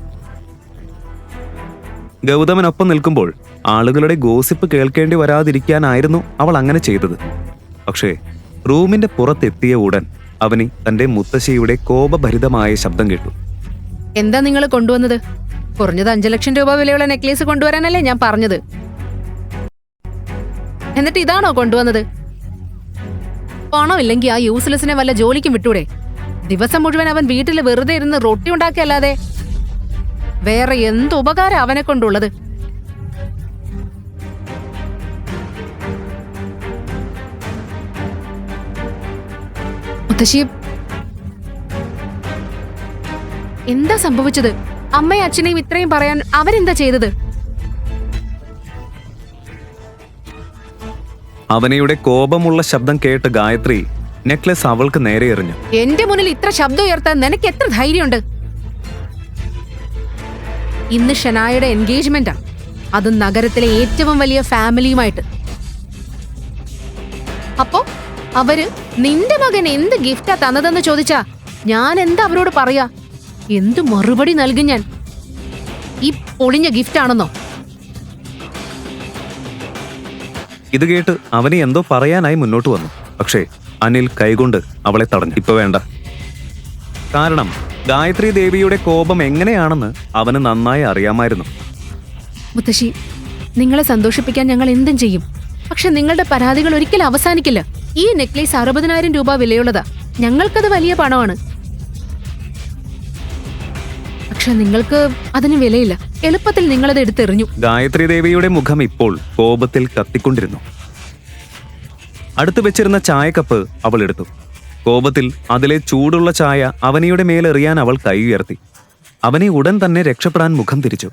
ഗൗതമനൊപ്പം നിൽക്കുമ്പോൾ ആളുകളുടെ ഗോസിപ്പ് കേൾക്കേണ്ടി വരാതിരിക്കാനായിരുന്നു അവൾ അങ്ങനെ ചെയ്തത്. പക്ഷേ റൂമിന്റെ പുറത്തെത്തിയ ഉടൻ അവന് തന്റെ മുത്തശ്ശിയുടെ കോപഭരിതമായ ശബ്ദം കേട്ടു. എന്താ നിങ്ങൾ കൊണ്ടുവന്നത്? കുറഞ്ഞത് 5 ലക്ഷം രൂപ വിലയുള്ള നെക്ലേസ് കൊണ്ടുവരാനല്ലേ ഞാൻ പറഞ്ഞത്. എന്നിട്ട് ഇതാണോ കൊണ്ടുവന്നത്? പണമില്ലെങ്കിൽ ആ യൂസ്ലെസ്സിനെ വല്ല ജോലിക്കും വിട്ടൂടെ? ദിവസം മുഴുവൻ അവൻ വീട്ടിൽ വെറുതെ ഇരുന്ന് റൊട്ടി ഉണ്ടാക്കിയല്ലാതെ വേറെ എന്ത് ഉപകാരം അവനെ കൊണ്ടുള്ളത്? മുത്തശ്ശി, എന്താ സംഭവിച്ചത്? അമ്മയും അച്ഛനെയും ഇത്രയും പറയാൻ അവരെന്താ ചെയ്തത്? അവനയുടെ കോപമുള്ള ശബ്ദം കേട്ട് ഗായത്രി നെക്ലസ് അവൾക്ക് നേരെ എറിഞ്ഞു. എന്റെ മുന്നിൽ ഇത്ര ശബ്ദം ഉയർത്താൻ നിനക്ക് എത്ര ധൈര്യമുണ്ട്? ഇന്ന് ഷനായുടെ എൻഗേജ്മെന്റാ, അതും നഗരത്തിലെ ഏറ്റവും വലിയ ഫാമിലിയുമായിട്ട്. അപ്പോ അവര് നിന്റെ മകൻ എന്ത് ഗിഫ്റ്റാ തന്നതെന്ന് ചോദിച്ചാ ഞാൻ എന്താ അവരോട് പറയാ? എന്ത് മറുപടി നൽകും ഞാൻ? ഈ പൊളിഞ്ഞ ഗിഫ്റ്റാണെന്നോ? ഇത് കേട്ട് അവനെ എന്തോ പറയാനായി മുന്നോട്ട് വന്നു. പക്ഷേ അനിൽ കൈകൊണ്ട് അവളെ തടഞ്ഞു. ഇപ്പൊ വേണ്ട. കാരണം ഗായത്രി ദേവിയുടെ കോപം എങ്ങനെയാണെന്ന് അവന് നന്നായി അറിയാമായിരുന്നു. മുത്തശ്ശി, നിങ്ങളെ സന്തോഷിപ്പിക്കാൻ ഞങ്ങൾ എന്തും ചെയ്യും. പക്ഷെ നിങ്ങളുടെ പരാതികൾ ഒരിക്കലും അവസാനിക്കില്ല. ഈ നെക്ലേസ് 60,000 രൂപ വിലയുള്ളതാ. ഞങ്ങൾക്കത് വലിയ പണമാണ്. പക്ഷെ നിങ്ങൾക്ക് അതിന് വിലയില്ല. എളുപ്പത്തിൽ നിങ്ങളത് എടുത്തെറിഞ്ഞു. ഗായത്രി ദേവിയുടെ മുഖം ഇപ്പോൾ കോപത്തിൽ കത്തിക്കൊണ്ടിരുന്നു. അടുത്തു വെച്ചിരുന്ന ചായക്കപ്പ് അവൾ എടുത്തു. കോപത്തിൽ അതിലെ ചൂടുള്ള ചായ അവനിയുടെ മേലെറിയാൻ അവൾ കൈ ഉയർത്തി. അവനെ ഉടൻ തന്നെ രക്ഷപ്പെടാൻ മുഖം തിരിച്ചു.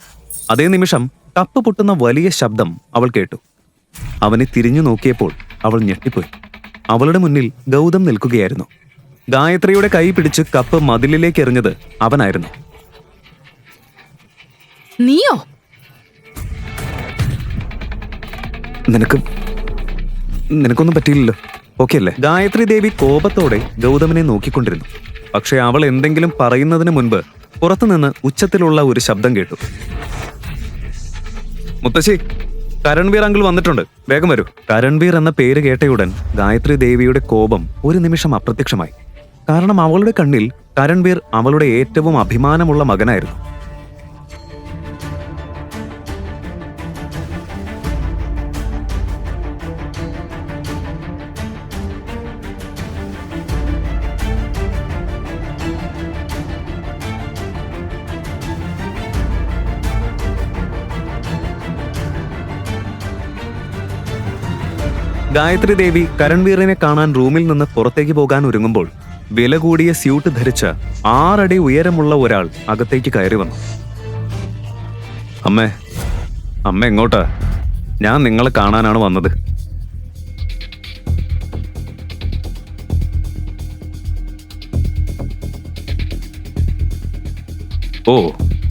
അതേ നിമിഷം കപ്പ് പൊട്ടുന്ന വലിയ ശബ്ദം അവൾ കേട്ടു. അവനെ തിരിഞ്ഞു നോക്കിയപ്പോൾ അവൾ ഞെട്ടിപ്പോയി. അവളുടെ മുന്നിൽ ഗൗതം നിൽക്കുകയായിരുന്നു. ഗായത്രിയുടെ കൈ പിടിച്ച് കപ്പ് മതിലിലേക്ക് എറിഞ്ഞത് അവനായിരുന്നു. നീയോ? നിനക്കൊന്നും പറ്റിയില്ലല്ലോ, ഓക്കെ അല്ലേ? ഗായത്രി ദേവി കോപത്തോടെ ഗൗതമിനെ നോക്കിക്കൊണ്ടിരുന്നു. പക്ഷെ അവൾ എന്തെങ്കിലും പറയുന്നതിന് മുൻപ് പുറത്തുനിന്ന് ഉച്ചത്തിലുള്ള ഒരു ശബ്ദം കേട്ടു. മുത്തശ്ശി, കരൺവീർ അങ്കിൾ വന്നിട്ടുണ്ട്, വേഗം വരൂ. കരൺവീർ എന്ന പേര് കേട്ടയുടൻ ഗായത്രി ദേവിയുടെ കോപം ഒരു നിമിഷം അപ്രത്യക്ഷമായി. കാരണം അവളുടെ കണ്ണിൽ കരൺവീർ അവളുടെ ഏറ്റവും അഭിമാനമുള്ള മകനായിരുന്നു. ഗായത്രി ദേവി കരൺവീറിനെ കാണാൻ റൂമിൽ നിന്ന് പുറത്തേക്ക് പോകാൻ ഒരുങ്ങുമ്പോൾ വില കൂടിയ സ്യൂട്ട് ധരിച്ച 6 അടി ഉയരമുള്ള ഒരാൾ അകത്തേക്ക് കയറി വന്നു. അമ്മ എങ്ങോട്ടാ? ഞാൻ നിങ്ങളെ കാണാനാണ് വന്നത്. ഓ,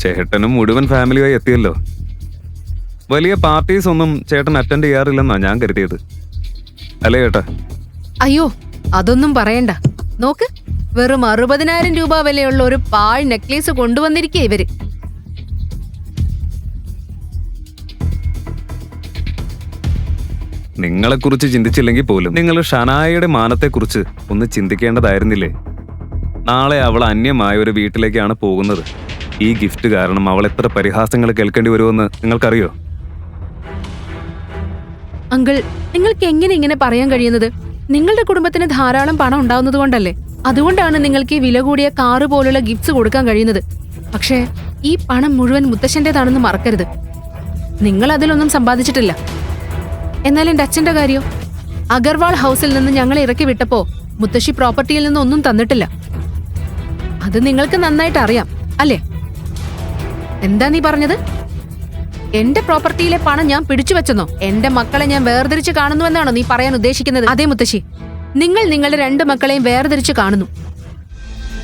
ചേട്ടനും മുഴുവൻ ഫാമിലിയായി എത്തിയല്ലോ. വലിയ പാർട്ടീസ് ഒന്നും ചേട്ടൻ അറ്റൻഡ് ചെയ്യാറില്ലെന്നാ ഞാൻ കരുതിയത്, അല്ലേ ചേട്ടാ? അയ്യോ, അതൊന്നും പറയണ്ട. നോക്ക്, വെറും 60,000 രൂപ വിലയുള്ള ഒരു പാഴ് നെക്ലേസ് കൊണ്ടുവന്നിരിക്കേ ഇവര്. നിങ്ങളെക്കുറിച്ച് ചിന്തിച്ചില്ലെങ്കിൽ പോലും നിങ്ങൾ ഷനായയുടെ മാനത്തെക്കുറിച്ച് ഒന്ന് ചിന്തിക്കേണ്ടതായിരുന്നില്ലേ? നാളെ അവൾ അന്യമായ ഒരു വീട്ടിലേക്കാണ് പോകുന്നത്. ഈ ഗിഫ്റ്റ് കാരണം അവൾ എത്ര പരിഹാസങ്ങൾ കേൾക്കേണ്ടി വരുമെന്ന് നിങ്ങൾക്കറിയോ? അങ്കിൾ, നിങ്ങൾക്ക് എങ്ങനെ ഇങ്ങനെ പറയാൻ കഴിയുന്നത്? നിങ്ങളുടെ കുടുംബത്തിന് ധാരാളം പണം ഉണ്ടാവുന്നത് കൊണ്ടല്ലേ? അതുകൊണ്ടാണ് നിങ്ങൾക്ക് ഈ വില കൂടിയ കാറ് പോലുള്ള ഗിഫ്റ്റ്സ് കൊടുക്കാൻ കഴിയുന്നത്. പക്ഷേ ഈ പണം മുഴുവൻ മുത്തശ്ശന്റേതാണെന്ന് മറക്കരുത്. നിങ്ങൾ അതിലൊന്നും സമ്പാദിച്ചിട്ടില്ല. എന്നാൽ എന്റെ അച്ഛന്റെ കാര്യോ? അഗർവാൾ ഹൗസിൽ നിന്ന് ഞങ്ങളെ ഇറക്കി വിട്ടപ്പോ മുത്തശ്ശി പ്രോപ്പർട്ടിയിൽ നിന്ന് ഒന്നും തന്നിട്ടില്ല. അത് നിങ്ങൾക്ക് നന്നായിട്ട് അറിയാം, അല്ലേ? എന്താ നീ പറഞ്ഞത്? എന്റെ പ്രോപ്പർട്ടിയിലെ പണം ഞാൻ പിടിച്ചു വെച്ചെന്നോ? എന്റെ മക്കളെ ഞാൻ വേർതിരിച്ച് കാണുന്നുവെന്നാണോ നീ പറയാൻ ഉദ്ദേശിക്കുന്നത്? അതെ മുത്തശ്ശി, നിങ്ങൾ നിങ്ങളുടെ 2 മക്കളെയും വേർതിരിച്ച് കാണുന്നു.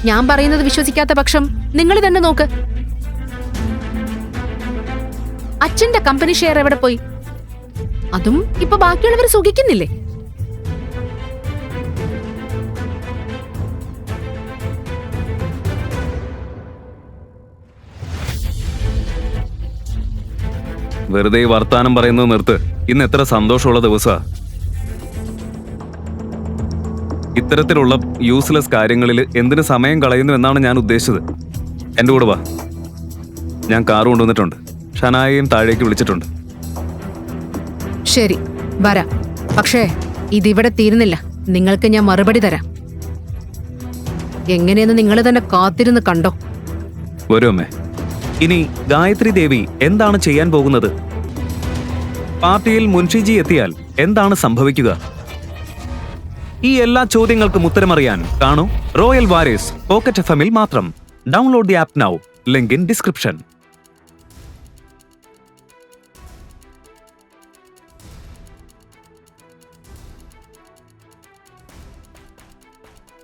ഞാൻ പറയുന്നത് വിശ്വസിക്കാത്ത പക്ഷം നിങ്ങൾ തന്നെ നോക്ക്. അച്ഛന്റെ കമ്പനി ഷെയർ എവിടെ പോയി? അതും ഇപ്പൊ ബാക്കിയുള്ളവർ സുഖിക്കുന്നില്ലേ? വെറുതെ ഈ വർത്താനം പറയുന്നത് നിർത്ത്. ഇന്ന് എത്ര സന്തോഷമുള്ള ദിവസാ. ഇത്തരത്തിലുള്ള യൂസ്ലെസ് കാര്യങ്ങളിൽ എന്തിനു സമയം കളയുന്നു എന്നാണ് ഞാൻ ഉദ്ദേശിച്ചത്. എൻ്റെ കൂടെ വാ. ഞാൻ കാർ കൊണ്ടുവന്നിട്ടുണ്ട്. ഷനായെയും താഴേക്ക് വിളിച്ചിട്ടുണ്ട്. ശരി, വരാം. പക്ഷേ ഇതിവിടെ തീരുന്നില്ല. നിങ്ങൾക്ക് ഞാൻ മറുപടി തരാം. എങ്ങനെയെന്ന് നിങ്ങൾ തന്നെ കാത്തിരുന്ന് കണ്ടോ. വരൂ അമ്മേ. ഇനി ഗായത്രി ദേവി എന്താണ് ചെയ്യാൻ പോകുന്നത്? പാർട്ടിയിൽ മുൻഷിജി എത്തിയാൽ എന്താണ് സംഭവിക്കുക? ഈ എല്ലാ ചോദ്യങ്ങൾക്കും ഉത്തരമറിയാൻ കാണൂ റോയൽ വാരിയേഴ്സ് പോക്കറ്റ് FM-ൽ മാത്രം. Download the app now. Link in description.